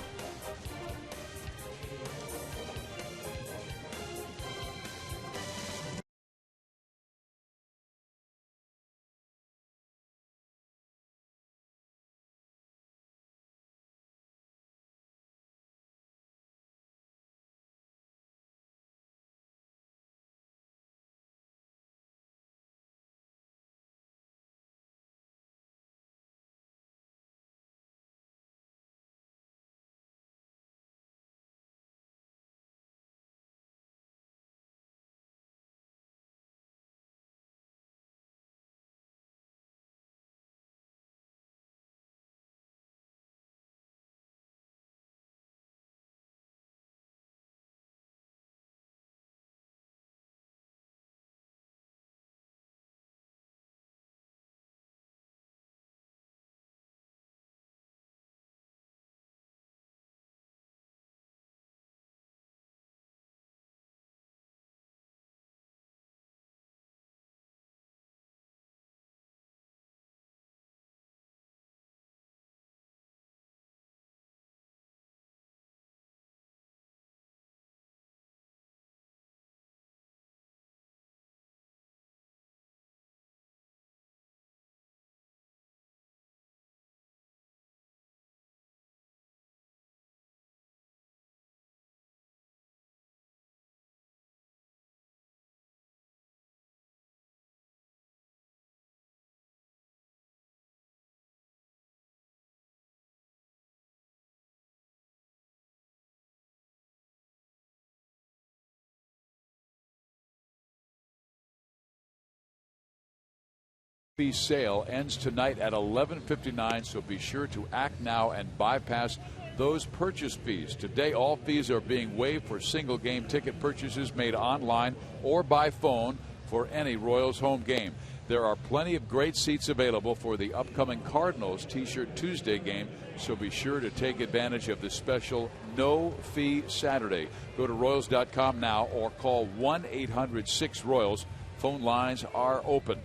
Fee sale ends tonight at 11:59, so be sure to act now and bypass those purchase fees. Today, all fees are being waived for single game ticket purchases made online or by phone for any Royals home game. There are plenty of great seats available for the upcoming Cardinals T-shirt Tuesday game, so be sure to take advantage of this special no-fee Saturday. Go to Royals.com now or call 1-800-6-ROYALS. Phone lines are open.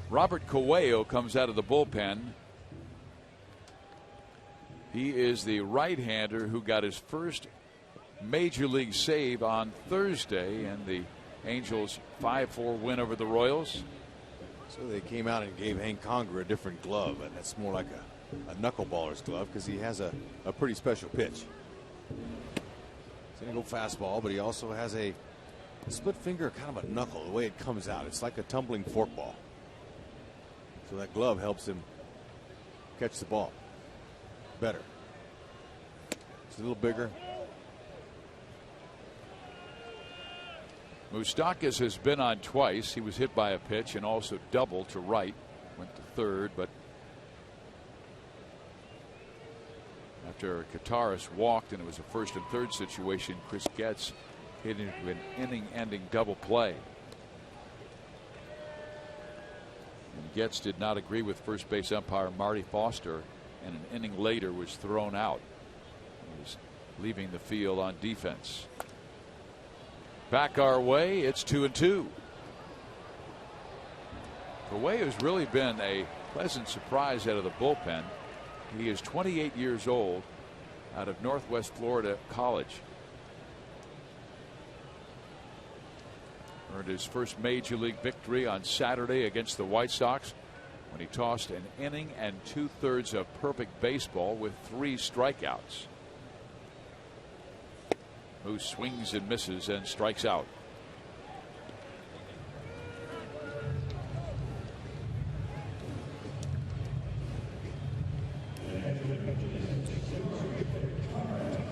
Robert Coelho comes out of the bullpen. He is the right-hander who got his first major league save on Thursday, and the Angels 5-4 win over the Royals. So they came out and gave Hank Conger a different glove, and that's more like a knuckleballer's glove because he has a pretty special pitch. He's going to go fastball, but he also has a split finger, kind of a knuckle, the way it comes out. It's like a tumbling forkball. So that glove helps him catch the ball better. It's a little bigger. Moustakas has been on twice. He was hit by a pitch and also doubled to right. Went to third, but after Kataris walked and it was a first and third situation, Chris Getz hit into an inning-ending double play. And Getz did not agree with first base umpire Marty Foster, and an inning later was thrown out. He was leaving the field on defense. Back our way, it's 2-2. Kawhi has really been a pleasant surprise out of the bullpen. He is 28 years old, out of Northwest Florida College. Earned his first major league victory on Saturday against the White Sox when he tossed an inning and 2/3 of perfect baseball with 3 strikeouts. Who swings and misses and strikes out.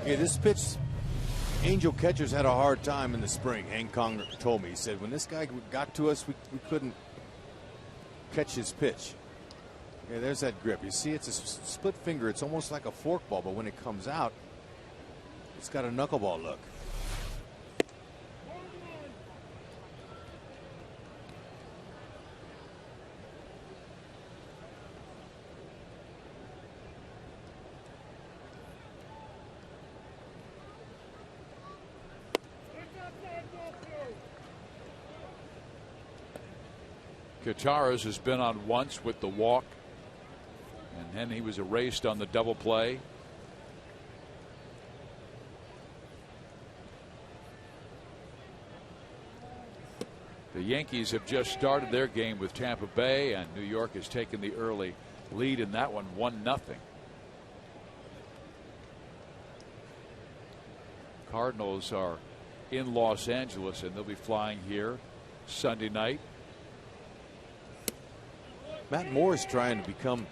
Okay, this pitch, Angel catchers had a hard time in the spring. Hank Conger told me. He said when this guy got to us, we couldn't catch his pitch. Okay, there's that grip. You see, it's a split finger. It's almost like a forkball, but when it comes out, it's got a knuckleball look. Kataris has been on once with the walk, and then he was erased on the double play. The Yankees have just started their game with Tampa Bay, and New York has taken the early lead in that one, 1-0. Cardinals are in Los Angeles, and they'll be flying here Sunday night. Matt Moore is trying to become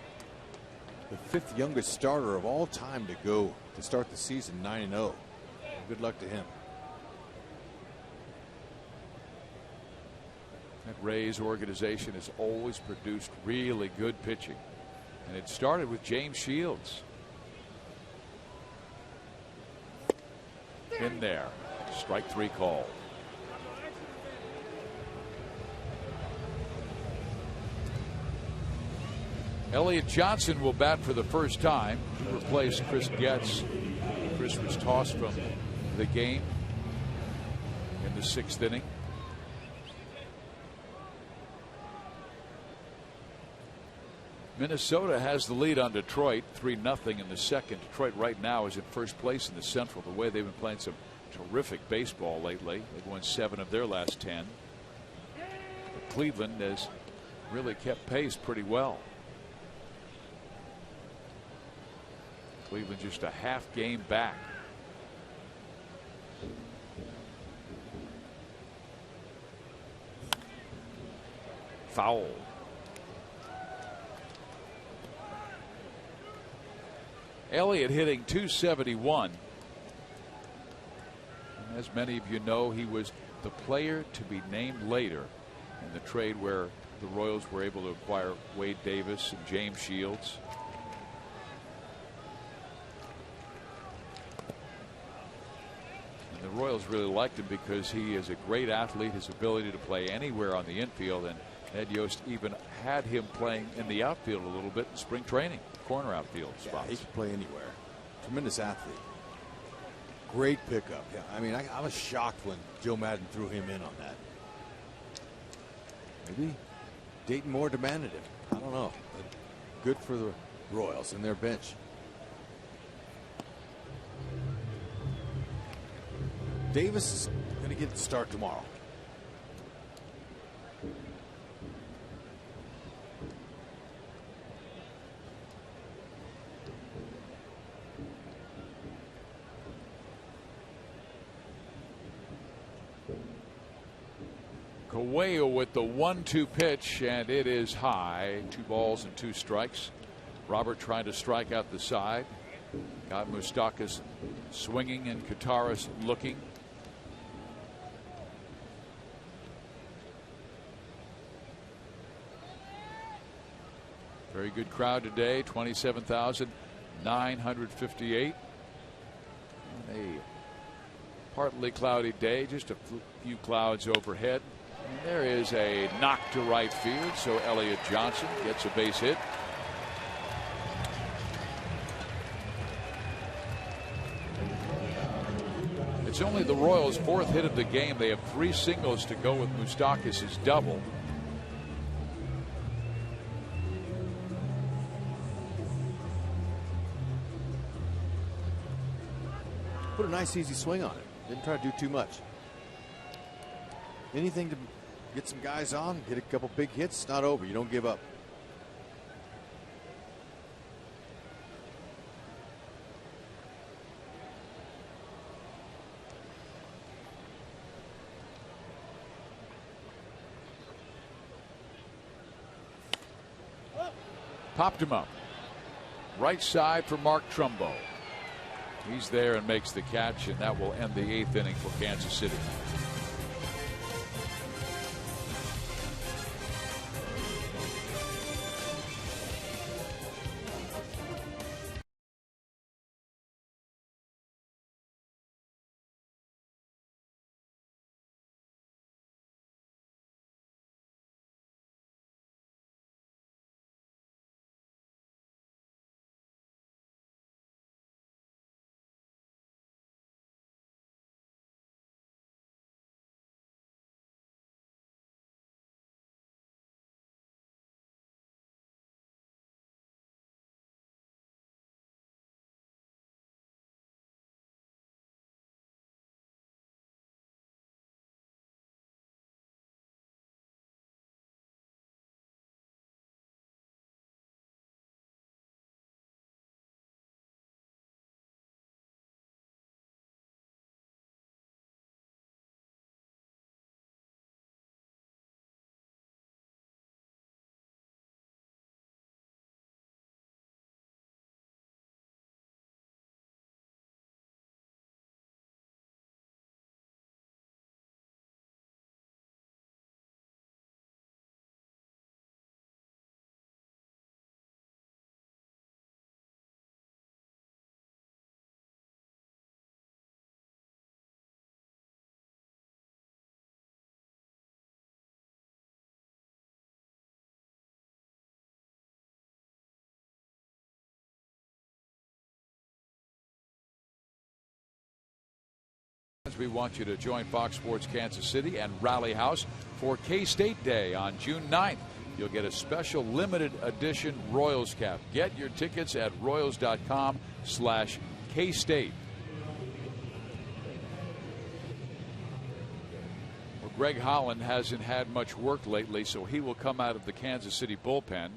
the 5th youngest starter of all time to go to start the season 9-0. Good luck to him. That Rays organization has always produced really good pitching, and it started with James Shields. In there, strike 3 call. Elliott Johnson will bat for the first time to replace Chris Getz. Chris was tossed from the game in the 6th inning. Minnesota has the lead on Detroit, 3-0 in the second. Detroit right now is in first place in the Central. The way they've been playing some terrific baseball lately. They've won 7 of their last 10. But Cleveland has really kept pace pretty well. Cleveland just a half game back. Foul. Elliott hitting .271. And as many of you know, he was the player to be named later in the trade where the Royals were able to acquire Wade Davis and James Shields. And the Royals really liked him because he is a great athlete, his ability to play anywhere on the infield, and Ed Yost even had him playing in the outfield a little bit in spring training, corner outfield spots. Yeah, he could play anywhere. Tremendous athlete. Great pickup. Yeah, I mean, I was shocked when Joe Madden threw him in on that. Maybe Dayton Moore demanded him. I don't know. But good for the Royals and their bench. Davis is going to get the start tomorrow. Kaweo with the 1-2 pitch, and it is high. 2 balls and 2 strikes. Robert trying to strike out the side. Got Moustakas swinging and Kataris looking. Very good crowd today, 27,958. A partly cloudy day, just a few clouds overhead. And there is a knock to right field, so Elliott Johnson gets a base hit. It's only the Royals' 4th hit of the game. They have 3 singles to go with Moustakas' double. Put a nice easy swing on it. Didn't try to do too much. Anything to get some guys on, get a couple big hits, not over. You don't give up. Popped him up. Right side for Mark Trumbo. He's there and makes the catch, and that will end the 8th inning for Kansas City. We want you to join Fox Sports Kansas City and Rally House for K-State Day on June 9th. You'll get a special limited edition Royals cap. Get your tickets at royals.com/K-State. Well, Greg Holland hasn't had much work lately, so he will come out of the Kansas City bullpen.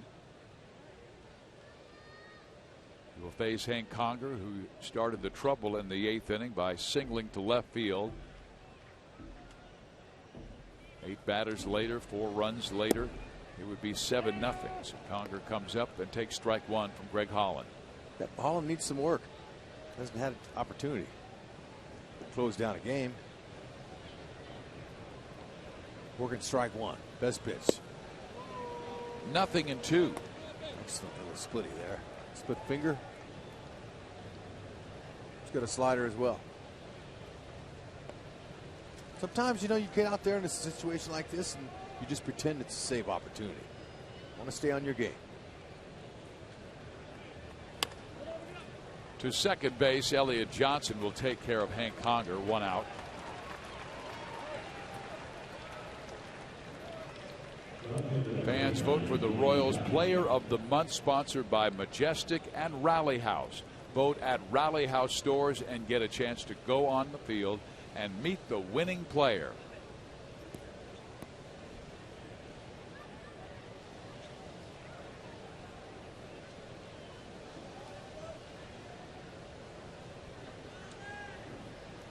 He will face Hank Conger, who started the trouble in the 8th inning by singling to left field. 8 batters later, 4 runs later, it would be 7-0. So Conger comes up and takes strike 1 from Greg Holland. That Holland needs some work. Hasn't had an opportunity to close down a game. Working strike 1. Best pitch. 0-2. Excellent little splitty there. Split finger. He's got a slider as well. Sometimes, you know, you get out there in a situation like this and you just pretend it's a save opportunity. Want to stay on your game. To second base, Elliott Johnson will take care of Hank Conger. 1 out. Fans vote for the Royals Player of the Month, sponsored by Majestic and Rally House. Vote at Rally House stores and get a chance to go on the field and meet the winning player.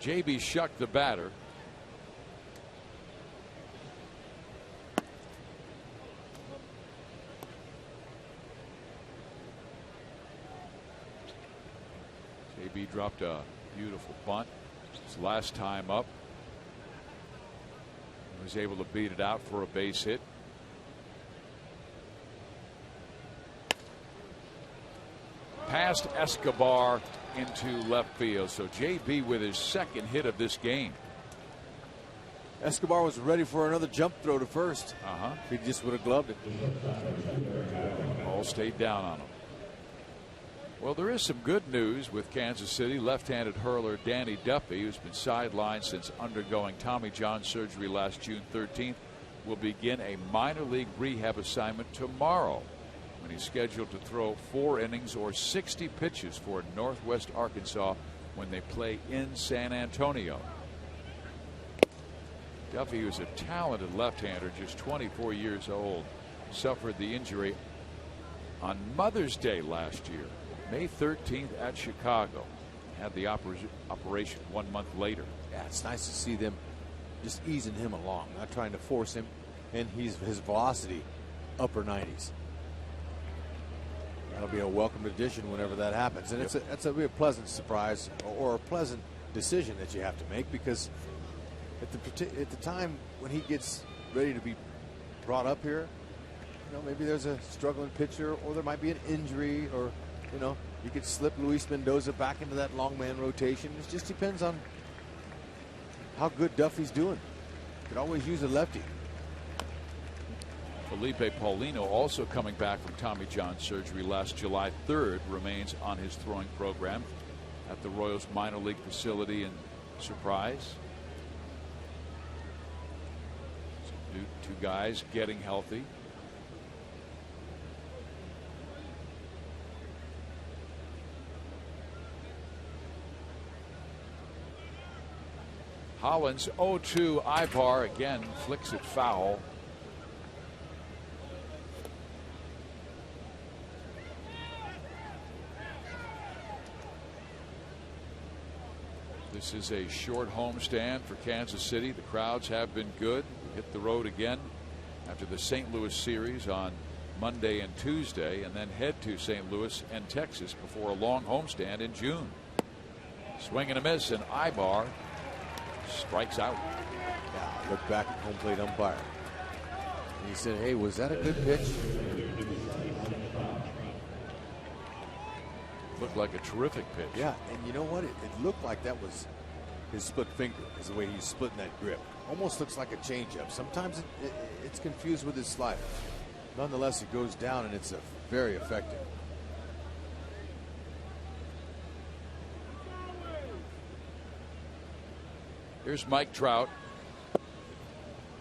JB shucked the batter. JB dropped a beautiful bunt. His last time up. He was able to beat it out for a base hit. Past Escobar into left field. So JB with his second hit of this game. Escobar was ready for another jump throw to first. If he just would have gloved it. All stayed down on him. Well, there is some good news with Kansas City. Left-handed hurler Danny Duffy, who's been sidelined since undergoing Tommy John surgery last June 13th, will begin a minor league rehab assignment tomorrow, when he's scheduled to throw 4 innings or 60 pitches for Northwest Arkansas when they play in San Antonio. Duffy, who's a talented left-hander, just 24 years old, suffered the injury on Mother's Day last year, May 13th at Chicago. Had the operation 1 month later. Yeah, it's nice to see them just easing him along, not trying to force him, and his velocity upper 90s. That'll be a welcome addition whenever that happens, and it's a real pleasant surprise or a pleasant decision that you have to make, because at the time when he gets ready to be brought up here, you know, maybe there's a struggling pitcher, or there might be an injury, or you know, you could slip Luis Mendoza back into that long man rotation. It just depends on how good Duffy's doing. Could always use a lefty. Felipe Paulino, also coming back from Tommy John surgery last July 3rd, remains on his throwing program at the Royals minor league facility in Surprise. Two guys getting healthy. Hollins 0-2. Ibar again flicks it foul. This is a short homestand for Kansas City. The crowds have been good. We hit the road again after the St. Louis series on Monday and Tuesday, and then head to St. Louis and Texas before a long homestand in June. Swing and a miss, and Ibar strikes out. Yeah, look back at home plate umpire. And he said, hey, was that a good pitch? Looked like a terrific pitch. Yeah, and you know what? It looked like that was his split finger, is the way he's splitting that grip. Almost looks like a changeup. Sometimes it's confused with his slider. Nonetheless, it goes down, and it's very effective. Here's Mike Trout.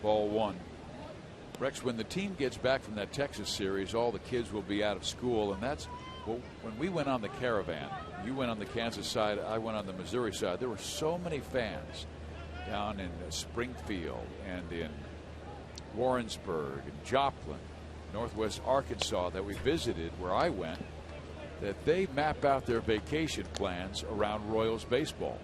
Ball 1. Rex, when the team gets back from that Texas series, all the kids will be out of school, and that's, well, when we went on the caravan, you went on the Kansas side, I went on the Missouri side. There were so many fans down in Springfield and in Warrensburg and Joplin, Northwest Arkansas, that we visited where I went, that they map out their vacation plans around Royals baseball.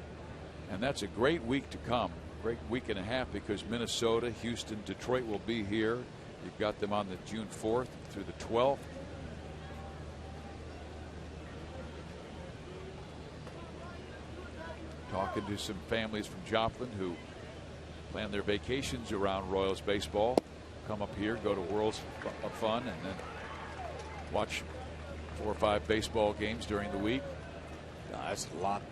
And that's a great week to come, great week and a half, because Minnesota, Houston, Detroit will be here. You've got them on the June 4th through the 12th. Talking to some families from Joplin who plan their vacations around Royals baseball. Come up here, go to Worlds of Fun, and then watch 4 or 5 baseball games during the week. That's a lot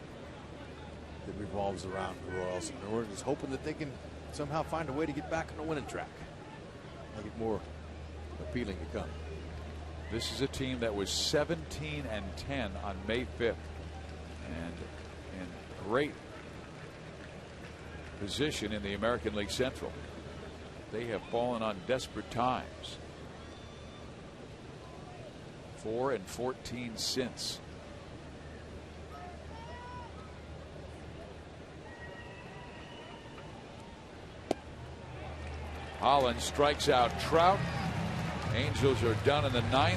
that revolves around the Royals, and we're just hoping that they can somehow find a way to get back on the winning track, make it more appealing to come. This is a team that was 17-10 on May 5th, and in great position in the American League Central. They have fallen on desperate times. 4-14 since. Hollins strikes out Trout. Angels are done in the 9th.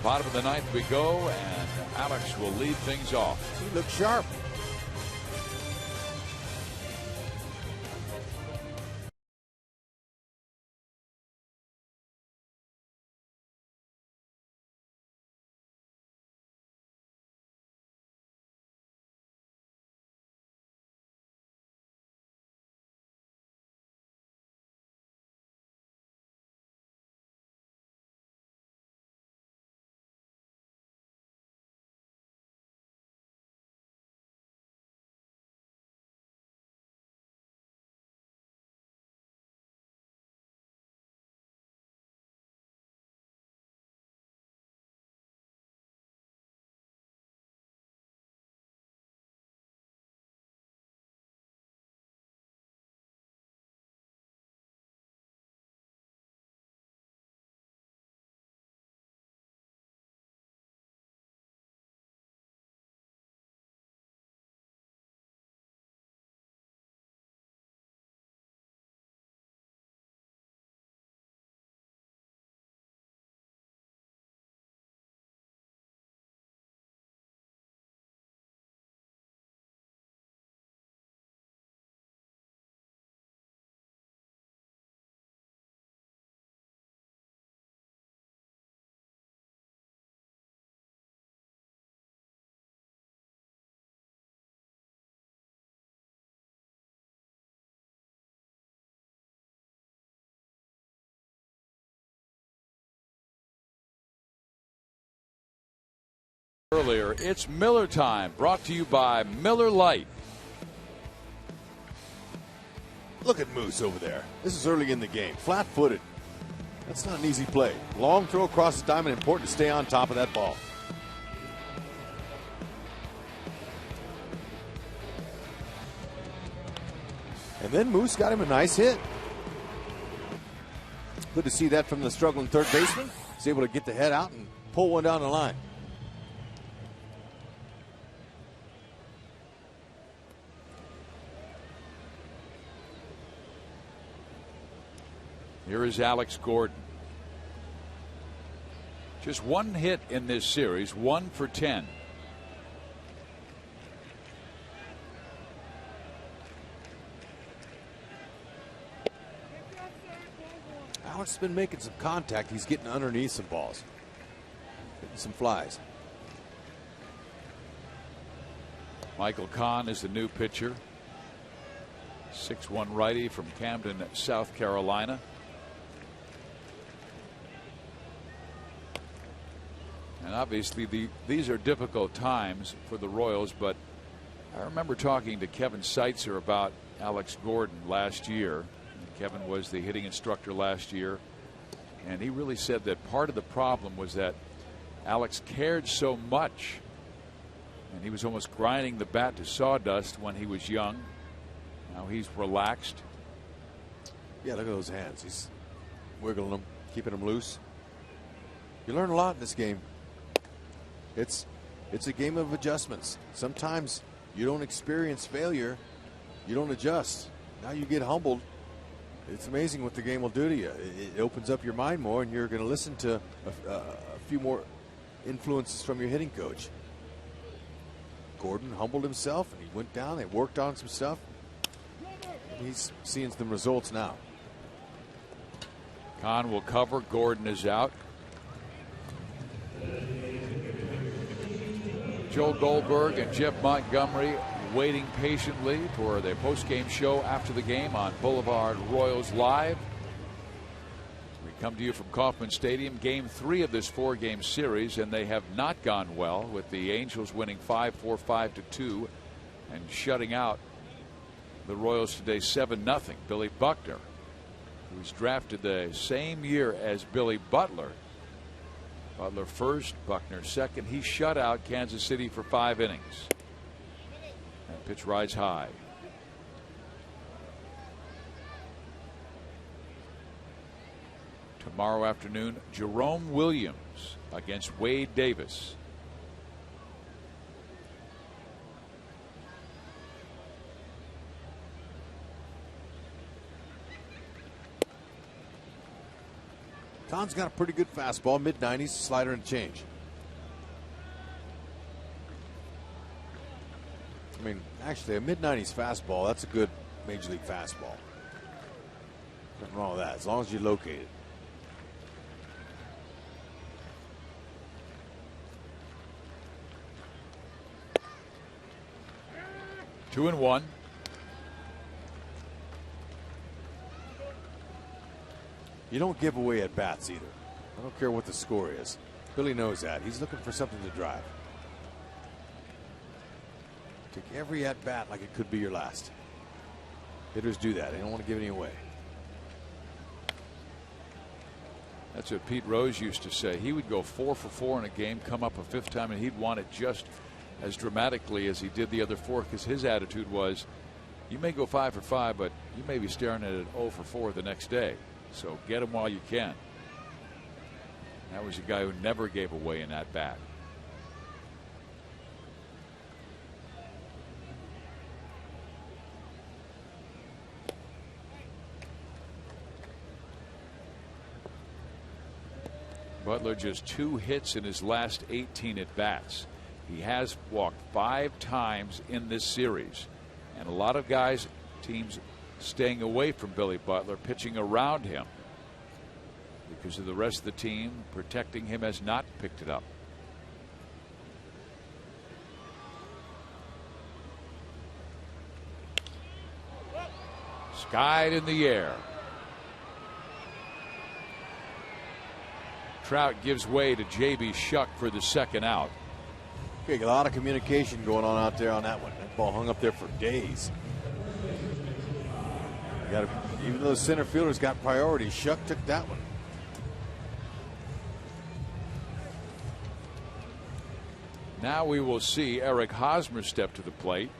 Bottom of the 9th we go, and Alex will lead things off. He looked sharp. Earlier, it's Miller time, brought to you by Miller Lite. Look at Moose over there. This is early in the game. Flat-footed. That's not an easy play. Long throw across the diamond. Important to stay on top of that ball. And then Moose got him a nice hit. Good to see that from the struggling third baseman. He's able to get the head out and pull one down the line. Here is Alex Gordon. Just one hit in this series, 1 for 10. Alex has been making some contact. He's getting underneath some balls, getting some flies. Michael Kahn is the new pitcher. 6'1" righty from Camden, South Carolina. And obviously these are difficult times for the Royals, but I remember talking to Kevin Seitzer about Alex Gordon last year. Kevin was the hitting instructor last year, and he really said that part of the problem was that Alex cared so much, and he was almost grinding the bat to sawdust when he was young. Now he's relaxed. Yeah, look at those hands. He's wiggling them, keeping them loose. You learn a lot in this game. It's a game of adjustments. Sometimes you don't experience failure, you don't adjust. Now you get humbled. It's amazing what the game will do to you. It opens up your mind more, and you're going to listen to a few more influences from your hitting coach. Gordon humbled himself, and he went down. They worked on some stuff. And he's seeing some results now. Kahn will cover. Gordon is out. Joe Goldberg and Jeff Montgomery waiting patiently for their post-game show after the game on Boulevard Royals Live. We come to you from Kauffman Stadium, game 3 of this 4-game series, and they have not gone well, with the Angels winning 5-4, 5-2, and shutting out the Royals today 7-0. Billy Buckner, who's drafted the same year as Billy Butler. Butler first, Buckner second. He shut out Kansas City for 5 innings. That pitch rides high. Tomorrow afternoon, Jerome Williams against Wade Davis. Kahn's got a pretty good fastball, mid-90s, slider and change. I mean, actually, a mid-90s fastball, that's a good Major League fastball. Nothing wrong with that, as long as you locate it. Two and one. You don't give away at bats either. I don't care what the score is. Billy knows that. He's looking for something to drive. Take every at bat like it could be your last. Hitters do that. They don't want to give any away. That's what Pete Rose used to say. He would go 4 for 4 in a game, come up a 5th time, and he'd want it just as dramatically as he did the other 4, because his attitude was, you may go 5 for 5, but you may be staring at it 0 for 4 the next day. So get him while you can. That was a guy who never gave away an at bat. Butler just 2 hits in his last 18 at bats. He has walked 5 times in this series, and a lot of guys, teams, staying away from Billy Butler, pitching around him because of the rest of the team protecting him has not picked it up. Skied in the air. Trout gives way to J.B. Shuck for the second out. Okay, a lot of communication going on out there on that one. That ball hung up there for days. Even though the center fielders got priority, Shuck took that one. Now we will see Eric Hosmer step to the plate.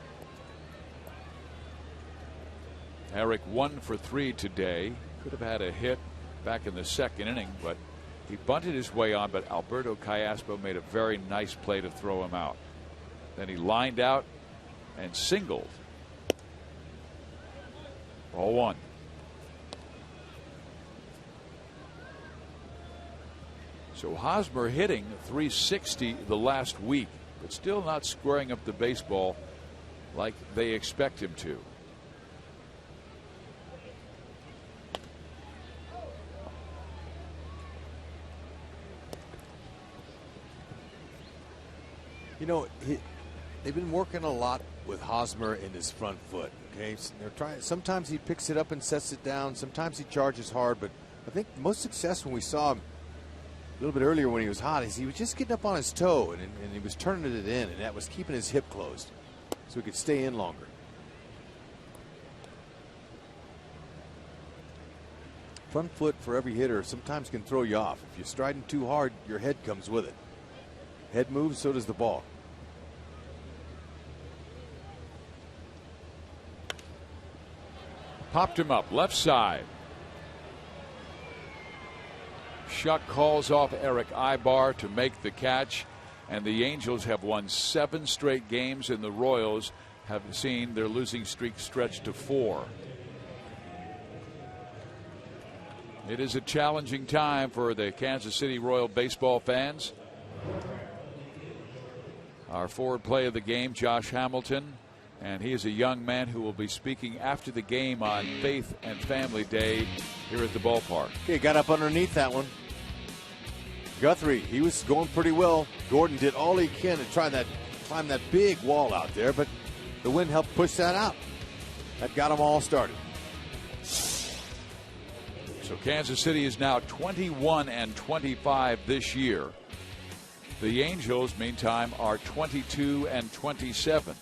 Eric 1 for 3 today. Could have had a hit back in the second inning, but he bunted his way on, but Alberto Callaspo made a very nice play to throw him out. Then he lined out and singled. Ball 1. So Hosmer hitting .360 the last week, but still not squaring up the baseball like they expect him to. You know, they've been working a lot with Hosmer in his front foot. Okay, so they're trying. Sometimes he picks it up and sets it down. Sometimes he charges hard. But I think most success when we saw him a little bit earlier when he was hot is he was just getting up on his toe and he was turning it in, and that was keeping his hip closed so he could stay in longer. Front foot for every hitter sometimes can throw you off. If you're striding too hard, your head comes with it. Head moves, so does the ball. Popped him up left side. Shuck calls off Eric Ibar to make the catch, and the Angels have won 7 straight games, and the Royals have seen their losing streak stretch to 4. It is a challenging time for the Kansas City Royal baseball fans. Our forward play of the game, Josh Hamilton, and he is a young man who will be speaking after the game on Faith and Family Day here at the ballpark. Okay, got up underneath that one. Guthrie, he was going pretty well. Gordon did all he can to try that climb that big wall out there, but the wind helped push that out. That got them all started. So Kansas City is now 21-25 this year. The Angels, meantime, are 22-27.